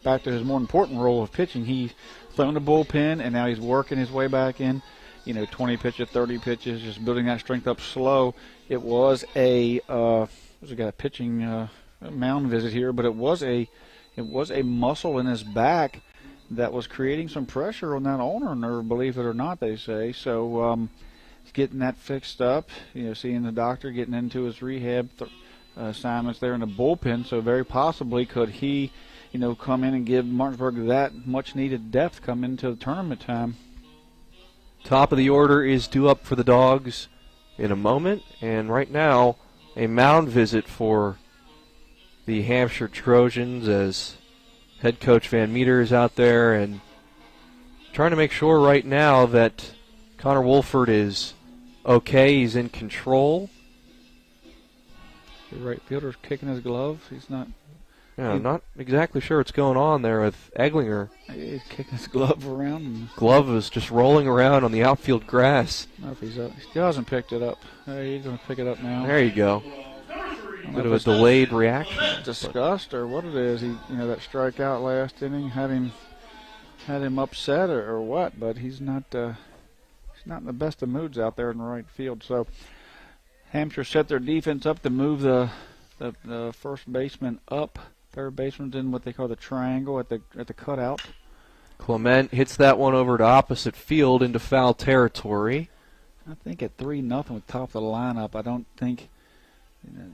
back to his more important role of pitching. He's thrown the bullpen, and now he's working his way back in. 20 pitches, 30 pitches, just building that strength up slow. It was we got a pitching mound visit here, but it was a muscle in his back that was creating some pressure on that ulnar nerve, believe it or not, they say. So getting that fixed up, seeing the doctor, getting into his rehab assignments there in the bullpen. So very possibly could he, come in and give Martinsburg that much-needed depth come into the tournament time. Top of the order is due up for the Dogs in a moment, and right now a mound visit for the Hampshire Trojans as head coach Van Meter is out there and trying to make sure right now that Connor Wolford is okay. He's in control. The right fielder's kicking his glove. He's not. Yeah, I'm not exactly sure what's going on there with Eglinger. He's kicking his glove around. Glove is just rolling around on the outfield grass. I don't know if he's up. He still hasn't picked it up. He's going to pick it up now. There you go. Bit of a delayed reaction. Disgust or what it is. He, that strikeout last inning had him upset or what. But he's not in the best of moods out there in the right field. So Hampshire set their defense up to move the first baseman up. Third baseman's in what they call the triangle at the cutout. Clement hits that one over to opposite field into foul territory. I think at 3-0 with top of the lineup, I don't think,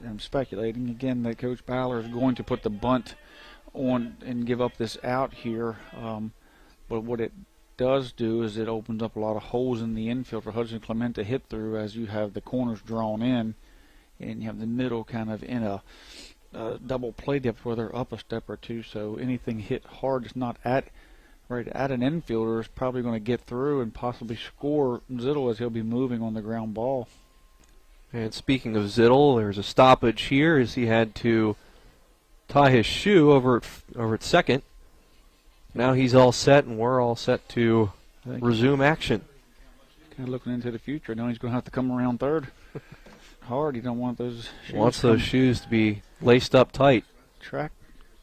I'm speculating again, that Coach Bowler is going to put the bunt on and give up this out here. But what it does do is it opens up a lot of holes in the infield for Hudson Clement to hit through as you have the corners drawn in and you have the middle kind of in a double play depth where they're up a step or two. So anything hit hard that's not right at an infielder is probably going to get through and possibly score Zittel as he'll be moving on the ground ball. And speaking of Zittel, there's a stoppage here as he had to tie his shoe over at second. Now he's all set, and we're all set to resume action. Kind of looking into the future. Now he's going to have to come around third. Hard. You don't want those shoes. Wants those shoes to be laced up tight. Track.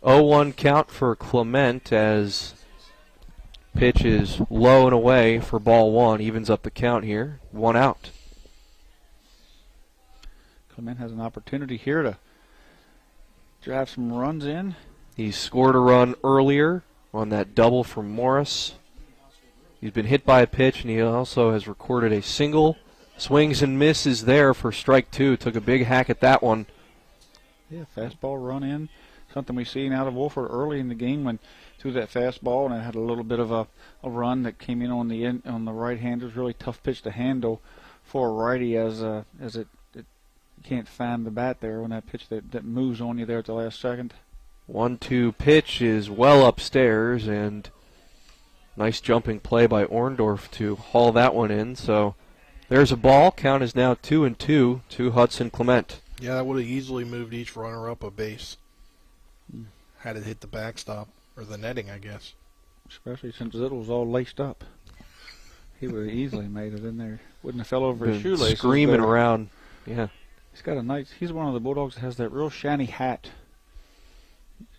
0-1 count for Clement as pitch is low and away for ball one. Evens up the count here. 1 out. Clement has an opportunity here to drive some runs in. He scored a run earlier on that double from Morris. He's been hit by a pitch, and he also has recorded a single. Swings and misses there for strike 2. Took a big hack at that one. Yeah, fastball run in. Something we've seen out of Wolford early in the game when threw that fastball, and it had a little bit of a run that came in on the right hand. It was a really tough pitch to handle for a righty as it can't find the bat there when that pitch that moves on you there at the last second. 1-2 pitch is well upstairs, and nice jumping play by Orndorff to haul that one in. So there's a ball. Count is now 2-2 to Hudson Clement. Yeah, that would have easily moved each runner up a base. Had it hit the backstop, or the netting, I guess. Especially since Zittle's all laced up. He would have easily made it in there. Wouldn't have fell over his shoelaces. Screaming around. Yeah. He's got a nice, he's one of the Bulldogs that has that real shiny hat.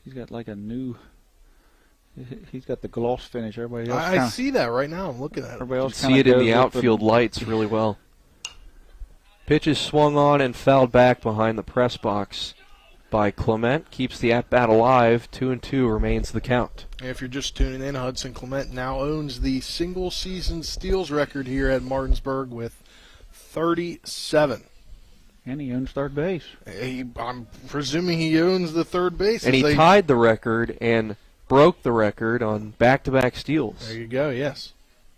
He's got like a new, he's got the gloss finish. Everybody else I see that right now. I'm looking at it. Everybody else see it in the outfield lights really well. Pitch is swung on and fouled back behind the press box by Clement. Keeps the at-bat alive. 2-2 remains the count. If you're just tuning in, Hudson Clement now owns the single-season steals record here at Martinsburg with 37. And he owns third base. I'm presuming he owns the third base. And he tied the record and broke the record on back-to-back steals. There you go, yes.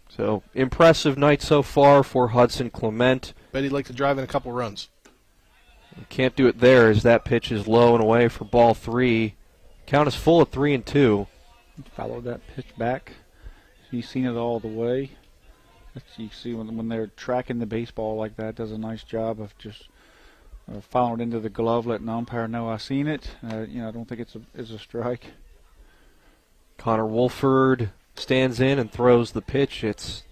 So, impressive night so far for Hudson Clement. Bet he'd like to drive in a couple runs. Can't do it there as that pitch is low and away for ball 3. Count is full at 3-2. Followed that pitch back. He's seen it all the way. You see when they're tracking the baseball like that, does a nice job of just following it into the glove, letting the umpire know I seen it. I don't think it's a strike. Connor Wolford stands in and throws the pitch. It's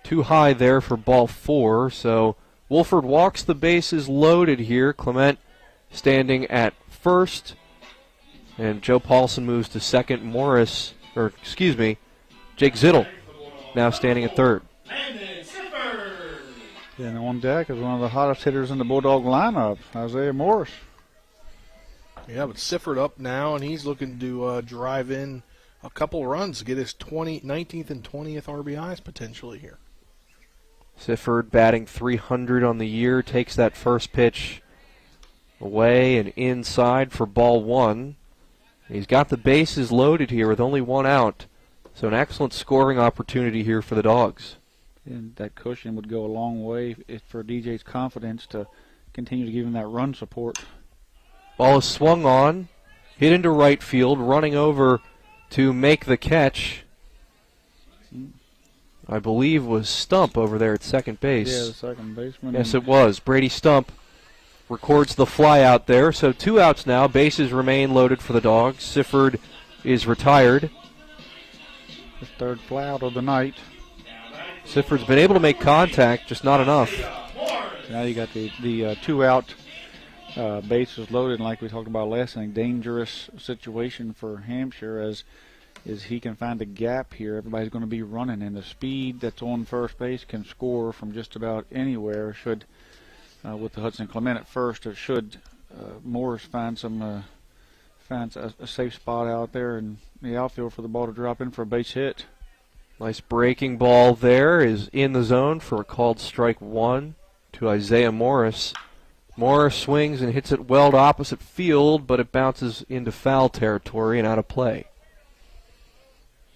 too high there for ball 4, so Wolford walks the bases loaded here. Clement standing at first, and Joe Paulson moves to second. Jake Zittle now standing at third. And on deck is one of the hottest hitters in the Bulldog lineup, Isaiah Morris. Yeah, but Sifford up now, and he's looking to drive in a couple runs, get his 19th and 20th RBIs potentially here. Sifford batting .300 on the year, takes that first pitch away and inside for ball 1. He's got the bases loaded here with only one out, so an excellent scoring opportunity here for the Dogs. And that cushion would go a long way for DJ's confidence to continue to give him that run support. Ball is swung on, hit into right field, running over to make the catch. I believe was Stump over there at second base. Yeah, the second baseman. Yes, it was. Brady Stump records the fly out there. So 2 outs now. Bases remain loaded for the Dogs. Sifford is retired. The third fly out of the night. Sifford's been able to make contact, just not enough. Now you got the 2 out bases loaded, and like we talked about last inning, dangerous situation for Hampshire as he can find a gap here. Everybody's going to be running, and the speed that's on first base can score from just about anywhere. Should with the Hudson Clement at first, or should Morris finds a safe spot out there in the outfield for the ball to drop in for a base hit. Nice breaking ball there is in the zone for a called strike 1 to Isaiah Morris. Morris swings and hits it well to opposite field, but it bounces into foul territory and out of play.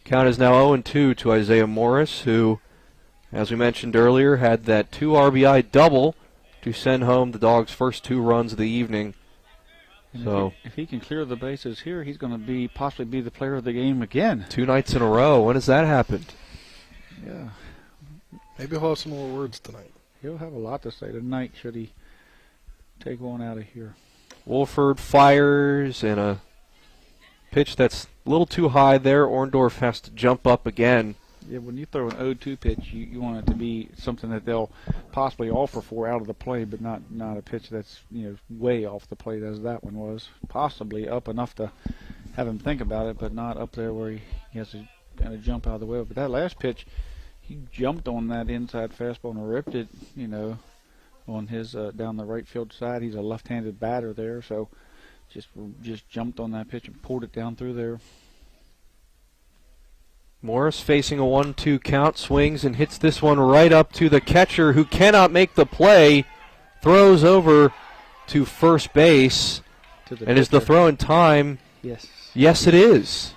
Count is now 0-2 to Isaiah Morris, who, as we mentioned earlier, had that 2 RBI double to send home the Dogs' first 2 runs of the evening. And so if he can clear the bases here, he's going to possibly be the player of the game again. 2 nights in a row. When has that happened? Yeah. Maybe he'll have some more words tonight. He'll have a lot to say tonight should he take one out of here. Wolford fires and a pitch that's a little too high there. Orndorff has to jump up again. Yeah, when you throw an 0-2 pitch, you want it to be something that they'll possibly offer for out of the play, but not a pitch that's way off the plate as that one was. Possibly up enough to have him think about it, but not up there where he has to kind of jump out of the way. But that last pitch, he jumped on that inside fastball and ripped it, on his down the right field side. He's a left-handed batter there, so just jumped on that pitch and pulled it down through there. Morris facing a 1-2 count, swings and hits this one right up to the catcher who cannot make the play, throws over to first base, and is the throw in time? Yes. Yes, it is.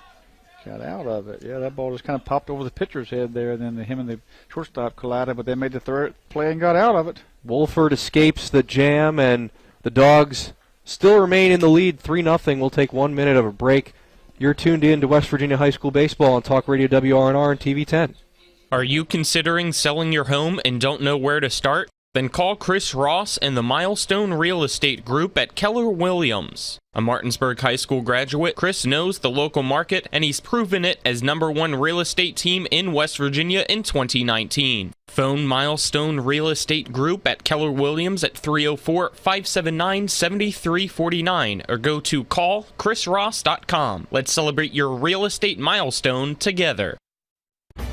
Got out of it. Yeah, that ball just kind of popped over the pitcher's head there, and then him and the shortstop collided, but they made the third play and got out of it. Wolford escapes the jam, and The Dogs still remain in the lead 3-0. We'll take 1 minute of a break. You're tuned in to West Virginia High School Baseball on Talk Radio WRNR and TV 10. Are you considering selling your home and don't know where to start? Then call Chris Ross and the Milestone Real Estate Group at Keller Williams. A Martinsburg High School graduate, Chris knows the local market, and he's proven it as #1 real estate team in West Virginia in 2019. Phone Milestone Real Estate Group at Keller Williams at 304-579-7349 or go to callchrisross.com. Let's celebrate your real estate milestone together.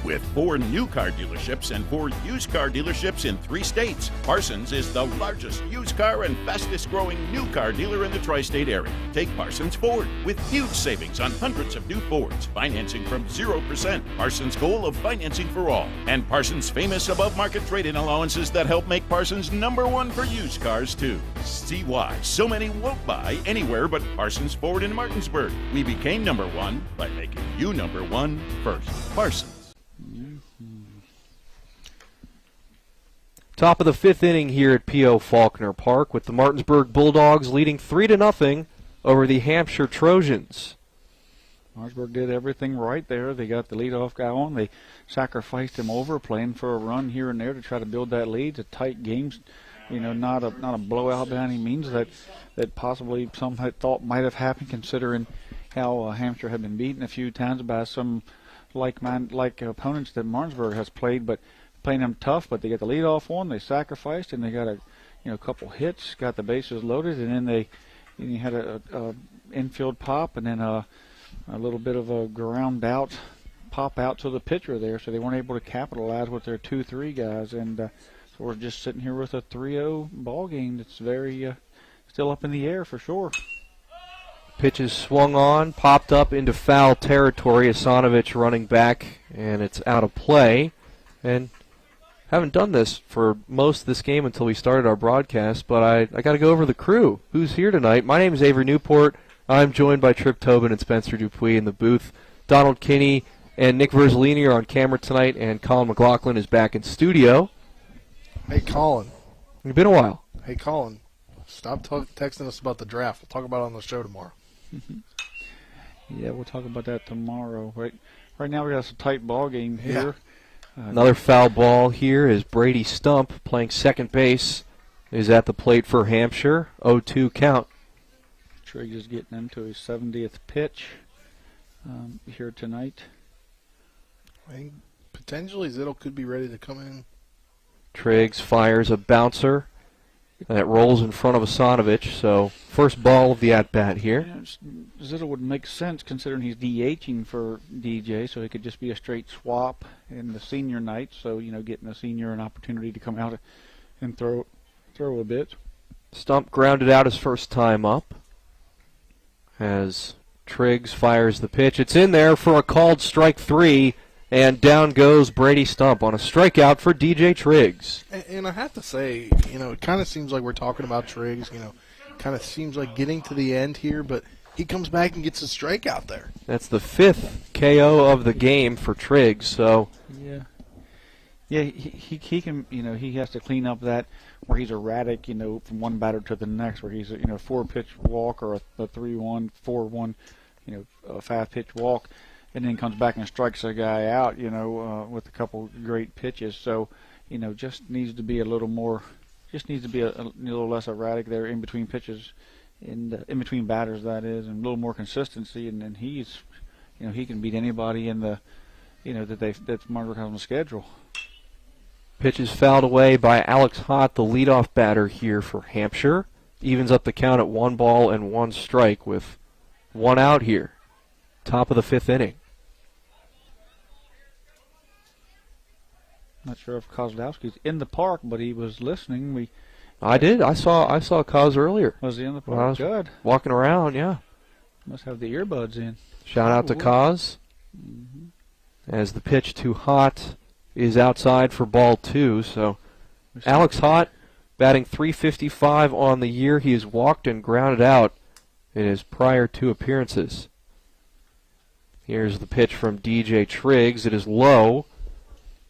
With 4 new car dealerships and 4 used car dealerships in 3 states, Parsons is the largest used car and fastest growing new car dealer in the tri-state area. Take Parsons Ford with huge savings on hundreds of new Fords, financing from 0%, Parsons' goal of financing for all, and Parsons' famous above-market trade-in allowances that help make Parsons #1 for used cars too. See why so many won't buy anywhere but Parsons Ford in Martinsburg. We became #1 by making you #1 first. Parsons. Top of the 5th inning here at P.O. Faulkner Park with the Martinsburg Bulldogs leading 3-0 over the Hampshire Trojans. Martinsburg did everything right there. They got the leadoff guy on. They sacrificed him over, playing for a run here and there to try to build that lead. It's a tight game, not a blowout by any means that possibly some had thought might have happened, considering how Hampshire had been beaten a few times by some like opponents that Martinsburg has played, but playing them tough. But they got the leadoff on, they sacrificed, and they got a couple hits, got the bases loaded, and then you had a infield pop, and then a little bit of a ground out pop out to the pitcher there, so they weren't able to capitalize with their 2-3 guys, and so we're just sitting here with a 3-0 ball game that's very still up in the air for sure. Pitches swung on, popped up into foul territory. Asanovich running back, and it's out of play. And haven't done this for most of this game until we started our broadcast, but I got to go over the crew. Who's here tonight? My name is Avery Newport. I'm joined by Trip Tobin and Spencer Dupuis in the booth. Donald Kinney and Nick Verzolini are on camera tonight, and Colin McLaughlin is back in studio. Hey, Colin. It's been a while. Hey, Colin. Stop texting us about the draft. We'll talk about it on the show tomorrow. Yeah, we'll talk about that tomorrow. Right now we got a tight ball game here. Yeah. Another foul ball here is Brady Stump playing second base. Is at the plate for Hampshire. 0-2 count. Triggs is getting into his 70th pitch here tonight. I think potentially Zittle could be ready to come in. Triggs fires a bouncer that rolls in front of Asanovich. So first ball of the at-bat here. Zittle would make sense considering he's DHing for DJ, so it could just be a straight swap in the senior night. So, getting a senior an opportunity to come out and throw a bit. Stump grounded out his first time up as Triggs fires the pitch. It's in there for a called strike 3, and down goes Brady Stump on a strikeout for DJ Triggs. And I have to say, it kind of seems like we're talking about Triggs, kind of seems like getting to the end here, but he comes back and gets a strikeout there. That's the 5th KO of the game for Triggs, so. Yeah, he can, he has to clean up that where he's erratic, from one batter to the next, where he's a 4-pitch walk or a 3-1, 4-1, a 5-pitch walk, and then comes back and strikes a guy out, with a couple great pitches. So, just needs to be a little more, just needs to be a little less erratic there in between pitches, in between batters, that is, and a little more consistency, and then he's, he can beat anybody in the, that's Margaret has on the schedule. Pitch is fouled away by Alex Hott, the leadoff batter here for Hampshire. Evens up the count at 1 ball and 1 strike with 1 out here. Top of the 5th inning. Not sure if Kozlowski's in the park, but he was listening. I did. I saw Koz earlier. Was he in the park? Well, I was good. Walking around, yeah. Must have the earbuds in. Shout out to Koz. As the pitch to Hott is outside for ball 2. So Alex Hott batting .355 on the year. He has walked and grounded out in his prior 2 appearances. Here's the pitch from DJ Triggs. It is low.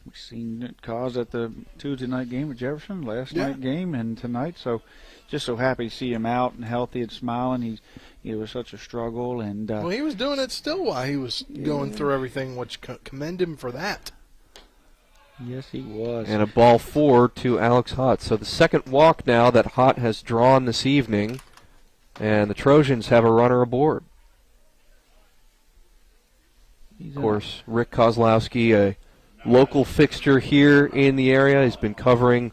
We've seen Cause at the Tuesday night game at Jefferson, last night game, and tonight. So just so happy to see him out and healthy and smiling. It was such a struggle. And well, he was doing it still while he was going through everything, which commend him for that. Yes, he was. And a ball 4 to Alex Hott. So the second walk now that Hott has drawn this evening, and the Trojans have a runner aboard. Of course, Rick Kozlowski, a local fixture here in the area. He's been covering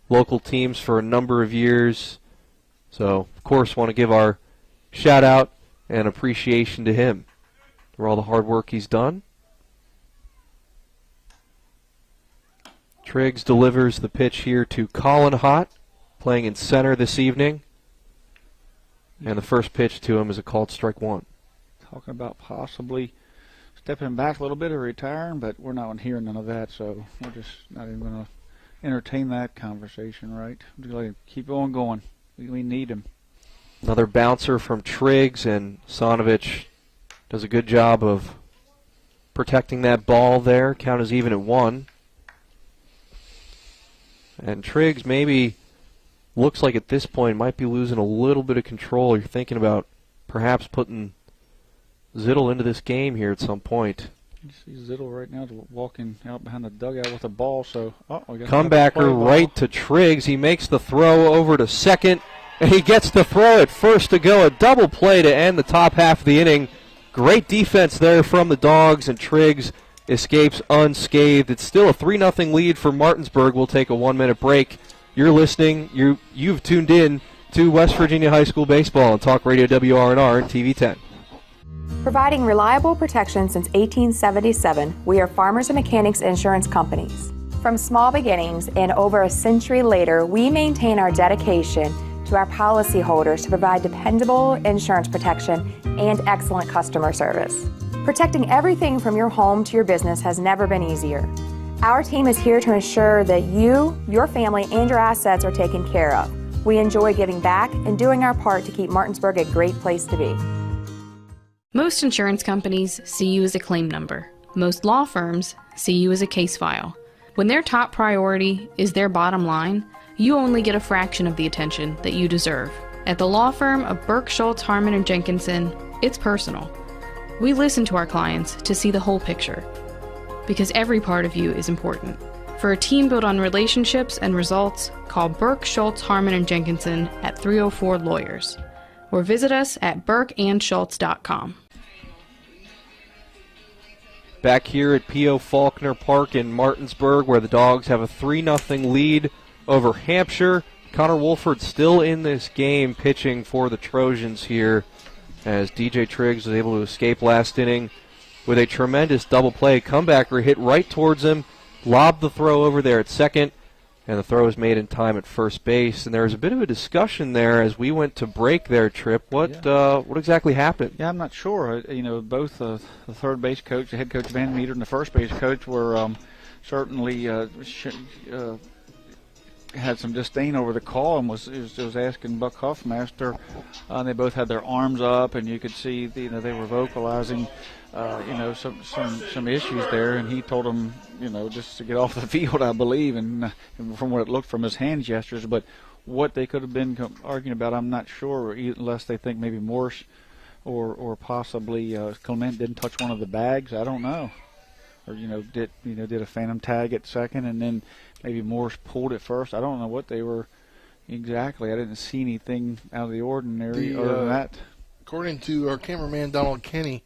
local teams for a number of years. So, of course, want to give our shout out and appreciation to him for all the hard work he's done. Triggs delivers the pitch here to Colin Hott, playing in center this evening. And the first pitch to him is a called strike 1. Talking about possibly stepping back a little bit or retiring, but we're not hearing none of that, so we're just not even going to entertain that conversation, right? We're just going to keep on going. We need him. Another bouncer from Triggs, and Sonovich does a good job of protecting that ball there. Count is even at 1. And Triggs maybe looks like at this point might be losing a little bit of control. You're thinking about perhaps putting Zittel into this game here at some point. You see Zittel right now walking out behind the dugout with the ball. So comebacker right to Triggs. He makes the throw over to second, and he gets the throw at first to go. A double play to end the top half of the inning. Great defense there from the Dogs, and Triggs escapes unscathed. It's still a 3-0 lead for Martinsburg. We'll take a 1-minute break. You're listening. You've tuned in to West Virginia High School Baseball on Talk Radio WRNR and TV 10. Providing reliable protection since 1877, we are Farmers and Mechanics Insurance Companies. From small beginnings and over a century later, we maintain our dedication to our policyholders to provide dependable insurance protection and excellent customer service. Protecting everything from your home to your business has never been easier. Our team is here to ensure that you, your family, and your assets are taken care of. We enjoy giving back and doing our part to keep Martinsburg a great place to be. Most insurance companies see you as a claim number. Most law firms see you as a case file. When their top priority is their bottom line, you only get a fraction of the attention that you deserve. At the law firm of Burke, Schultz, Harmon & Jenkinson, it's personal. We listen to our clients to see the whole picture, because every part of you is important. For a team built on relationships and results, call Burke, Schultz, Harmon & Jenkinson at 304 Lawyers, or visit us at burkeandschultz.com. Back here at P.O. Faulkner Park in Martinsburg, where the Dogs have a 3-0 lead over Hampshire. Connor Wolford still in this game pitching for the Trojans here, as DJ Triggs was able to escape last inning with a tremendous double play. Comebacker hit right towards him, lobbed the throw over there at second, and the throw was made in time at first base. And there was a bit of a discussion there as we went to break there, Trip. What exactly happened? Yeah, I'm not sure. Both the third base coach, the head coach Van Meter, and the first base coach were certainly had some disdain over the call and was asking Buck Huffmaster. They both had their arms up, and you could see they were vocalizing some issues there, and he told them just to get off the field, I believe, and from what it looked from his hand gestures. But what they could have been arguing about, I'm not sure, unless they think maybe Morse or possibly Clement didn't touch one of the bags. I don't know, or did a phantom tag at second, and then maybe Morse pulled it first. I don't know what they were exactly. I didn't see anything out of the ordinary other than that. According to our cameraman Donald Kenny,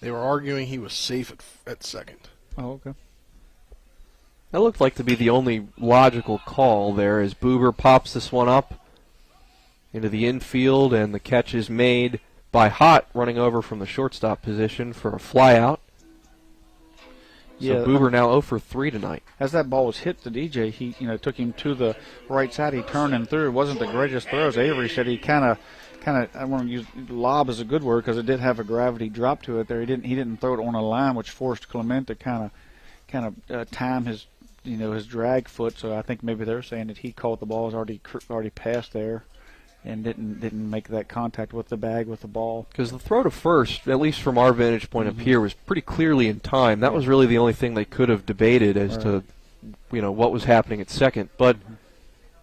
they were arguing he was safe at second. Oh, okay. That looked like to be the only logical call there, as Boober pops this one up into the infield, and the catch is made by Hott, running over from the shortstop position for a flyout. So Boober now 0 for 3 tonight. As that ball was hit to DJ, he took him to the right side. He turned and threw. It wasn't the greatest throw, as Avery said. He kind of. I want to use lob as a good word because it did have a gravity drop to it there. He didn't throw it on a line, which forced Clement to kind of time his his drag foot. So I think maybe they're saying that he caught the ball was already passed there, and didn't make that contact with the bag with the ball. Because the throw to first, at least from our vantage point up here, was pretty clearly in time. That was really the only thing they could have debated as to what was happening at second. But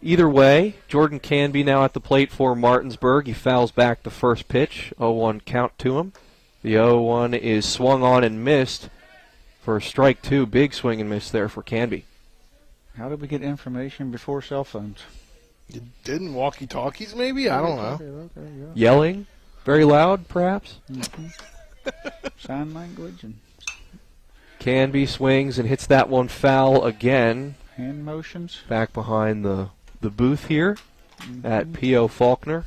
either way, Jordan Canby now at the plate for Martinsburg. He fouls back the first pitch, 0-1 count to him. The 0-1 is swung on and missed for strike two. Big swing and miss there for Canby. How did we get information before cell phones? You didn't walkie-talkies, maybe? I don't know. Okay, yeah. Yelling? Very loud, perhaps? Mm-hmm. Sign language. And Canby swings and hits that one foul again. hand motions. Back behind the booth here at P.O. Faulkner.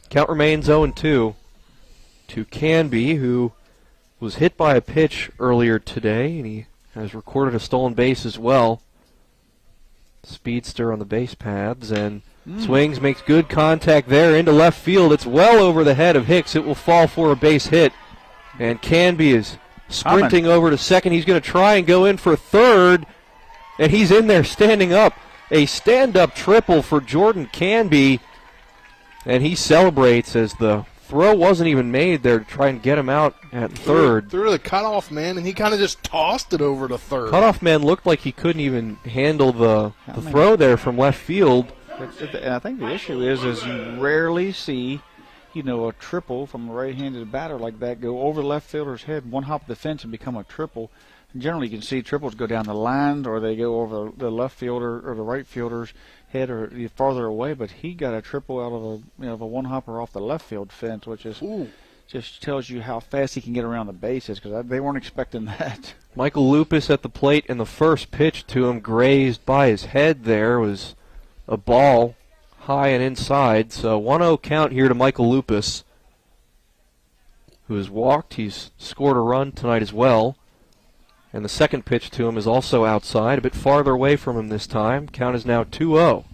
Count remains 0-2 to Canby, who was hit by a pitch earlier today, and he has recorded a stolen base as well. Speedster on the base paths, and swings, makes good contact there into left field. It's well over the head of Hicks. It will fall for a base hit, and Canby is sprinting over to second. He's going to try and go in for third, and he's in there standing up. A stand-up triple for Jordan Canby, and he celebrates as the throw wasn't even made there to try and get him out at third. Threw to the cutoff man, and he kind of just tossed it over to third. Cutoff man looked like he couldn't even handle the throw there from left field. And I think the issue is you rarely see, a triple from a right-handed batter like that go over the left fielder's head, one hop of the fence and become a triple. And generally, you can see triples go down the line, or they go over the left fielder or the right fielder's head, or farther away. But he got a triple out of a one hopper off the left field fence, which is just tells you how fast he can get around the bases, because they weren't expecting that. Michael Lupus at the plate, and the first pitch to him grazed by his head there was a ball high and inside. So 1-0 count here to Michael Lupus, who has walked. He's scored a run tonight as well. And the second pitch to him is also outside, a bit farther away from him this time. Count is now 2-0.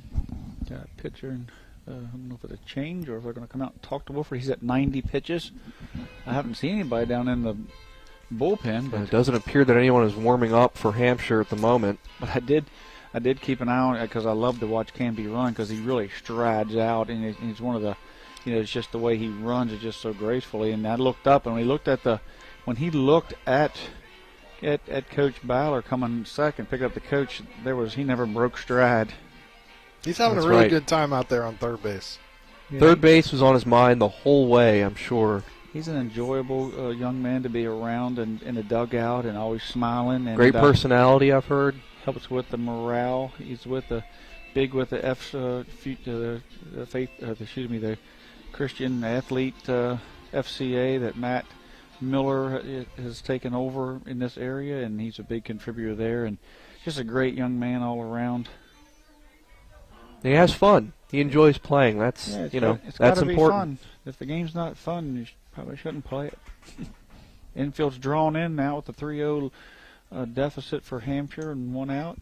Got a pitcher, and I don't know if it's a change or if they're going to come out and talk to Wolford. He's at 90 pitches. I haven't seen anybody down in the bullpen. But it doesn't appear that anyone is warming up for Hampshire at the moment. But I did keep an eye on it because I love to watch Canby run, because he really strides out, and he's one of the, it's just the way he runs is just so gracefully. And I looked up, and when he looked at Coach Bowler coming second, pick up the coach, he never broke stride. He's having a really good time out there on third base. Yeah. Third base was on his mind the whole way, I'm sure. He's an enjoyable young man to be around and in the dugout, and always smiling. And great personality, I've heard. Helps with the morale. He's with the the Christian Athlete FCA that Matt Miller has taken over in this area, and he's a big contributor there, and just a great young man all around. He has fun. He enjoys playing. That's it's that's important. Be fun. If the game's not fun, you probably shouldn't play it. Infield's drawn in now with the 3-0 deficit for Hampshire and 1 out,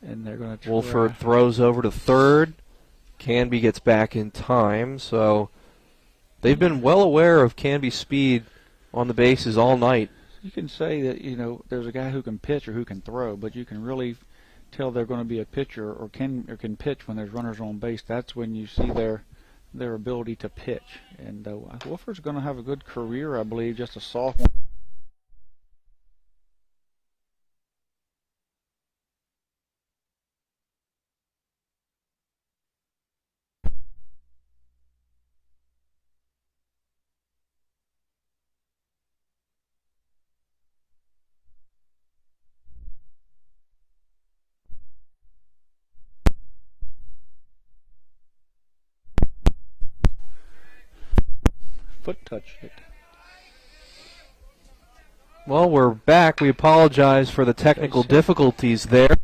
and they're going to. Wolford throws over to third. Canby gets back in time, so they've been well aware of Canby's speed on the bases all night. You can say that there's a guy who can pitch or who can throw, but you can really tell they're going to be a pitcher or can pitch when there's runners on base. That's when you see their ability to pitch. And Wolford's going to have a good career, I believe, just a sophomore. Foot touched it. Well, we're back. We apologize for the technical difficulties there.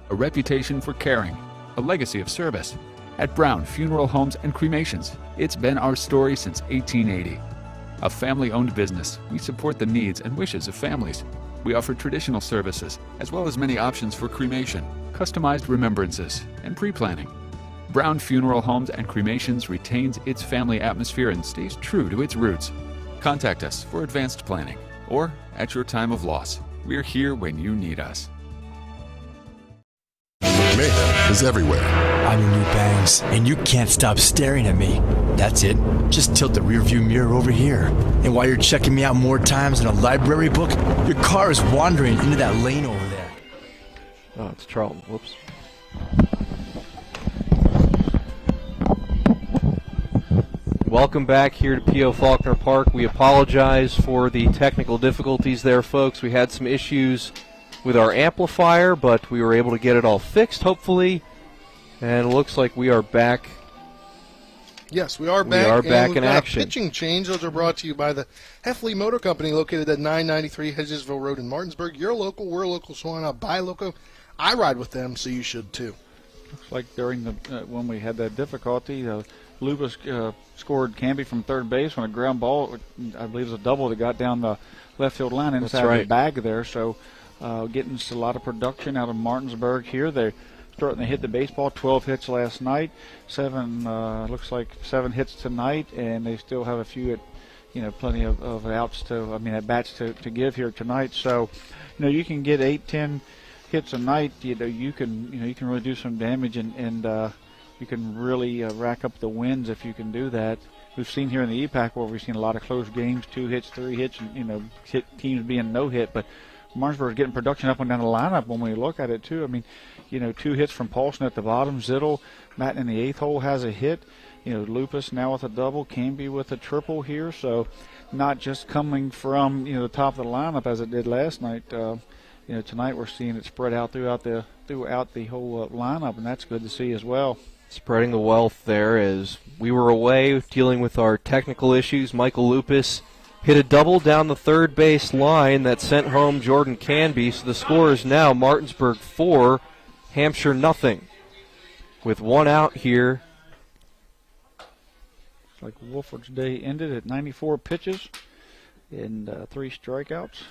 A reputation for caring, a legacy of service, At Brown Funeral Homes and Cremations, it's been our story since 1880. A family-owned business, we support the needs and wishes of families. We offer traditional services, as well as many options for cremation, customized remembrances, and pre-planning. Brown Funeral Homes and Cremations retains its family atmosphere and stays true to its roots. Contact us for advanced planning, or at your time of loss. We're here when you need us. Mayhem is everywhere. I'm your new bangs, and you can't stop staring at me. That's it. Just tilt the rearview mirror over here. And while you're checking me out more times than a library book, your car is wandering into that lane over there. Oh, it's Charlton. Whoops. Welcome back here to P.O. Faulkner Park. We apologize for the technical difficulties there, folks. We had some issues with our amplifier, but we were able to get it all fixed, hopefully. And it looks like we are back. Yes, we are back. We are back in action. A pitching change. Those are brought to you by the Heffley Motor Company, located at 993 Hedgesville Road in Martinsburg. You're local, we're local, so why not buy local? I ride with them, so you should too. Looks like during the when we had that difficulty, Lubas scored Canby from third base on a ground ball. I believe it was a double that got down the left field line inside the bag there. So getting a lot of production out of Martinsburg here. They're starting to hit the baseball. 12 hits last night. Looks like 7 hits tonight, and they still have a few plenty of outs at bats to give here tonight. So, you can get 8-10 hits a night. You can really do some damage, and you can really rack up the wins if you can do that. We've seen here in the EPAC where we've seen a lot of close games, 2 hits, 3 hits, and teams being no hit, but Martinsburg is getting production up and down the lineup when we look at it too. 2 hits from Paulson at the bottom. Zittel, Matt in the 8th hole has a hit. Lupus now with a double, Canby with a triple here. So not just coming from the top of the lineup as it did last night. Tonight we're seeing it spread out throughout the whole lineup, and that's good to see as well. Spreading the wealth there as we were away dealing with our technical issues. Michael Lupus hit a double down the third base line that sent home Jordan Canby. So the score is now Martinsburg 4, Hampshire nothing. With 1 out here. Looks like Wolford's day ended at 94 pitches and 3 strikeouts,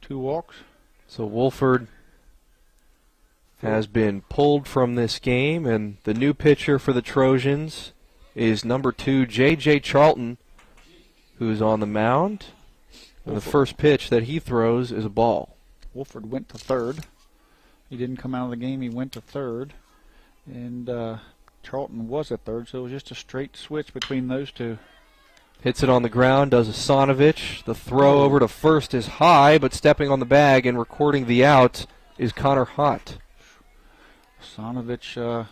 2 walks. So Wolford has been pulled from this game, and the new pitcher for the Trojans is number 2, J.J. Charlton, who's on the mound. And the first pitch that he throws is a ball. Wolford went to third. He didn't come out of the game. He went to third. And Charlton was at third, so it was just a straight switch between those two. Hits it on the ground, does Asanovich. The throw over to first is high, but stepping on the bag and recording the out is Connor Hott. Asanovich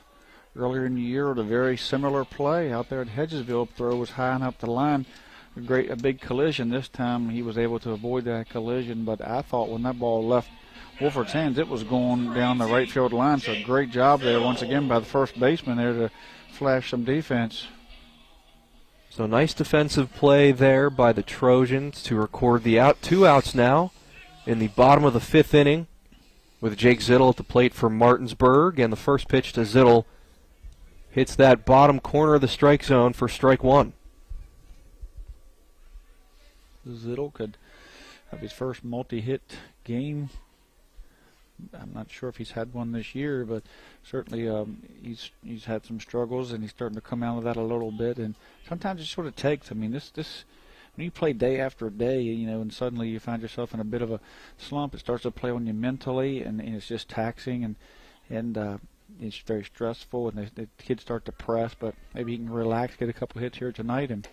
earlier in the year with a very similar play out there at Hedgesville. Throw was high and up the line. A big collision. This time he was able to avoid that collision, but I thought when that ball left Wolford's hands, it was going down the right field line. So great job there once again by the first baseman there to flash some defense. So nice defensive play there by the Trojans to record the out. 2 outs now in the bottom of the 5th inning with Jake Zittel at the plate for Martinsburg. And the first pitch to Zittel hits that bottom corner of the strike zone for strike 1. Zittel could have his first multi-hit game. I'm not sure if he's had one this year, but certainly he's had some struggles, and he's starting to come out of that a little bit. And sometimes it sort of takes. This when you play day after day, and suddenly you find yourself in a bit of a slump, it starts to play on you mentally, and it's just taxing, and it's very stressful, and the kids start to press. But maybe he can relax, get a couple hits here tonight, and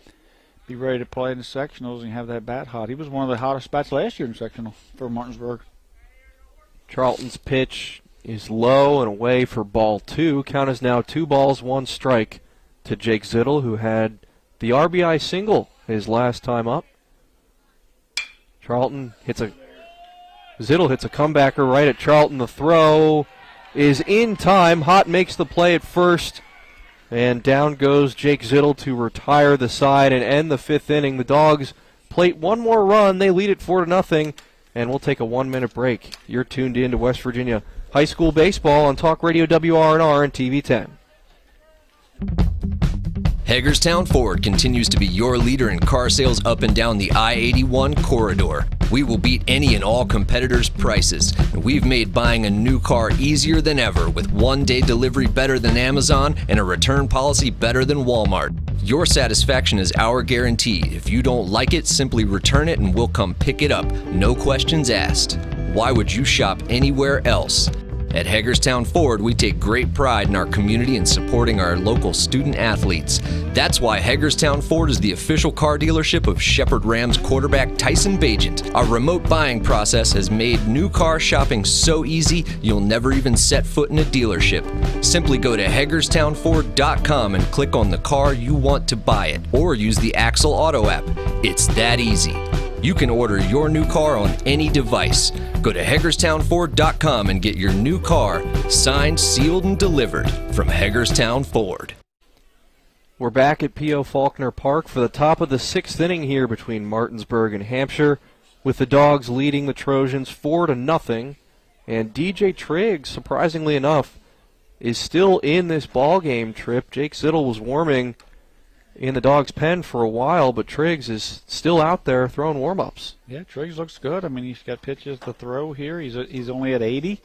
be ready to play in the sectionals and have that bat hot. He was one of the hottest bats last year in sectional for Martinsburg. Charlton's pitch is low and away for ball 2. Count is now 2 balls, 1 strike to Jake Zittel, who had the RBI single his last time up. Zittel hits a comebacker right at Charlton. The throw is in time. Hott makes the play at first, and down goes Jake Zittel to retire the side and end the 5th inning. The Dogs plate one more run. They lead it 4-0. And we'll take a 1-minute break. You're tuned in to West Virginia High School Baseball on Talk Radio WRNR and TV 10. Hagerstown Ford continues to be your leader in car sales up and down the I-81 corridor. We will beat any and all competitors' prices, and we've made buying a new car easier than ever with one-day delivery better than Amazon and a return policy better than Walmart. Your satisfaction is our guarantee. If you don't like it, simply return it and we'll come pick it up. No questions asked. Why would you shop anywhere else? At Hagerstown Ford, we take great pride in our community and supporting our local student athletes. That's why Hagerstown Ford is the official car dealership of Shepherd Rams quarterback Tyson Bagent. Our remote buying process has made new car shopping so easy, you'll never even set foot in a dealership. Simply go to HagerstownFord.com and click on the car you want to buy it, or use the Axle Auto app. It's that easy. You can order your new car on any device. Go to HagerstownFord.com and get your new car signed, sealed, and delivered from Hagerstown Ford. We're back at P.O. Faulkner Park for the top of the 6th inning here between Martinsburg and Hampshire, with the Dogs leading the Trojans 4-0. And DJ Triggs, surprisingly enough, is still in this ball game. Trip. Jake Zittel was warming in the Dogs' pen for a while, but Triggs is still out there throwing warm-ups. Yeah, Triggs looks good. I mean, he's got pitches to throw here. He's only at 80,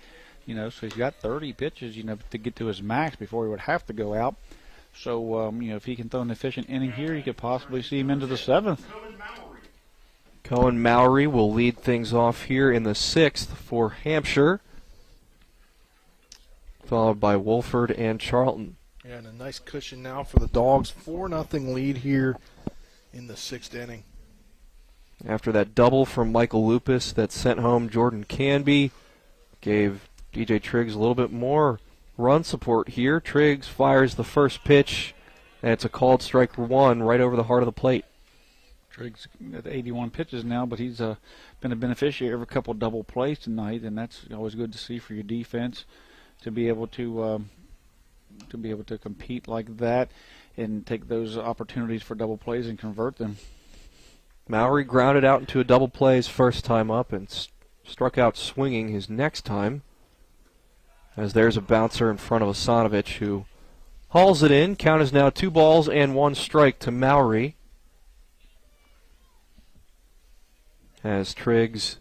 so he's got 30 pitches, to get to his max before he would have to go out. So, if he can throw an efficient inning here, you could possibly see him into the 7th. Cohen Mowry will lead things off here in the 6th for Hampshire, followed by Wolford and Charlton. Yeah, and a nice cushion now for the Dogs. 4-0 lead here in the 6th inning. After that double from Michael Lupus that sent home Jordan Canby, gave DJ Triggs a little bit more run support here. Triggs fires the first pitch, and it's a called strike 1 right over the heart of the plate. Triggs at 81 pitches now, but he's been a beneficiary of a couple double plays tonight, and that's always good to see for your defense to be able to compete like that and take those opportunities for double plays and convert them. Mowry grounded out into a double play his first time up and struck out swinging his next time, as there's a bouncer in front of Asanovich who hauls it in. Count is now 2 balls and 1 strike to Mowry, as Triggs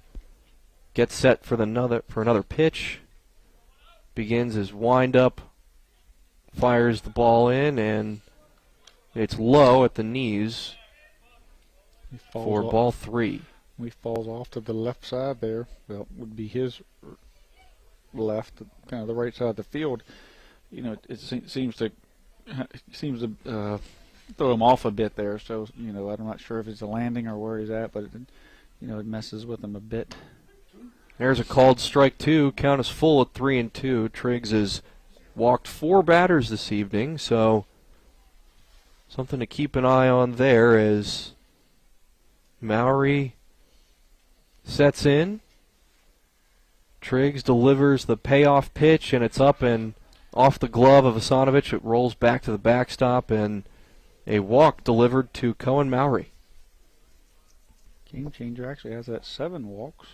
gets set for another pitch, begins his windup, fires the ball in, and it's low at the knees for ball 3. He falls off to the left side there. Well, would be his left, kind of the right side of the field. It seems to throw him off a bit there. So, I'm not sure if it's a landing or where he's at, but it messes with him a bit. There's a called strike 2. Count is full at 3-2. Triggs has walked 4 batters this evening, so something to keep an eye on there as Mowry sets in. Triggs delivers the payoff pitch, and it's up and off the glove of Asanovich. It rolls back to the backstop, and a walk delivered to Cohen Mowry. Game changer actually has that 7 walks.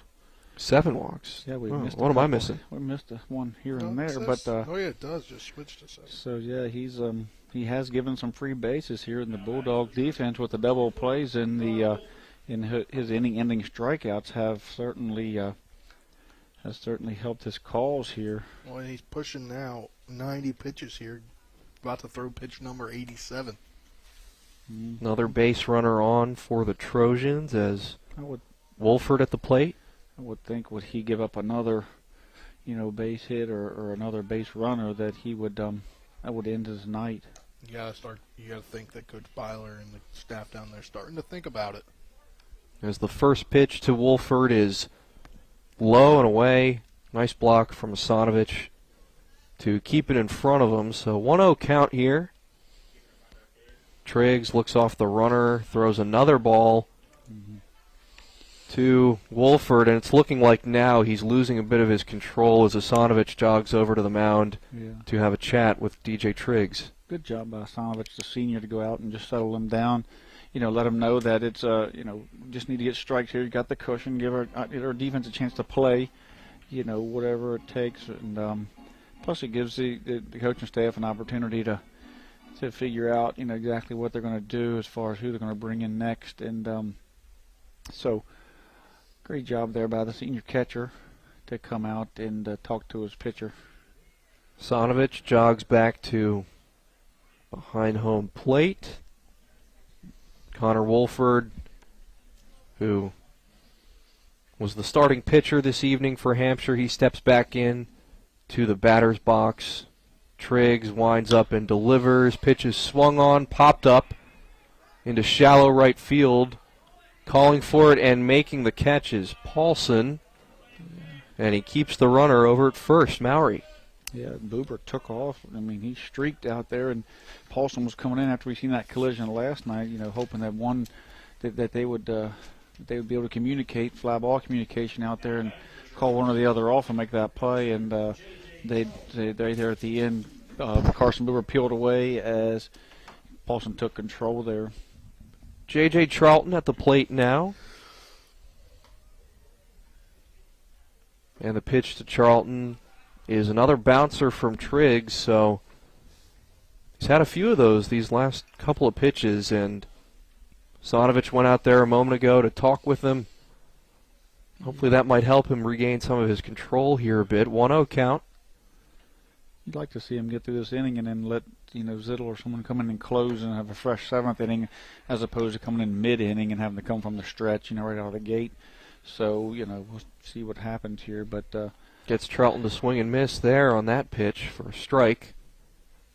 7 walks? Yeah, we missed. What am I missing? We missed one here and there, but oh yeah, it does. Just switch to 7. So yeah, he has given some free bases here in the Bulldog defense with the double plays in the in his inning-ending strikeouts have certainly helped his calls here. Well, he's pushing now 90 pitches here, about to throw pitch number 87. Another base runner on for the Trojans as Wolford at the plate. I would think would he give up another, base hit or another base runner that he would that would end his night. You gotta think that Coach Byler and the staff down there starting to think about it. As the first pitch to Wolford is low and away. Nice block from Asanovich to keep it in front of him. So 1-0 count here. Triggs looks off the runner, throws another ball to Wolford, and it's looking like now he's losing a bit of his control as Asanovich jogs over to the mound to have a chat with DJ Triggs. Good job by Asanovich, the senior, to go out and just settle him down. Let him know that it's just need to get strikes here. You got the cushion, give our defense a chance to play, whatever it takes, and plus it gives the coaching staff an opportunity to to figure out, exactly what they're going to do as far as who they're going to bring in next. And so great job there by the senior catcher to come out and talk to his pitcher. Sonovich jogs back to behind home plate. Connor Wolford, who was the starting pitcher this evening for Hampshire, he steps back in to the batter's box. Triggs winds up and delivers. Pitch is swung on, popped up into shallow right field. Calling for it and making the catch is Paulson. And he keeps the runner over at first, Mowry. Yeah, Buber took off. I mean, he streaked out there, and Paulson was coming in after we seen that collision last night, hoping that they would be able to communicate, fly ball communication out there and call one or the other off and make that play. And they there at the end, Carson Buber peeled away as Paulson took control there. J.J. Charlton at the plate now. And the pitch to Charlton is another bouncer from Triggs, so he's had a few of those these last couple of pitches, and Sonovich went out there a moment ago to talk with him. Hopefully that might help him regain some of his control here a bit. 1-0 count. You'd like to see him get through this inning and then let Zittel or someone come in and close and have a fresh seventh inning, as opposed to coming in mid-inning and having to come from the stretch, right out of the gate. So, we'll see what happens here. But gets Charlton to swing and miss there on that pitch for a strike.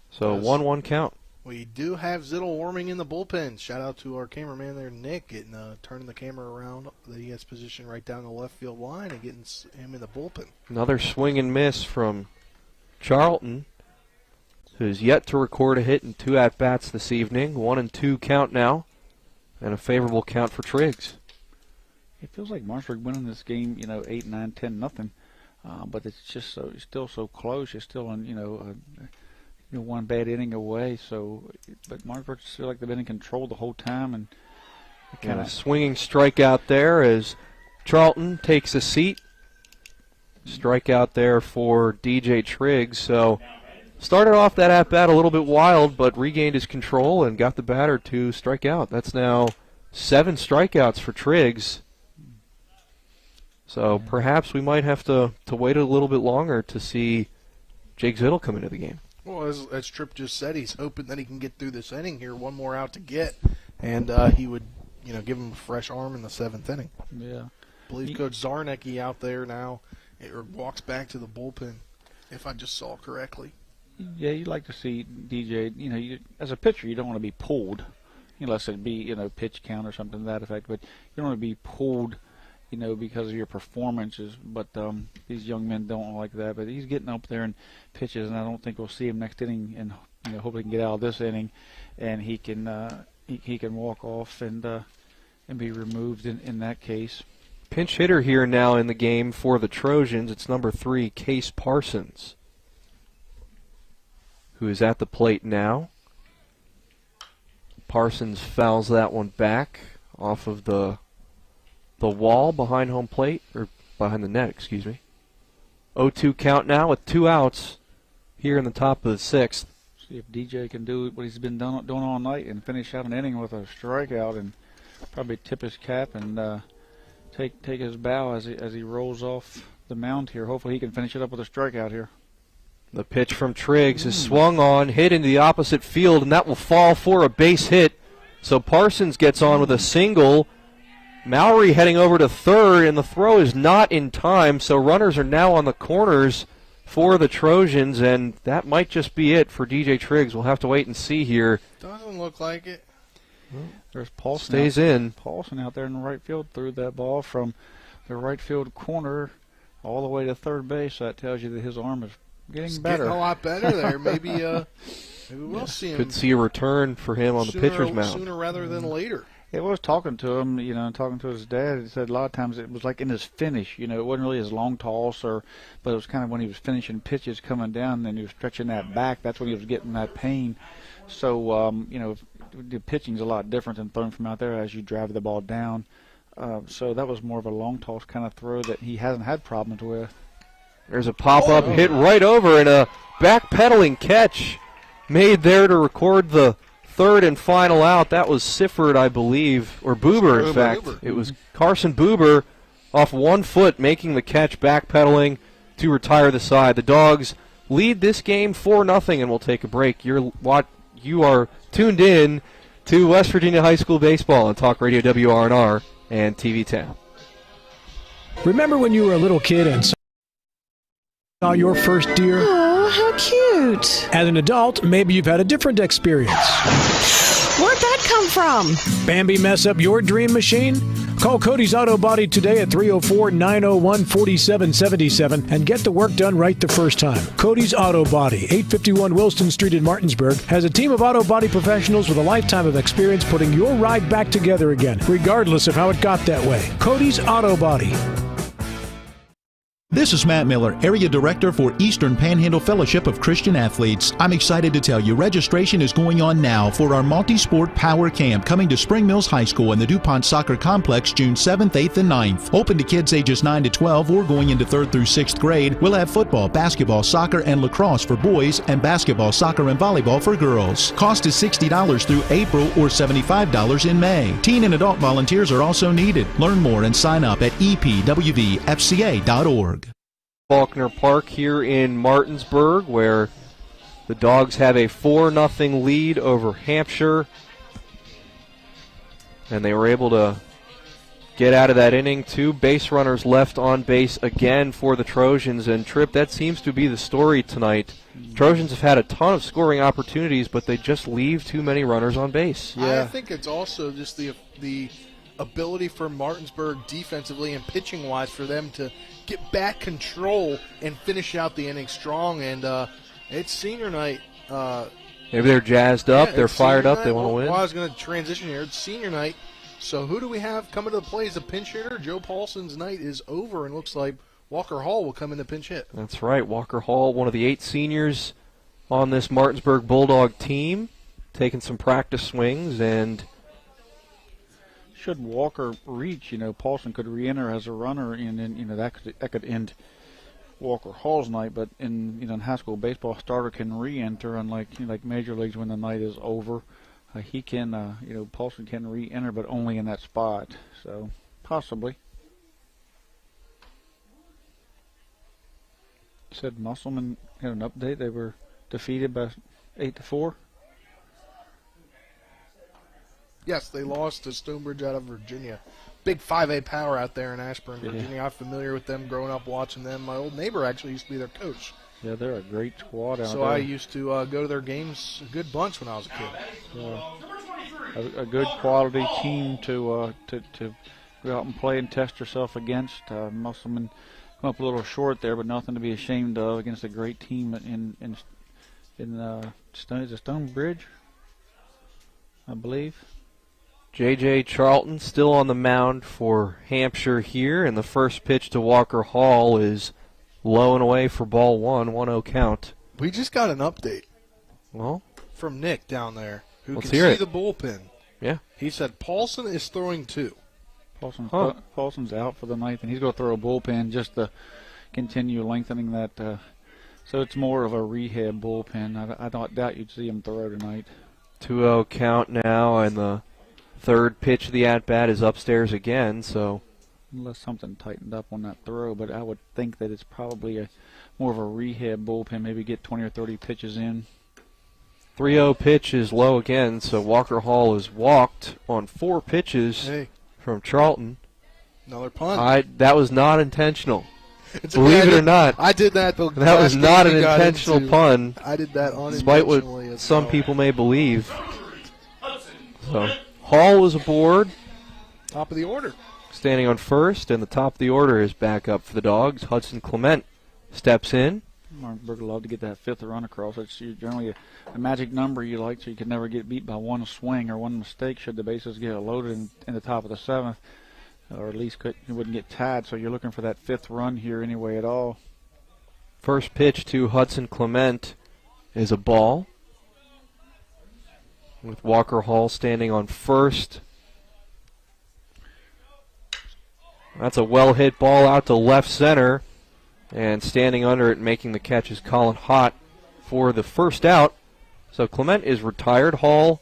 So 1-1 count. We do have Zittel warming in the bullpen. Shout out to our cameraman there, Nick, getting turning the camera around. That he has position right down the left field line and getting him in the bullpen. Another swing and miss from Charlton, who's yet to record a hit in 2 at-bats this evening. 1-2 count now, and a favorable count for Triggs. It feels like Martinsburg winning this game, 8, 9, 10, nothing. But it's just still so close. You're still on, one bad inning away. So, but Martinsburg just feel like they've been in control the whole time, and kind of swinging strikeout there as Charlton takes a seat. Strikeout there for DJ Triggs. So started off that at-bat a little bit wild, but regained his control and got the batter to strike out. That's now 7 strikeouts for Triggs. So perhaps we might have to wait a little bit longer to see Jake Zittel come into the game. Well, as Tripp just said, he's hoping that he can get through this inning here, one more out to get, and he would, give him a fresh arm in the 7th inning. Yeah. I believe Coach Zarnecki out there now. Or walks back to the bullpen, if I just saw correctly. Yeah, you'd like to see DJ, as a pitcher, you don't want to be pulled, unless it be, pitch count or something to that effect, but you don't want to be pulled, because of your performances. But these young men don't like that. But he's getting up there and pitches, and I don't think we'll see him next inning, and hopefully he can get out of this inning, and he can he can walk off and be removed in that case. Pinch hitter here now in the game for the Trojans. It's number 3, Case Parsons, who is at the plate now. Parsons fouls that one back off of the wall behind home plate, or behind the net, excuse me. 0-2 count now with 2 outs here in the top of the 6th. See if DJ can do what he's been doing all night and finish out an inning with a strikeout, and probably tip his cap and take his bow as he rolls off the mound here. Hopefully he can finish it up with a strikeout here. The pitch from Triggs is swung on, hit into the opposite field, and that will fall for a base hit. So Parsons gets on with a single. Mowry heading over to third, and the throw is not in time, so runners are now on the corners for the Trojans, and that might just be it for DJ Triggs. We'll have to wait and see here. Doesn't look like it. There's Paulson. Stays in. Paulson out there in the right field threw that ball from the right field corner all the way to third base. So that tells you that his arm is getting better. Getting a lot better there. Maybe we'll see him. Could see a return for him on the pitcher's mound. Sooner rather than later. It was talking to him, talking to his dad. He said a lot of times it was like in his finish. It wasn't really his long toss, but it was kind of when he was finishing pitches coming down and he was stretching that back. That's when he was getting that pain. So, the pitching's a lot different than throwing from out there as you drive the ball down. So that was more of a long toss kind of throw that he hasn't had problems with. There's a pop-up hit right over and a back-pedaling catch made there to record the third and final out. That was Sifford, I believe, or Buber, in fact. It was Carson Buber off 1 foot making the catch, backpedaling to retire the side. The Dogs lead this game 4-0, and we'll take a break. You are tuned in to West Virginia High School Baseball on Talk Radio WRNR and TV 10. Remember when you were a little kid and saw your first deer? Oh, how cute. As an adult, maybe you've had a different experience. Where'd that come from? Bambi mess up your dream machine? Call Cody's Auto Body today at 304-901-4777 and get the work done right the first time. Cody's Auto Body, 851 Wilson Street in Martinsburg, has a team of auto body professionals with a lifetime of experience putting your ride back together again, regardless of how it got that way. Cody's Auto Body. This is Matt Miller, Area Director for Eastern Panhandle Fellowship of Christian Athletes. I'm excited to tell you registration is going on now for our multi-sport power camp coming to Spring Mills High School in the DuPont Soccer Complex June 7th, 8th, and 9th. Open to kids ages 9 to 12 or going into 3rd through 6th grade. We'll have football, basketball, soccer, and lacrosse for boys and basketball, soccer, and volleyball for girls. Cost is $60 through April or $75 in May. Teen and adult volunteers are also needed. Learn more and sign up at epwvfca.org. Faulkner Park here in Martinsburg, where the Dogs have a 4-0 lead over Hampshire, and they were able to get out of that inning. 2 base runners left on base again for the Trojans, and Tripp, that seems to be the story tonight. Trojans have had a ton of scoring opportunities, but they just leave too many runners on base. I think it's also just the ability for Martinsburg defensively and pitching-wise for them to get back control and finish out the inning strong. And it's senior night. Maybe they're jazzed up, they're fired up, they want to win. Well, I was going to transition here. It's senior night. So who do we have coming to the plate as a pinch hitter? Joe Paulson's night is over, and looks like Walker Hall will come in to pinch hit. That's right. Walker Hall, one of the 8 seniors on this Martinsburg Bulldog team, taking some practice swings. And should Walker reach, Paulson could re-enter as a runner, and then that could end Walker Hall's night. But in high school baseball, starter can re-enter, unlike like major leagues when the night is over. He can, Paulson can re-enter, but only in that spot. So possibly. Said Musselman had an update. They were defeated by 8-4. Yes, they lost to Stonebridge out of Virginia. Big 5A power out there in Ashburn, Virginia. I'm familiar with them growing up watching them. My old neighbor actually used to be their coach. Yeah, they're a great squad out there. So I used to go to their games a good bunch when I was a kid. A good quality team to go out and play and test yourself against. Musselman come up a little short there, but nothing to be ashamed of against a great team in Stonebridge, I believe. J.J. Charlton still on the mound for Hampshire here, and the first pitch to Walker Hall is low and away for ball 1, 1-0 count. We just got an update. Well, from Nick down there, who let's can hear see it. The bullpen. Yeah. He said Paulson is throwing 2. Paulson's out for the ninth, and he's going to throw a bullpen just to continue lengthening that. So it's more of a rehab bullpen. I don't doubt you'd see him throw tonight. 2-0 count now, and the third pitch of the at-bat is upstairs again, so unless something tightened up on that throw, but I would think that it's probably more of a rehab bullpen, maybe get 20 or 30 pitches in. 3-0 pitch is low again, so Walker Hall is walked on 4 pitches from Charlton. Another punt. That was not intentional. Believe it or not. I did that. That was not an intentional pun. I did that despite what some people may believe. So Hall was aboard. Top of the order. Standing on first, and the top of the order is back up for the Dogs. Hudson Clement steps in. Martinsburg would love to get that 5th run across. It's generally a magic number you like, so you can never get beat by one swing or one mistake should the bases get loaded in the top of the 7th, or at least you wouldn't get tied. So you're looking for that 5th run here anyway at all. First pitch to Hudson Clement is a ball, with Walker Hall standing on first. That's a well-hit ball out to left center. And standing under it, making the catch is Colin Hott for the first out. So Clement is retired. Hall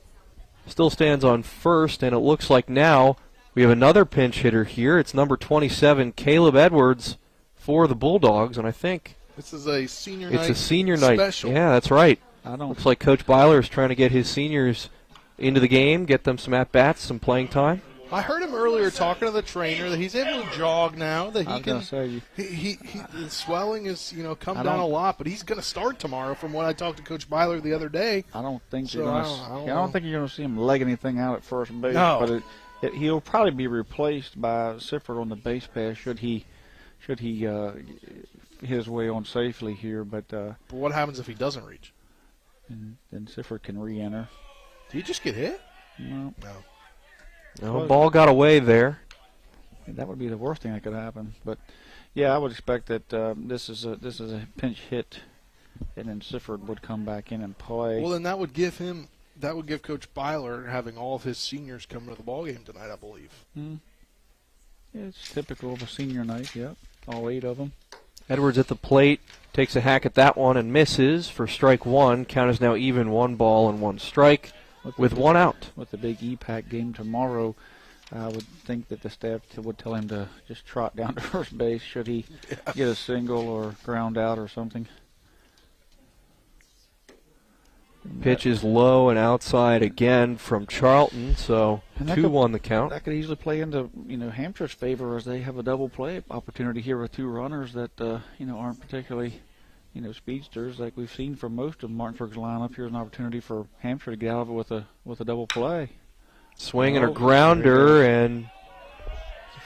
still stands on first, and it looks like now we have another pinch hitter here. It's number 27, Caleb Edwards, for the Bulldogs, and I think this is a senior night. It's a senior night special. Yeah, that's right. I don't. Looks like Coach Byler is trying to get his seniors into the game, get them some at-bats, some playing time. I heard him earlier talking to the trainer that he's able to jog now. That he can. The swelling is come down a lot, but he's going to start tomorrow. From what I talked to Coach Byler the other day. I don't think so you're going to. I don't think you're going to see him leg anything out at first base. No. But he'll probably be replaced by Sifford on the base pass should he his way on safely here. But what happens if he doesn't reach? And then Sifford can re-enter. Did he just get hit? No. No, ball got away there. That would be the worst thing that could happen. But yeah, I would expect that this is a pinch hit, and then Sifford would come back in and play. Well, then that would give Coach Byler having all of his seniors come to the ball game tonight, I believe. Yeah, it's typical of a senior night. Yep, all 8 of them. Edwards at the plate, takes a hack at that one and misses for strike one. Count is now even, 1 ball and 1 strike with 1 out. With the big EPAC game tomorrow, I would think that the staff would tell him to just trot down to first base should he get a single or ground out or something. Pitch is low and outside again from Charlton, so 2-1 the count. That could easily play into Hampshire's favor as they have a double play opportunity here with 2 runners that aren't particularly speedsters like we've seen from most of Martinsburg's lineup. Here's an opportunity for Hampshire to get out of it with a double play. Swing and a grounder, and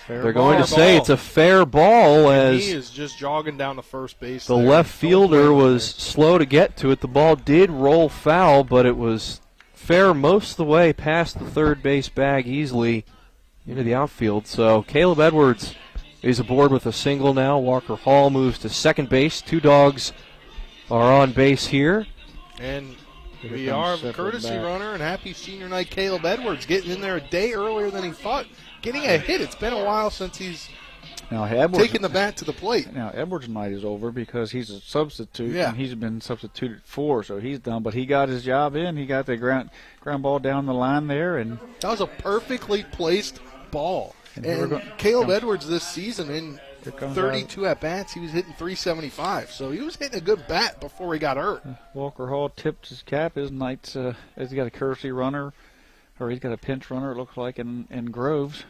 they're going to ball. say it's a fair ball as he is just jogging down the first base. The left fielder was slow to get to it. The ball did roll foul, but it was fair most of the way past the third base bag easily into the outfield. So Caleb Edwards is aboard with a single now. Walker Hall moves to second base. 2 dogs are on base here. And we are a courtesy runner, and happy senior night Caleb Edwards getting in there a day earlier than he thought. Getting a hit. It's been a while since he's taken the bat to the plate. Now, Edwards' night is over because he's a substitute, Yeah. and he's been substituted for, so he's done. But he got his job in. He got the ground ball down the line there. And that was a perfectly placed ball. And Caleb Edwards this season in 32 at-bats, he was hitting .375. So he was hitting a good bat before he got hurt. Walker Hall tipped his cap. His night's he's got a courtesy runner, or he's got a pinch runner, it looks like, in Groves.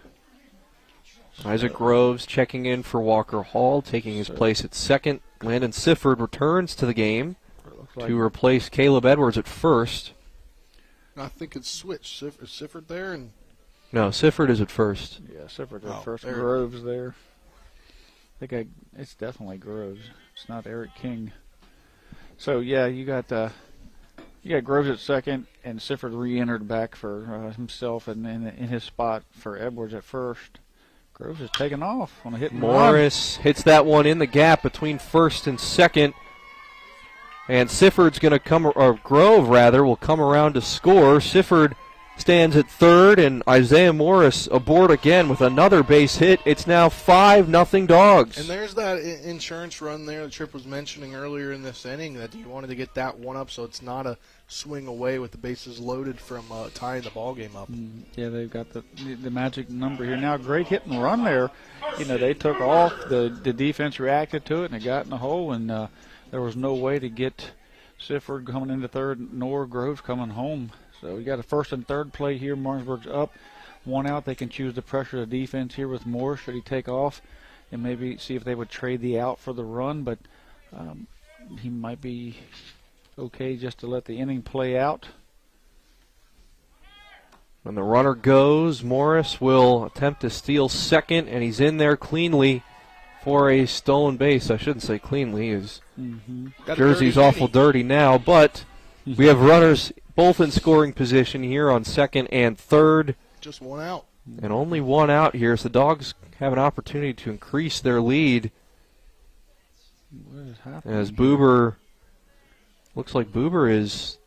Isaac Groves checking in for Walker Hall, taking his place at second. Landon Sifford returns to the game to replace Caleb Edwards at first. I think it's switched. Is Sifford there? And no, Sifford is at first. Yeah, Sifford at first. Groves there. I think it's definitely Groves. It's not Eric King. So yeah, you got Groves at second, and Sifford re-entered back for himself and in his spot for Edwards at first. Groves is taking off on a hit and Morris hits that one in the gap between first and second. And Sifford's going to come, or Grove rather, will come around to score. Sifford stands at third, and Isaiah Morris aboard again with another base hit. It's now 5-0 Dogs. And there's that insurance run there that Tripp was mentioning earlier in this inning, that you wanted to get that one up so it's not a swing away with the bases loaded from tying the ball game up. Yeah, they've got the magic number here. Now, great hit and run there. They took off. The defense reacted to it, and it got in the hole, and there was no way to get Sifford coming into third, nor Groves coming home. So we got a first and third play here. Martinsburg's up, 1 out. They can choose to pressure the defense here with Moore should he take off, and maybe see if they would trade the out for the run. But he might be okay just to let the inning play out. When the runner goes, Morris will attempt to steal second, and he's in there cleanly for a stolen base. I shouldn't say cleanly. His jersey's awful dirty now, but we have runners both in scoring position here on second and third. Just 1 out. And only 1 out here, so the Dogs have an opportunity to increase their lead. What is happening? As Buber, looks like Buber is,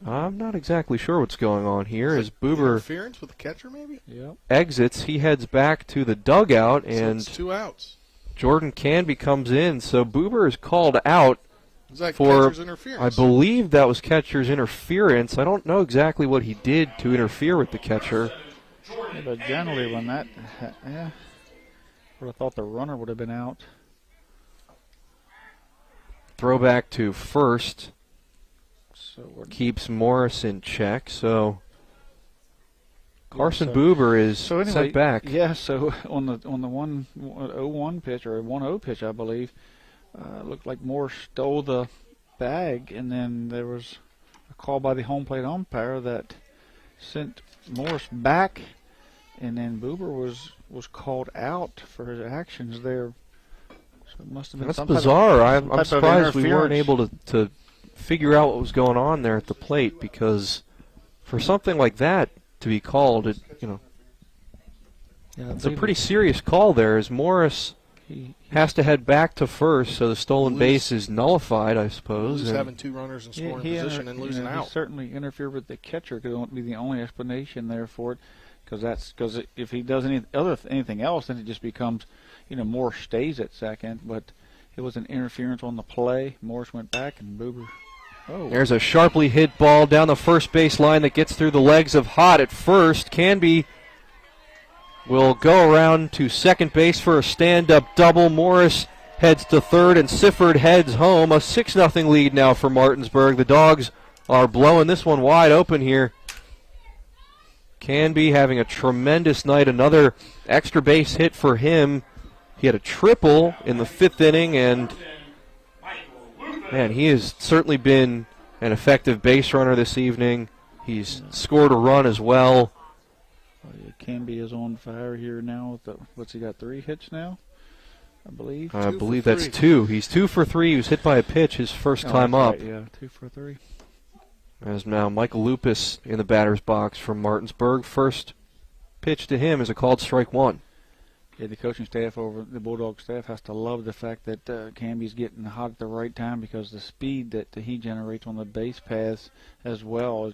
I'm not exactly sure what's going on here. As Buber interference with the catcher, maybe? Yep. Exits, he heads back to the dugout, and it's 2 outs. Jordan Canby comes in, so Buber is called out Was that for, catcher's interference? I believe that was catcher's interference. I don't know exactly what he did to interfere with the catcher. Yeah, but generally when that, yeah, would have thought the runner would have been out. Throwback to first. So keeps Morris in check. So Carson so, Buber is so anyway, sent back. Yeah, so on the 1-0 pitch, or 1-0 pitch, I believe, looked like Morris stole the bag, and then there was a call by the home plate umpire that sent Morris back, and then Buber was called out for his actions there. So it must have been That's some bizarre. Type I'm surprised we weren't able to figure out what was going on there at the plate, because for something like that to be called, it's a pretty serious call there, as Morris has to head back to first, so the stolen base is nullified, I suppose. He's having two runners in scoring position and losing out. He certainly interfered with the catcher. Could be the only explanation there for it, because if he does anything else, then it just becomes, Morris stays at second. But it was an interference on the play. Morris went back, and Buber. Oh. There's a sharply hit ball down the first base line that gets through the legs of Hott at first. Canby will go around to second base for a stand-up double. Morris heads to third, and Sifford heads home. A 6-0 lead now for Martinsburg. The Dogs are blowing this one wide open here. Canby having a tremendous night. Another extra base hit for him. He had a triple in the 5th inning, and man, he has certainly been an effective base runner this evening. He's scored a run as well. Canby is on fire here now. What's he got, 3 hits now, I believe? I believe that's 2. He's 2 for 3. He was hit by a pitch his first time up. Right, yeah, 2 for 3. As now Michael Lupus in the batter's box from Martinsburg. First pitch to him is a called strike 1. Yeah, the coaching staff over the Bulldog staff has to love the fact that Canby's getting hot at the right time, because the speed that he generates on the base paths as well,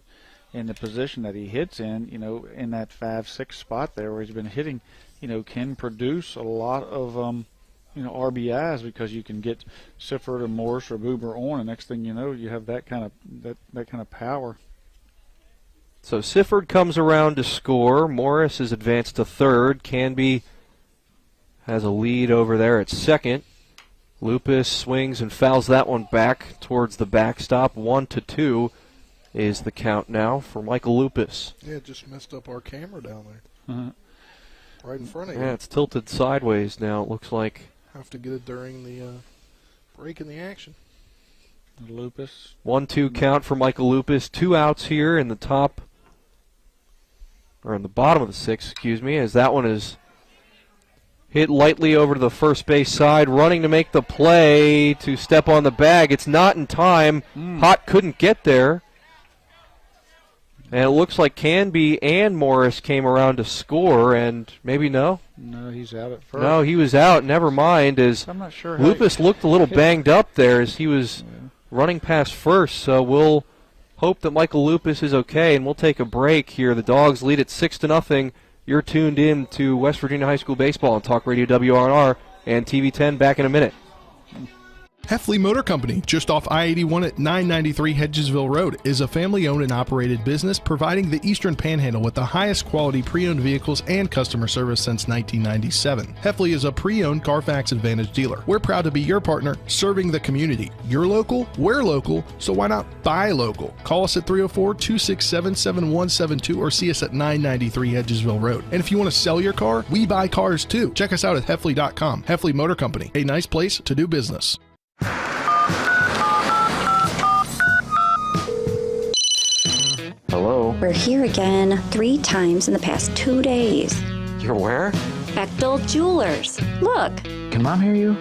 in the position that he hits in, in that 5-6 spot there where he's been hitting, can produce a lot of, RBIs, because you can get Sifford or Morris or Buber on, and next thing you know, you have that kind of power. So Sifford comes around to score. Morris is advanced to third. Canby has a lead over there at second. Lupus swings and fouls that one back towards the backstop. 1-2 is the count now for Michael Lupus. Yeah, it just messed up our camera down there. Right in front of you. Yeah, it's tilted sideways now, it looks like. Have to get it during the break in the action. Lupus. 1-2 count for Michael Lupus. 2 outs here in the top, or in the bottom of the 6th, excuse me, as that one is hit lightly over to the first base side, running to make the play to step on the bag. It's not in time. Hott couldn't get there. And it looks like Canby and Morris came around to score, and maybe no? No, he's out at first. No, he was out. Never mind, as I'm not sure Lupus looked a little banged up there as he was running past first. So we'll hope that Michael Lupus is okay, and we'll take a break here. The Dogs lead at 6-0. You're tuned in to West Virginia High School Baseball on Talk Radio WRNR and TV 10. Back in a minute. Heffley Motor Company, just off I-81 at 993 Hedgesville Road, is a family-owned and operated business providing the Eastern Panhandle with the highest quality pre-owned vehicles and customer service since 1997. Heffley is a pre-owned Carfax Advantage dealer. We're proud to be your partner, serving the community. You're local, we're local, so why not buy local? Call us at 304-267-7172 or see us at 993 Hedgesville Road. And if you want to sell your car, we buy cars too. Check us out at Heffley.com. Heffley Motor Company, a nice place to do business. Hello? We're here again 3 times in the past 2 days. You're where? Bechtel Jewelers. Look. Can Mom hear you?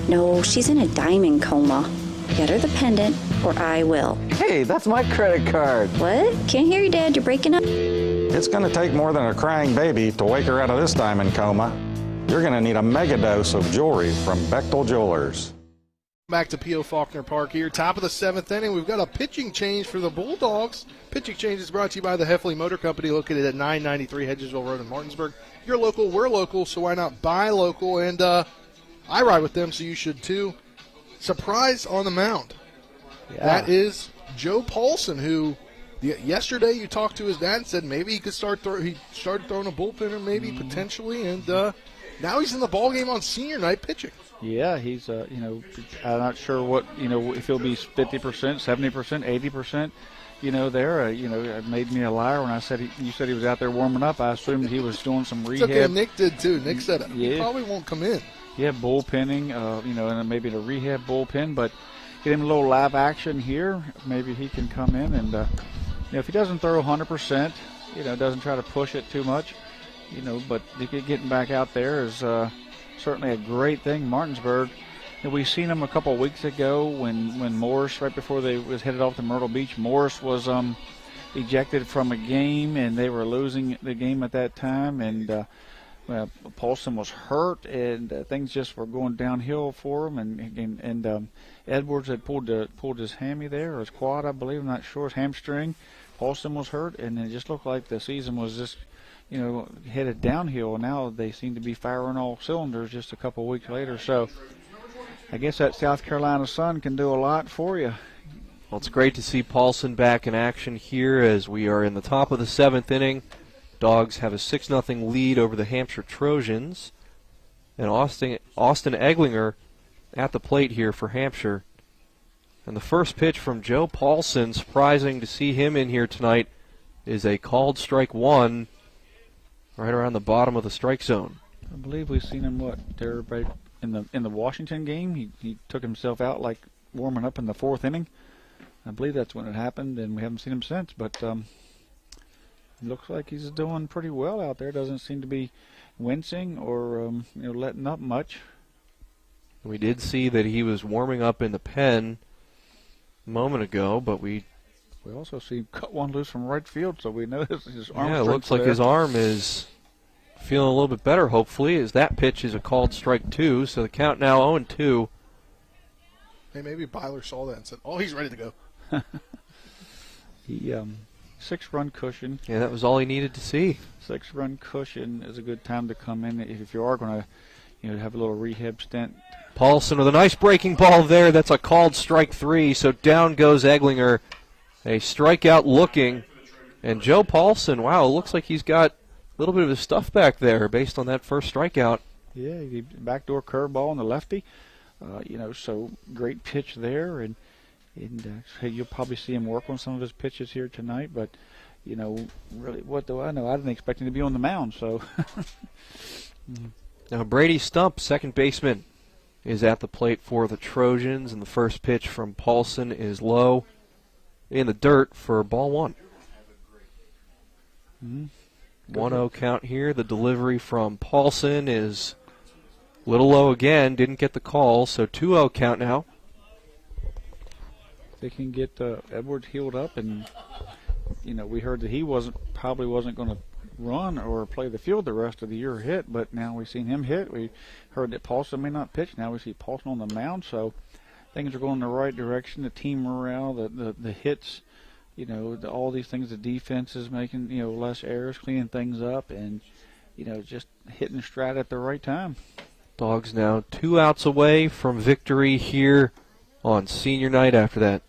No, she's in a diamond coma. Get her the pendant, or I will. Hey, that's my credit card. What? Can't hear you, Dad. You're breaking up. It's going to take more than a crying baby to wake her out of this diamond coma. You're going to need a mega dose of jewelry from Bechtel Jewelers. Back to P.O. Faulkner Park here. Top of the 7th inning. We've got a pitching change for the Bulldogs. Pitching change is brought to you by the Heffley Motor Company, located at 993 Hedgesville Road in Martinsburg. You're local, we're local, so why not buy local? And I ride with them, so you should too. Surprise on the mound. That is Joe Paulson, who yesterday you talked to his dad and said maybe he could he started throwing a bullpen, or maybe potentially, and now he's in the ballgame on senior night pitching. Yeah, he's I'm not sure what if he'll be 50%, 70%, 80%. There, it made me a liar when I said you said he was out there warming up. I assumed he was doing some rehab. It's okay, Nick did too. Nick said he probably won't come in. Yeah, bullpenning, and then maybe the rehab bullpen, but get him a little live action here. Maybe he can come in and, if he doesn't throw 100%, doesn't try to push it too much, but getting back out there is certainly a great thing. Martinsburg, we seen him a couple of weeks ago when Morris, right before they was headed off to Myrtle Beach, Morris was ejected from a game, and they were losing the game at that time, and Paulson was hurt, and things just were going downhill for him, and Edwards had pulled his hammy there, or his quad, I believe, I'm not sure, his hamstring. Paulson was hurt, and it just looked like the season was just headed downhill. Now they seem to be firing all cylinders just a couple of weeks later. So I guess that South Carolina sun can do a lot for you. Well, it's great to see Paulson back in action here as we are in the top of the 7th inning. Dogs have a 6-0 lead over the Hampshire Trojans. And Austin Eglinger at the plate here for Hampshire. And the first pitch from Joe Paulson, surprising to see him in here tonight, is a called strike 1 right around the bottom of the strike zone. I believe we've seen him there right in the Washington game. He took himself out like warming up in the 4th inning. I believe that's when it happened, and we haven't seen him since. But it looks like he's doing pretty well out there. Doesn't seem to be wincing or letting up much. We did see that he was warming up in the pen a moment ago, but we also see him cut one loose from right field, so we know his arm. Yeah, it looks like his arm is feeling a little bit better, hopefully, as that pitch is a called strike 2, so the count now 0-2. Hey, maybe Byler saw that and said, "Oh, he's ready to go." He 6-run cushion. Yeah, that was all he needed to see. 6-run cushion is a good time to come in if you are going to have a little rehab stint. Paulson with a nice breaking ball there. That's a called strike 3, so down goes Eglinger. A strikeout looking. And Joe Paulson, wow, it looks like he's got a little bit of his stuff back there based on that first strikeout. Yeah, backdoor curveball on the lefty. So great pitch there, and you'll probably see him work on some of his pitches here tonight. But really, what do I know? I didn't expect him to be on the mound. So now Brady Stump, second baseman, is at the plate for the Trojans, and the first pitch from Paulson is low in the dirt for ball 1. 1-0 count here. The delivery from Paulson is a little low again. Didn't get the call, so 2-0 count now. They can get Edwards healed up, and we heard that he probably wasn't going to run or play the field the rest of the year or hit, but now we've seen him hit. We heard that Paulson may not pitch. Now we see Paulson on the mound, so things are going in the right direction. The team morale, the hits, all these things, the defense is making, less errors, cleaning things up, and, just hitting stride at the right time. Dogs now 2 outs away from victory here on senior night after that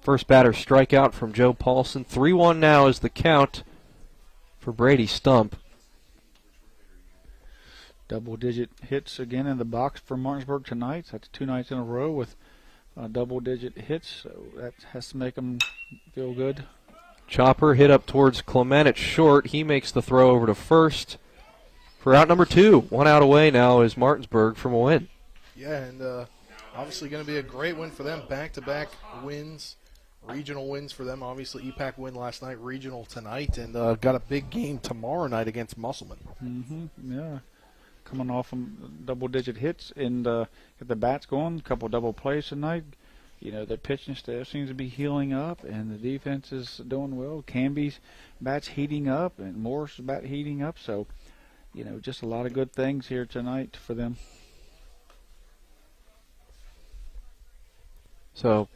first batter strikeout from Joe Paulson. 3-1 now is the count for Brady Stump. Double-digit hits again in the box for Martinsburg tonight. That's 2 nights in a row with double-digit hits, so that has to make them feel good. Chopper hit up towards Clement at short. He makes the throw over to first for out number 2. 1 out away now is Martinsburg from a win. Yeah, and obviously going to be a great win for them. Back-to-back wins, regional wins for them. Obviously, EPAC win last night, regional tonight, and got a big game tomorrow night against Musselman. Yeah. Coming off from double-digit hits and get the bats going. A couple double plays tonight. The pitching staff seems to be healing up, and the defense is doing well. Canby's bat's heating up, and Morris' bat heating up. So, just a lot of good things here tonight for them. So,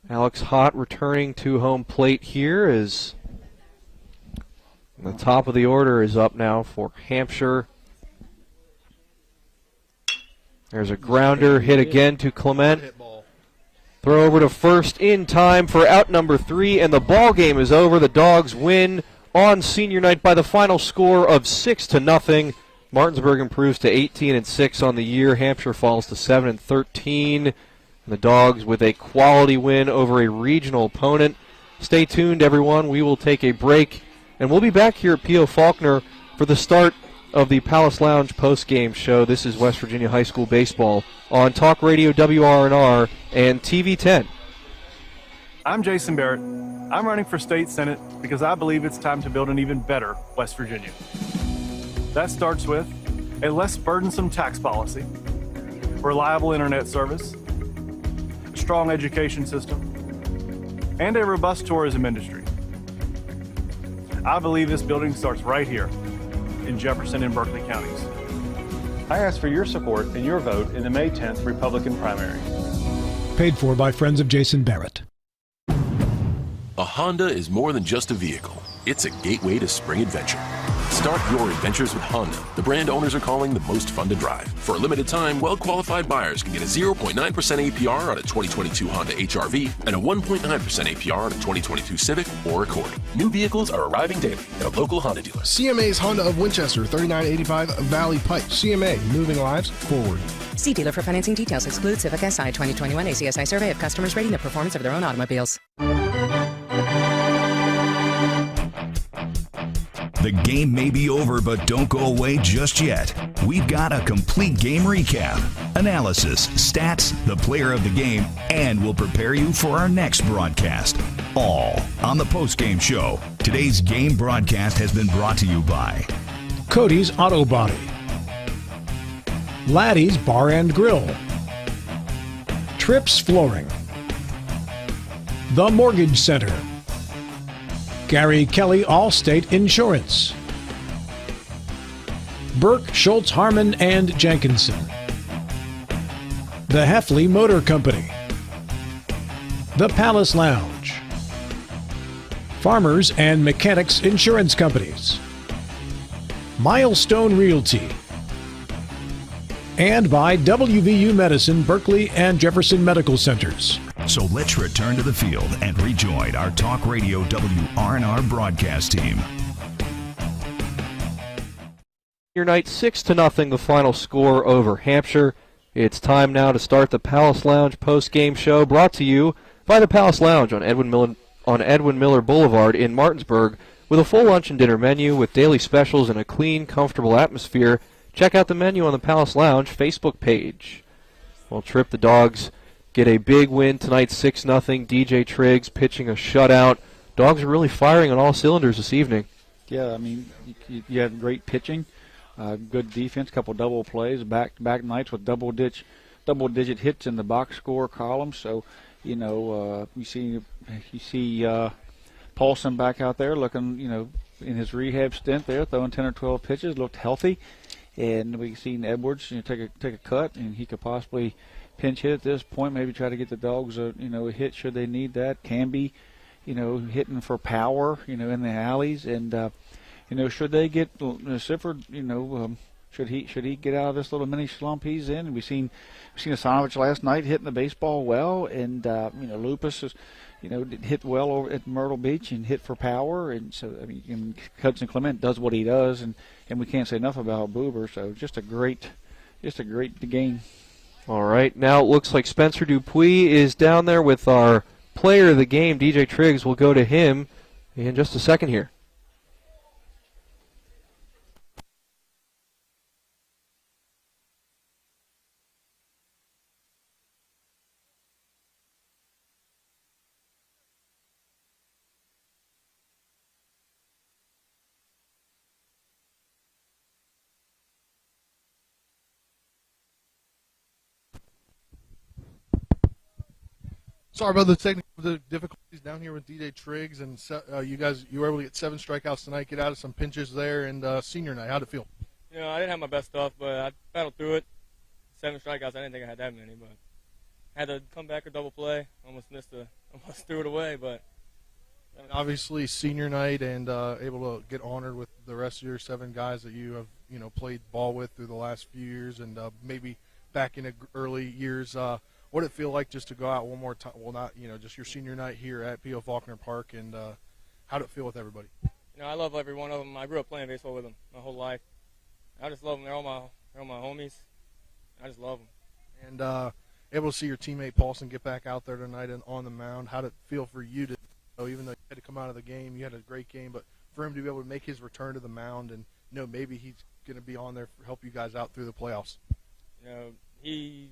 Alex Hott returning to home plate here as the top of the order is up now for Hampshire. There's a grounder hit again to Clement. Throw over to first in time for out number 3, and the ball game is over. The Dogs win on senior night by the final score of 6-0. Martinsburg improves to 18-6 on the year. Hampshire falls to 7-13. And the Dogs with a quality win over a regional opponent. Stay tuned, everyone. We will take a break, and we'll be back here at P.O. Faulkner for the start of the Palace Lounge post-game show. This is West Virginia High School Baseball on Talk Radio WRNR and TV 10. I'm Jason Barrett. I'm running for state senate because I believe it's time to build an even better West Virginia. That starts with a less burdensome tax policy, reliable internet service, a strong education system, and a robust tourism industry. I believe this building starts right here in Jefferson and Berkeley counties. I ask for your support and your vote in the May 10th Republican primary. Paid for by Friends of Jason Barrett. A Honda is more than just a vehicle. It's a gateway to spring adventure. Start your adventures with Honda, the brand owners are calling the most fun to drive. For a limited time, well-qualified buyers can get a 0.9% APR on a 2022 Honda HR-V and a 1.9% APR on a 2022 Civic or Accord. New vehicles are arriving daily at a local Honda dealer. CMA's Honda of Winchester, 3985 Valley Pike. CMA, moving lives forward. See dealer for financing details. Exclude Civic SI 2021 ACSI survey of customers rating the performance of their own automobiles. The game may be over, but don't go away just yet. We've got a complete game recap, analysis, stats, the player of the game, and we'll prepare you for our next broadcast. All on the postgame show. Today's game broadcast has been brought to you by Cody's Auto Body, Laddie's Bar and Grill, Trips Flooring, The Mortgage Center, Gary Kelly Allstate Insurance, Burke, Schultz, Harmon, and Jenkinson, the Heffley Motor Company, the Palace Lounge, Farmers and Mechanics Insurance Companies, Milestone Realty, and by WVU Medicine, Berkeley, and Jefferson Medical Centers. So let's return to the field and rejoin our Talk Radio WRNR broadcast team. Your night 6-0, the final score over Hampshire. It's time now to start the Palace Lounge post-game show, brought to you by the Palace Lounge on Edwin Miller Boulevard in Martinsburg, with a full lunch and dinner menu with daily specials and a clean, comfortable atmosphere. Check out the menu on the Palace Lounge Facebook page. Well, Trip, the Dogs get a big win tonight, 6-0. DJ Triggs pitching a shutout. Dogs are really firing on all cylinders this evening. Yeah, I mean, you had great pitching, good defense, couple double plays, back-to-back nights with double-digit hits in the box score column. So, you know, you see Paulson back out there looking, you know, in his rehab stint there, throwing 10 or 12 pitches, looked healthy. And we've seen Edwards, you know, take a cut, and he could possibly pinch hit at this point, maybe try to get the Dogs a hit should they need that. Camby, you know, hitting for power, you know, in the alleys, and you know, should they get Sifford, you know, should he get out of this little mini slump he's in? We've seen Asanovich last night hitting the baseball well, and you know, Lupus is, you know, hit well over at Myrtle Beach and hit for power, and so I mean, Hudson Clement does what he does, and we can't say enough about Boober. So just a great game. All right, now it looks like Spencer Dupuis is down there with our player of the game, DJ Triggs. We'll go to him in just a second here. Sorry about the technical difficulties down here with DJ Triggs, and you were able to get 7 strikeouts tonight, get out of some pinches there, and senior night. How'd it feel? You know, I didn't have my best stuff, but I battled through it. 7 strikeouts, I didn't think I had that many, but I had to come back or double play. Almost threw it away, but. Obviously, senior night, and able to get honored with the rest of your 7 guys that you have, you know, played ball with through the last few years, and maybe back in early years. what did it feel like just to go out one more time? Well, not just your senior night here at P.O. Faulkner Park, and how did it feel with everybody? I love every one of them. I grew up playing baseball with them my whole life. I just love them. They're all my homies. I just love them. And able to see your teammate Paulson get back out there tonight and on the mound. How did it feel for you to, even though you had to come out of the game, you had a great game, but for him to be able to make his return to the mound and maybe he's going to be on there to help you guys out through the playoffs? He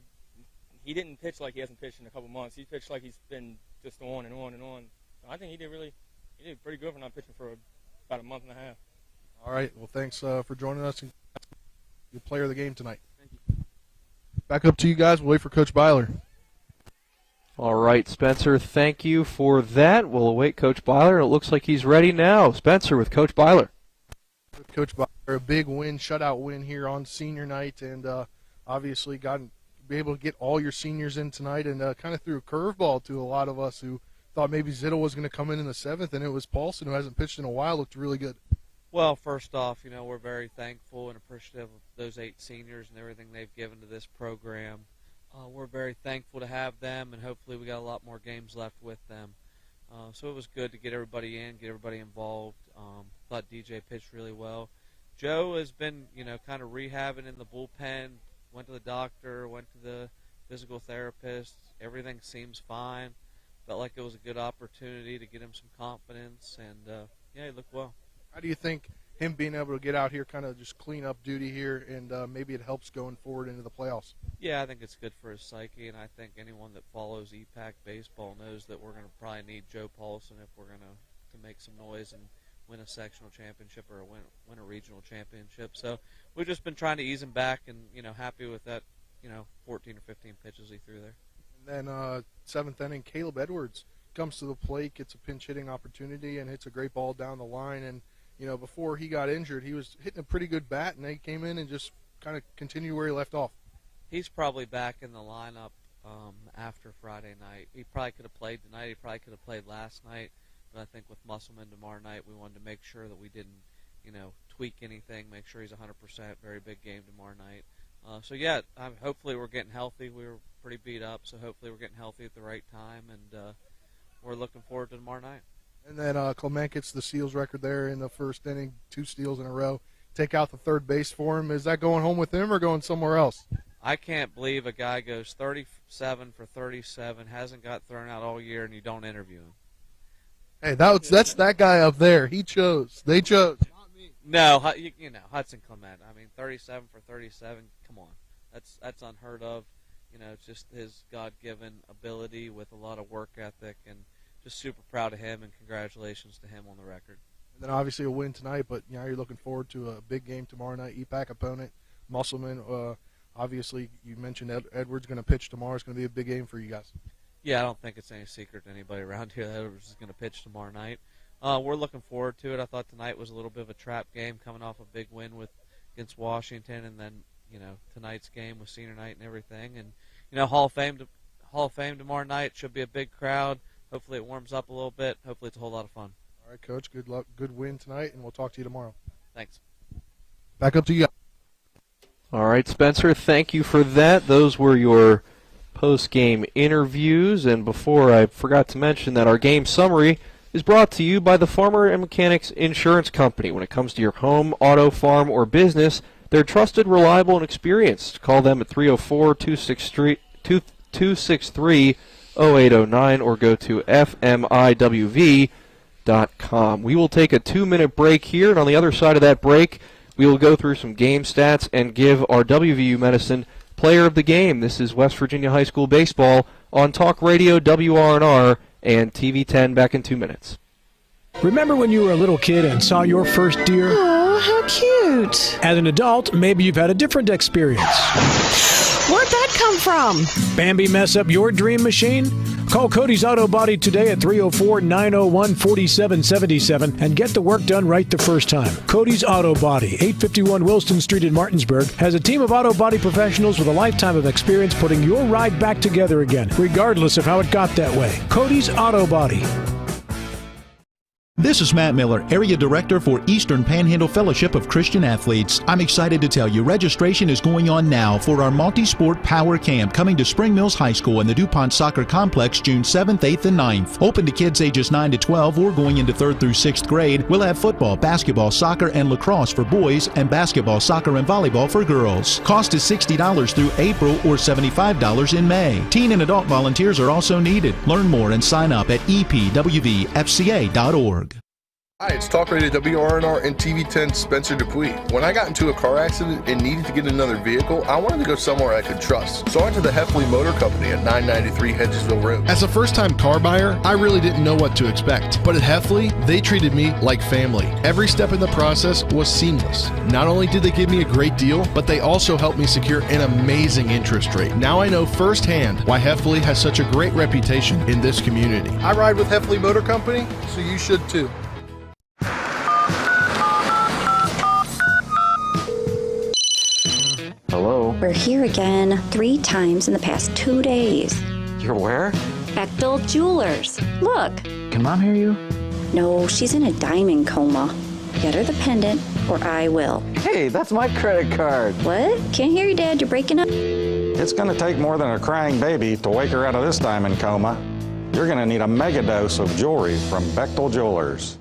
didn't pitch like he hasn't pitched in a couple months. He pitched like he's been just on and on and on. So I think he did pretty good for not pitching for about a month and a half. All right. Well, thanks for joining us. And your player of the game tonight. Thank you. Back up to you guys. We'll wait for Coach Byler. All right, Spencer, thank you for that. We'll await Coach Byler. It looks like he's ready now. Spencer with Coach Byler. With Coach Byler, a big win, shutout win here on senior night, and obviously be able to get all your seniors in tonight, and kind of threw a curveball to a lot of us who thought maybe Zittel was going to come in the 7th, and it was Paulson, who hasn't pitched in a while, looked really good. Well, first off, we're very thankful and appreciative of those 8 seniors and everything they've given to this program. We're very thankful to have them, and hopefully we got a lot more games left with them. So it was good to get everybody in, get everybody involved. Thought DJ pitched really well. Joe has been, kind of rehabbing in the bullpen, went to the doctor, went to the physical therapist. Everything seems fine. Felt like it was a good opportunity to get him some confidence, and, he looked well. How do you think him being able to get out here, kind of just clean up duty here, and maybe it helps going forward into the playoffs? Yeah, I think it's good for his psyche, and I think anyone that follows EPAC baseball knows that we're going to probably need Joe Paulson if we're going to make some noise and win a sectional championship or win a regional championship. So we've just been trying to ease him back, and happy with that 14 or 15 pitches he threw there. And then 7th inning, Caleb Edwards comes to the plate, gets a pinch hitting opportunity, and hits a great ball down the line. And before he got injured, he was hitting a pretty good bat, and he came in and just kind of continued where he left off. He's probably back in the lineup after Friday night. He probably could have played tonight. He probably could have played last night. But I think with Musselman tomorrow night, we wanted to make sure that we didn't, tweak anything, make sure he's 100%, very big game tomorrow night. Hopefully we're getting healthy. We were pretty beat up, so hopefully we're getting healthy at the right time, and we're looking forward to tomorrow night. And then Clement gets the steals record there in the first inning, 2 steals in a row. Take out the third base for him. Is that going home with him or going somewhere else? I can't believe a guy goes 37 for 37, hasn't got thrown out all year, and you don't interview him. Hey, that's that guy up there. He chose. They chose. Not me. No, Hudson Clement. 37 for 37. Come on, that's unheard of. It's just his God-given ability with a lot of work ethic, and just super proud of him, and congratulations to him on the record. And then obviously a win tonight, but you're looking forward to a big game tomorrow night. EPAC opponent, Musselman. Obviously, you mentioned Edwards going to pitch tomorrow. It's going to be a big game for you guys. Yeah, I don't think it's any secret to anybody around here that Edwards is going to pitch tomorrow night. We're looking forward to it. I thought tonight was a little bit of a trap game, coming off a big win against Washington, and then tonight's game with senior night and everything. And Hall of Fame tomorrow night should be a big crowd. Hopefully it warms up a little bit. Hopefully it's a whole lot of fun. All right, Coach. Good luck. Good win tonight, and we'll talk to you tomorrow. Thanks. Back up to you. All right, Spencer, thank you for that. Those were your post-game interviews. And before, I forgot to mention that our game summary is brought to you by the Farmer and Mechanics Insurance Company. When it comes to your home, auto, farm, or business, they're trusted, reliable, and experienced. Call them at 304-263-0809 or go to fmiwv.com. We will take a 2-minute break here, and on the other side of that break, we will go through some game stats and give our WVU Medicine Player of the Game. This is West Virginia High School Baseball on Talk Radio, WRNR, and TV 10. Back in 2 minutes. Remember when you were a little kid and saw your first deer? Oh, how cute. As an adult, maybe you've had a different experience. Where'd that come from? Bambi mess up your dream machine? Call Cody's Auto Body today at 304-901-4777 and get the work done right the first time. Cody's Auto Body, 851 Wilston Street in Martinsburg, has a team of auto body professionals with a lifetime of experience putting your ride back together again, regardless of how it got that way. Cody's Auto Body. This is Matt Miller, Area Director for Eastern Panhandle Fellowship of Christian Athletes. I'm excited to tell you registration is going on now for our multi-sport power camp coming to Spring Mills High School and the DuPont Soccer Complex June 7th, 8th, and 9th. Open to kids ages 9 to 12 or going into 3rd through 6th grade. We'll have football, basketball, soccer, and lacrosse for boys and basketball, soccer, and volleyball for girls. Cost is $60 through April or $75 in May. Teen and adult volunteers are also needed. Learn more and sign up at epwvfca.org. Hi, it's Talk Radio WRNR and TV10 Spencer Dupuis. When I got into a car accident and needed to get another vehicle, I wanted to go somewhere I could trust. So I went to the Heffley Motor Company at 993 Hedgesville Road. As a first-time car buyer, I really didn't know what to expect. But at Heffley, they treated me like family. Every step in the process was seamless. Not only did they give me a great deal, but they also helped me secure an amazing interest rate. Now I know firsthand why Heffley has such a great reputation in this community. I ride with Heffley Motor Company, so you should too. Hello? We're here again 3 times in the past 2 days. You're where? Bechtel Jewelers. Look. Can Mom hear you? No, she's in a diamond coma. Get her the pendant, or I will. Hey, that's my credit card. What? Can't hear you, Dad. You're breaking up. It's going to take more than a crying baby to wake her out of this diamond coma. You're going to need a mega dose of jewelry from Bechtel Jewelers.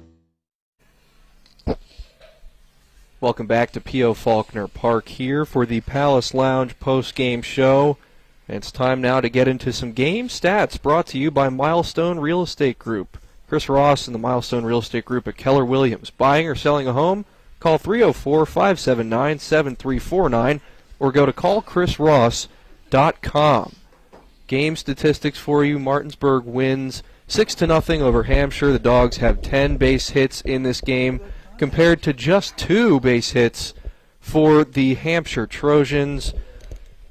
Welcome back to P.O. Faulkner Park here for the Palace Lounge post-game show. And it's time now to get into some game stats brought to you by Milestone Real Estate Group. Chris Ross and the Milestone Real Estate Group at Keller Williams. Buying or selling a home? Call 304-579-7349 or go to callchrisross.com. Game statistics for you. Martinsburg wins 6-0 over Hampshire. The Dogs have 10 base hits in this game, compared to just 2 base hits for the Hampshire Trojans.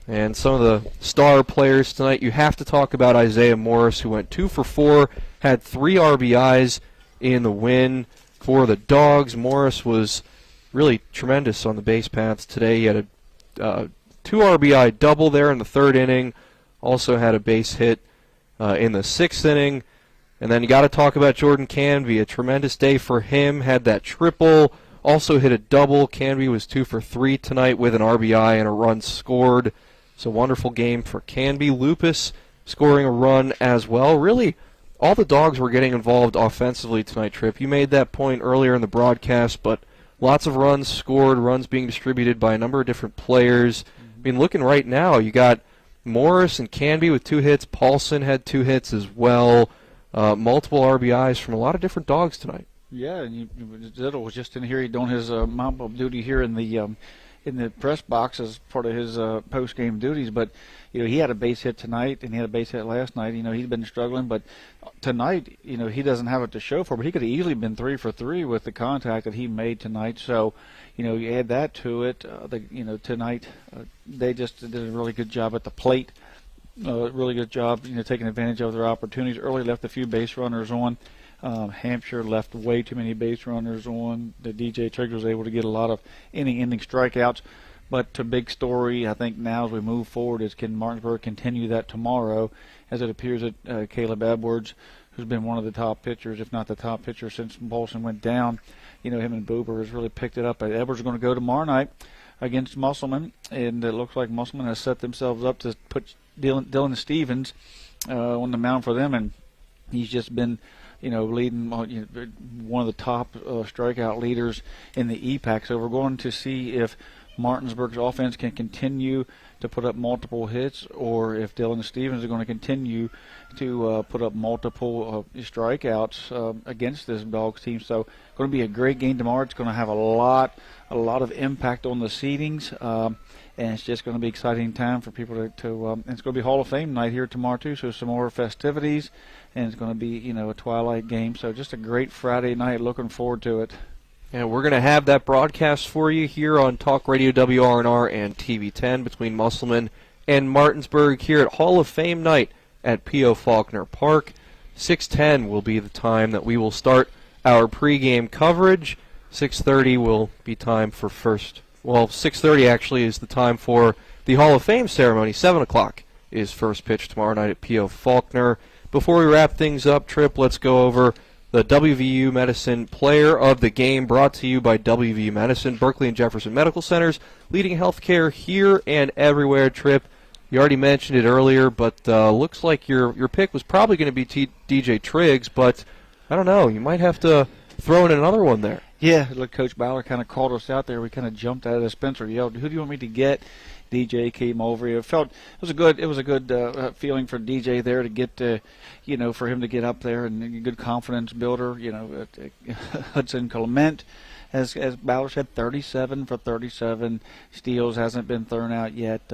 And some of the star players tonight, you have to talk about Isaiah Morris, who went 2 for 4, had 3 RBIs in the win for the Dogs. Morris was really tremendous on the base paths today. He had a 2 RBI double there in the 3rd inning, also had a base hit in the 6th inning. And then you got to talk about Jordan Canby. A tremendous day for him. Had that triple. Also hit a double. Canby was 2 for 3 tonight with an RBI and a run scored. So wonderful game for Canby. Lupus scoring a run as well. Really, all the Dogs were getting involved offensively tonight, Tripp. You made that point earlier in the broadcast, but lots of runs scored, runs being distributed by a number of different players. I mean, looking right now, you got Morris and Canby with 2 hits. Paulson had 2 hits as well. Multiple RBIs from a lot of different Dogs tonight. Yeah, and Zittel was just in here doing his mop-up duty here in the press box as part of his post-game duties. But he had a base hit tonight, and he had a base hit last night. He's been struggling, but tonight, he doesn't have it to show for. But he could have easily been 3 for 3 with the contact that he made tonight. So, you add that to it. Tonight they just did a really good job at the plate. Really good job, taking advantage of their opportunities. Early left a few base runners on. Hampshire left way too many base runners on. The DJ Trigger was able to get a lot of inning-ending strikeouts. But the big story, I think, now as we move forward is can Martinsburg continue that tomorrow, as it appears that Caleb Edwards, who's been one of the top pitchers, if not the top pitcher since Bolson went down, him and Boober has really picked it up. Edwards is going to go tomorrow night against Musselman, and it looks like Musselman has set themselves up to put Dylan Stevens on the mound for them, and he's just been, leading one of the top strikeout leaders in the EPAC. So we're going to see if Martinsburg's offense can continue to put up multiple hits, or if Dylan Stevens is going to continue to put up multiple strikeouts against this Dogs team. So going to be a great game tomorrow. It's going to have a lot of impact on the seedings. And it's just going to be an exciting time for people to and it's going to be Hall of Fame night here tomorrow, too, so some more festivities, and it's going to be, a twilight game. So just a great Friday night. Looking forward to it. And we're going to have that broadcast for you here on Talk Radio WRNR and TV10 between Musselman and Martinsburg here at Hall of Fame night at P.O. Faulkner Park. 6:10 will be the time that we will start our pregame coverage. 6:30 will be time for first. Well, 6:30 actually is the time for the Hall of Fame ceremony. 7 o'clock is first pitch tomorrow night at P.O. Faulkner. Before we wrap things up, Tripp, let's go over the WVU Medicine Player of the Game, brought to you by WVU Medicine, Berkeley and Jefferson Medical Centers, leading healthcare here and everywhere. Trip, you already mentioned it earlier, but looks like your pick was probably going to be DJ Triggs, but I don't know, you might have to throw in another one there. Yeah, look, Coach Ballard kind of called us out there. We kind of jumped out of the Spencer, yelled, "Who do you want me to get?" DJ came over. It was a good feeling for DJ there to get for him to get up there, and a good confidence builder. Hudson Clement, as Ballard said, 37 for 37 steals, hasn't been thrown out yet.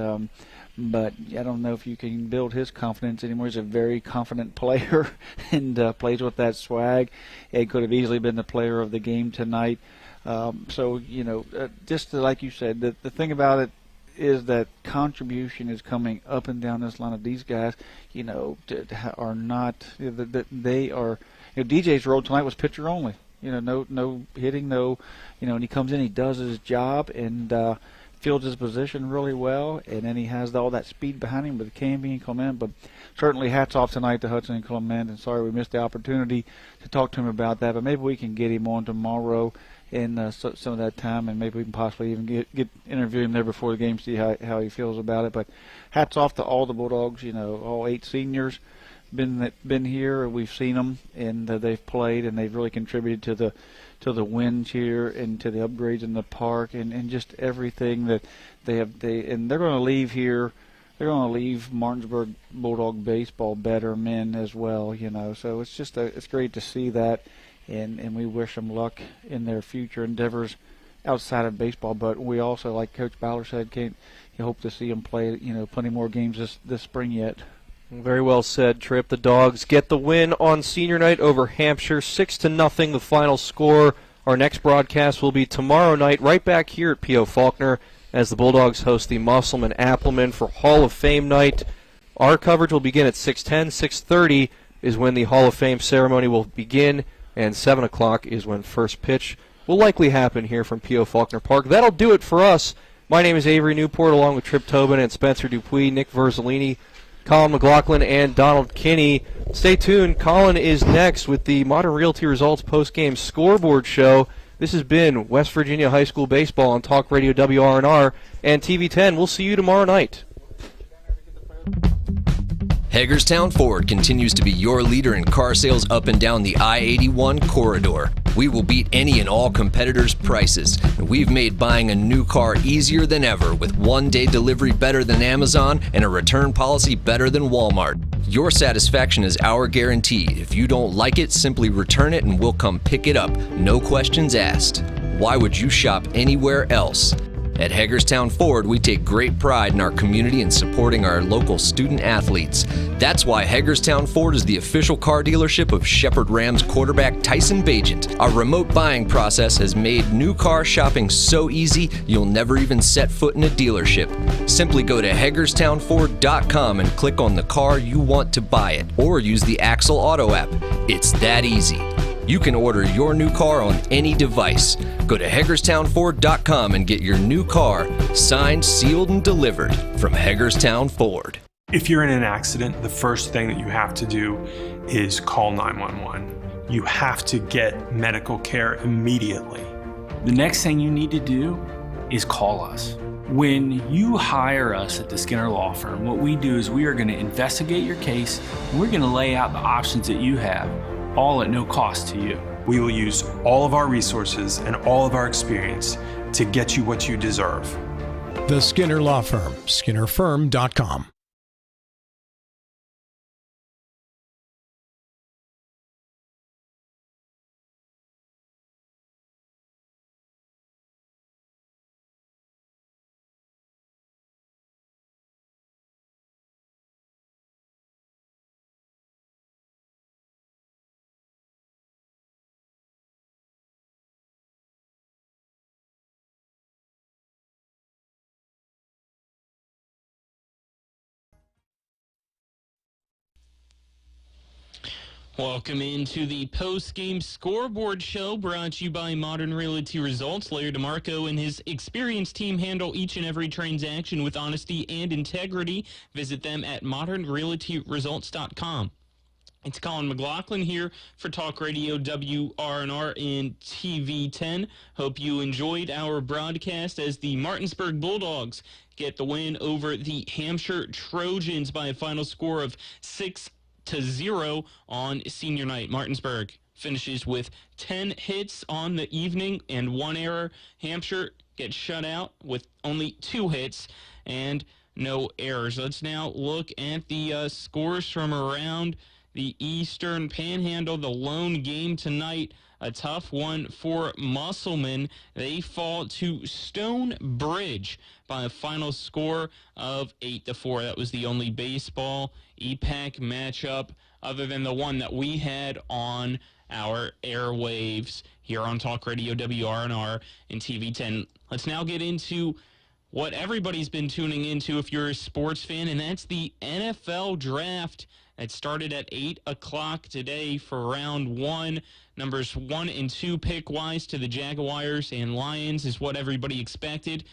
But I don't know if you can build his confidence anymore. He's a very confident player and plays with that swag. He could have easily been the player of the game tonight. Just like you said, the thing about it is that contribution is coming up and down this line of these guys. Are not they are. DJ's role tonight was pitcher only. No hitting, no. And he comes in, he does his job, and fields his position really well, and then he has all that speed behind him with Camby and Clement. But certainly hats off tonight to Hudson and Clement, and sorry we missed the opportunity to talk to him about that, but maybe we can get him on tomorrow in some of that time, and maybe we can possibly even interview him there before the game, see how he feels about it. But hats off to all the Bulldogs, all 8 seniors been here. We've seen them, and they've played, and they've really contributed to the wins here and to the upgrades in the park and just everything that and they're going to leave here. They're going to leave Martinsburg Bulldog baseball better men as well, So it's just it's great to see that, and we wish them luck in their future endeavors outside of baseball. But we also, like Coach Ballard said, hope to see them play plenty more games this spring yet. Very well said, Trip. The Dogs get the win on senior night over Hampshire, 6-0, the final score. Our next broadcast will be tomorrow night, right back here at P.O. Faulkner, as the Bulldogs host the Musselman-Appleman for Hall of Fame night. Our coverage will begin at 6:10. 6:30 is when the Hall of Fame ceremony will begin, and 7 o'clock is when first pitch will likely happen here from P.O. Faulkner Park. That'll do it for us. My name is Avery Newport, along with Trip Tobin and Spencer Dupuis, Nick Verzolini, Colin McLaughlin, and Donald Kinney. Stay tuned. Colin is next with the Modern Realty Results post-game scoreboard show. This has been West Virginia High School Baseball on Talk Radio WRNR and TV 10. We'll see you tomorrow night. Hagerstown Ford continues to be your leader in car sales up and down the I-81 corridor. We will beat any and all competitors' prices. And we've made buying a new car easier than ever with one-day delivery better than Amazon and a return policy better than Walmart. Your satisfaction is our guarantee. If you don't like it, simply return it and we'll come pick it up. No questions asked. Why would you shop anywhere else? At Hagerstown Ford, we take great pride in our community and supporting our local student athletes. That's why Hagerstown Ford is the official car dealership of Shepherd Rams quarterback Tyson Bagent. Our remote buying process has made new car shopping so easy, you'll never even set foot in a dealership. Simply go to HagerstownFord.com and click on the car you want to buy it, or use the Axle Auto app. It's that easy. You can order your new car on any device. Go to HagerstownFord.com and get your new car signed, sealed, and delivered from Hagerstown Ford. If you're in an accident, the first thing that you have to do is call 911. You have to get medical care immediately. The next thing you need to do is call us. When you hire us at the Skinner Law Firm, what we do is we are going to investigate your case, and we're going to lay out the options that you have, all at no cost to you. We will use all of our resources and all of our experience to get you what you deserve. The Skinner Law Firm, SkinnerFirm.com. Welcome into the post-game scoreboard show brought to you by Modern Realty Results. Larry DeMarco and his experienced team handle each and every transaction with honesty and integrity. Visit them at modernrealtyresults.com. It's Colin McLaughlin here for Talk Radio WRNR in TV 10. Hope you enjoyed our broadcast as the Martinsburg Bulldogs get the win over the Hampshire Trojans by a final score of 6-0 on senior night. Martinsburg finishes with 10 hits on the evening and 1 error. Hampshire gets shut out with only 2 hits and no errors. Let's now look at the scores from around the Eastern Panhandle. The lone game tonight, a tough one for Musselman. They fall to Stone Bridge by a final score of 8-4. That was the only baseball EPAC matchup other than the one that we had on our airwaves here on Talk Radio WRNR and TV 10. Let's now get into what everybody's been tuning into if you're a sports fan, and that's the NFL Draft. It started at 8 o'clock today for round 1. Numbers 1 and 2 pick-wise to the Jaguars and Lions is what everybody expected.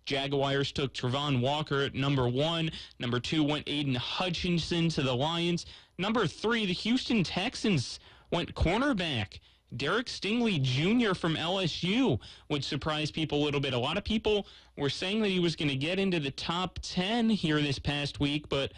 Jaguars took Travon Walker at number 1. Number 2 went Aiden Hutchinson to the Lions. Number 3, the Houston Texans went cornerback Derek Stingley Jr. from LSU, which surprised people a little bit. A lot of people were saying that he was going to get into the top 10 here this past week, but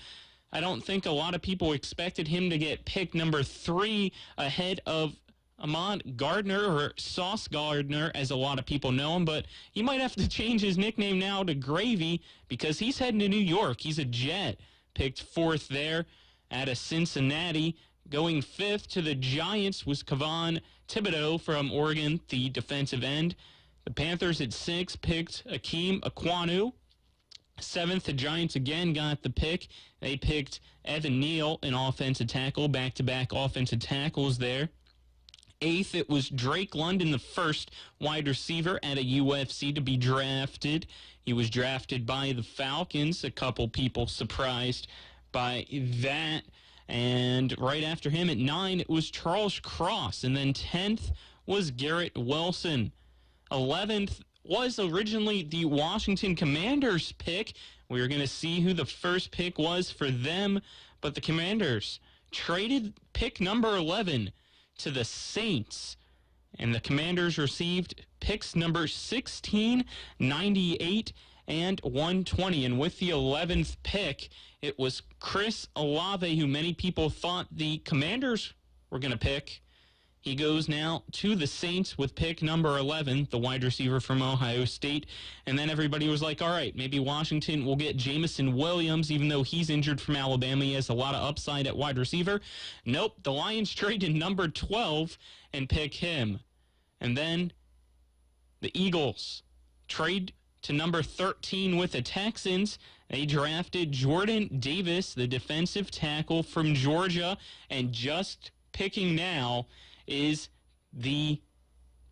I don't think a lot of people expected him to get picked number 3 ahead of Ahmad Gardner, or Sauce Gardner, as a lot of people know him, but he might have to change his nickname now to Gravy because he's heading to New York. He's a Jet, picked 4th there out of Cincinnati. Going 5th to the Giants was Kevon Thibodeau from Oregon, the defensive end. The Panthers at 6 picked Akeem Ekwonu. 7th, the Giants again got the pick. They picked Evan Neal, an offensive tackle, back-to-back offensive tackles there. 8th, it was Drake London, the first wide receiver at a UFC to be drafted. He was drafted by the Falcons. A couple people surprised by that. And right after him at 9, it was Charles Cross. And then 10th was Garrett Wilson. 11th was originally the Washington Commanders pick. We were going to see who the first pick was for them. But the Commanders traded pick number 11 to the Saints. And the Commanders received picks number 16, 98, and 120. And with the 11th pick, it was Chris Olave, who many people thought the Commanders were going to pick. He goes now to the Saints with pick number 11, the wide receiver from Ohio State. And then everybody was like, all right, maybe Washington will get Jameson Williams, even though he's injured from Alabama. He has a lot of upside at wide receiver. Nope, the Lions trade to number 12 and pick him. And then the Eagles trade to number 13 with the Texans. They drafted Jordan Davis, the defensive tackle from Georgia. And just picking now is the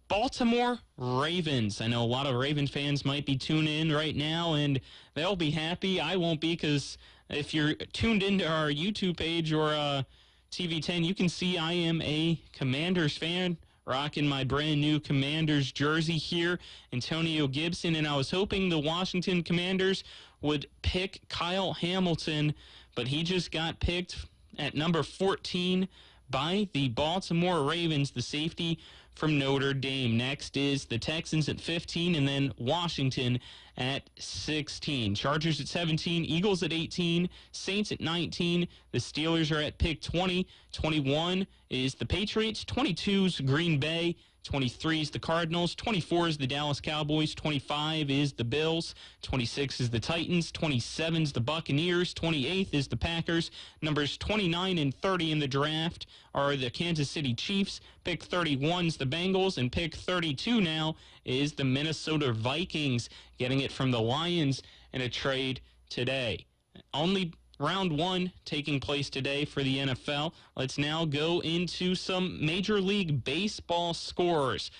Baltimore Ravens. I know a lot of Ravens fans might be tuning in right now, and they'll be happy. I won't be, because if you're tuned into our YouTube page or TV 10, you can see I am a Commanders fan, rocking my brand new Commanders jersey here, Antonio Gibson, and I was hoping the Washington Commanders would pick Kyle Hamilton, but he just got picked at number 14 by the Baltimore Ravens, the safety from Notre Dame. Next is the Texans at 15, and then Washington at 16. Chargers at 17, Eagles at 18, Saints at 19. The Steelers are at pick 20. 21 is the Patriots. 22 is Green Bay. 23 is the Cardinals. 24 is the Dallas Cowboys. 25 is the Bills. 26 is the Titans. 27 is the Buccaneers. 28 is the Packers. Numbers 29 and 30 in the draft are the Kansas City Chiefs. Pick 31 is the Bengals. And pick 32 now is the Minnesota Vikings, getting it from the Lions in a trade today. Only Round 1 taking place today for the NFL. Let's now go into some Major League Baseball scores.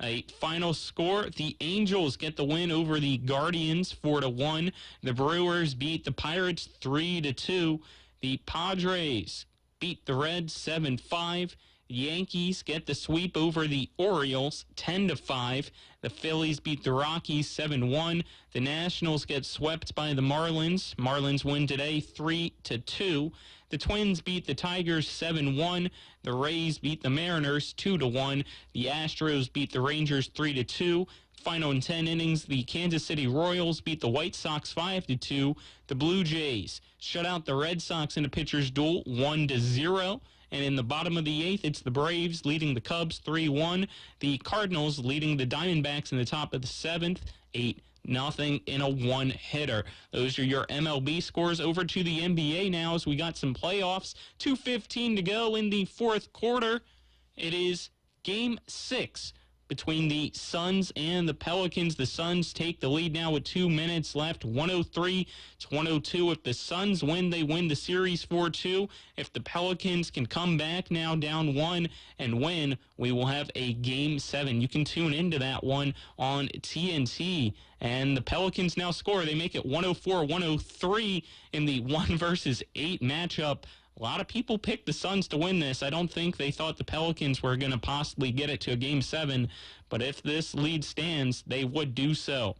A final score, the Angels get the win over the Guardians 4-1. The Brewers beat the Pirates 3-2. The Padres beat the Reds 7-5. Yankees get the sweep over the Orioles 10-5. The Phillies beat the Rockies 7-1. The Nationals get swept by the Marlins. Marlins win today 3-2. The Twins beat the Tigers 7-1. The Rays beat the Mariners 2-1. The Astros beat the Rangers 3-2. Final in 10 innings, the Kansas City Royals beat the White Sox 5-2. The Blue Jays shut out the Red Sox in a pitcher's duel 1-0. And in the bottom of the 8th, it's the Braves leading the Cubs 3-1. The Cardinals leading the Diamondbacks in the top of the 7th 8-0 in a one-hitter. Those are your MLB scores. Over to the NBA now as we got some playoffs. 2:15 to go in the fourth quarter. It is Game 6 between the Suns and the Pelicans. The Suns take the lead now with 2 minutes left, 103-102. If the Suns win, they win the series 4-2. If the Pelicans can come back now down 1 and win, we will have a Game 7. You can tune into that one on TNT. And the Pelicans now score. They make it 104-103 in the 1 versus 8 matchup. A lot of people picked the Suns to win this. I don't think they thought the Pelicans were going to possibly get it to a Game 7, but if this lead stands, they would do so.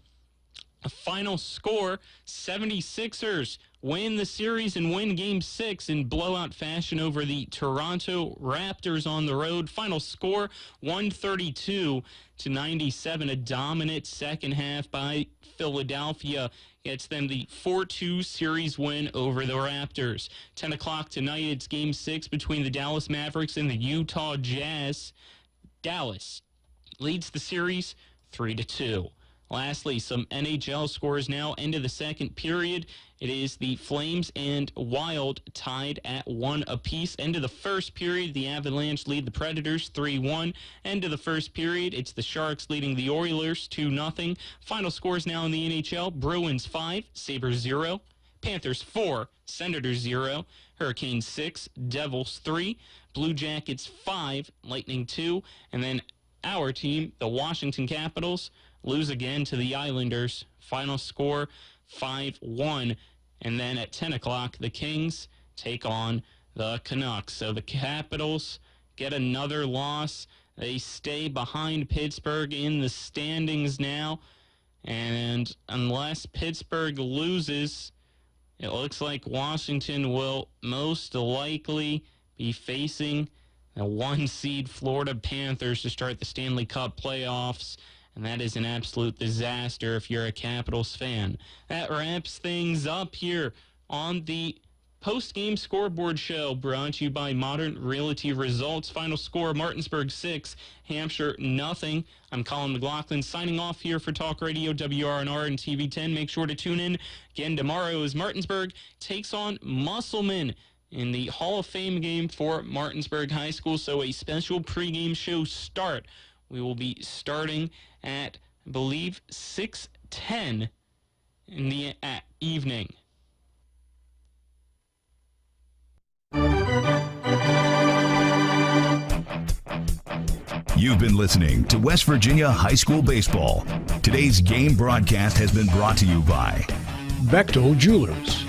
A final score, 76ers win the series and win Game 6 in blowout fashion over the Toronto Raptors on the road. Final score, 132-97, a dominant second half by Philadelphia. Gets them the 4-2 series win over the Raptors. 10 o'clock tonight, it's Game 6 between the Dallas Mavericks and the Utah Jazz. Dallas leads the series 3-2. Lastly, some NHL scores now. End of the second period. It is the Flames and Wild tied at 1 apiece. End of the first period, the Avalanche lead the Predators 3-1. End of the first period, it's the Sharks leading the Oilers 2-0. Final scores now in the NHL. Bruins 5, Sabres 0. Panthers 4, Senators 0. Hurricanes 6, Devils 3. Blue Jackets 5, Lightning 2. And then our team, the Washington Capitals, lose again to the Islanders. Final score 5-1. And then at 10 o'clock, the Kings take on the Canucks. So the Capitals get another loss. They stay behind Pittsburgh in the standings now. And unless Pittsburgh loses, it looks like Washington will most likely be facing the 1-seed Florida Panthers to start the Stanley Cup playoffs. And that is an absolute disaster if you're a Capitals fan. That wraps things up here on the post-game scoreboard show brought to you by Modern Realty Results. Final score, Martinsburg 6, Hampshire 0. I'm Colin McLaughlin signing off here for Talk Radio WRNR and TV 10. Make sure to tune in again tomorrow as Martinsburg takes on Musselman in the Hall of Fame game for Martinsburg High School. So a special pregame show start. We will be starting at, I believe, 6:10 in the evening. You've been listening to West Virginia High School Baseball. Today's game broadcast has been brought to you by Bechtel Jewelers,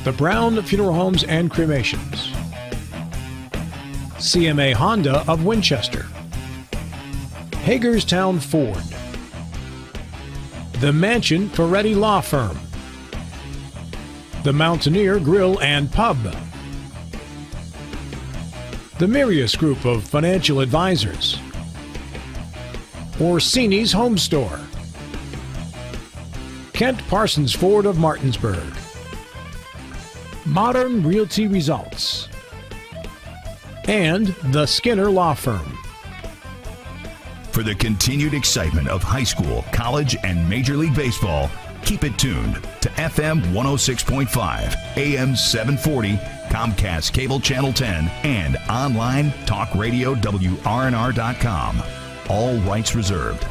the Brown Funeral Homes and Cremations, CMA Honda of Winchester, Hagerstown Ford, the Mansion Ferretti Law Firm, the Mountaineer Grill and Pub, the Mirius Group of Financial Advisors, Orsini's Home Store, Kent Parsons Ford of Martinsburg, Modern Realty Results, and the Skinner Law Firm. For the continued excitement of high school, college, and Major League Baseball, keep it tuned to FM 106.5, AM 740, Comcast Cable Channel 10, and online talkradiowrnr.com. All rights reserved.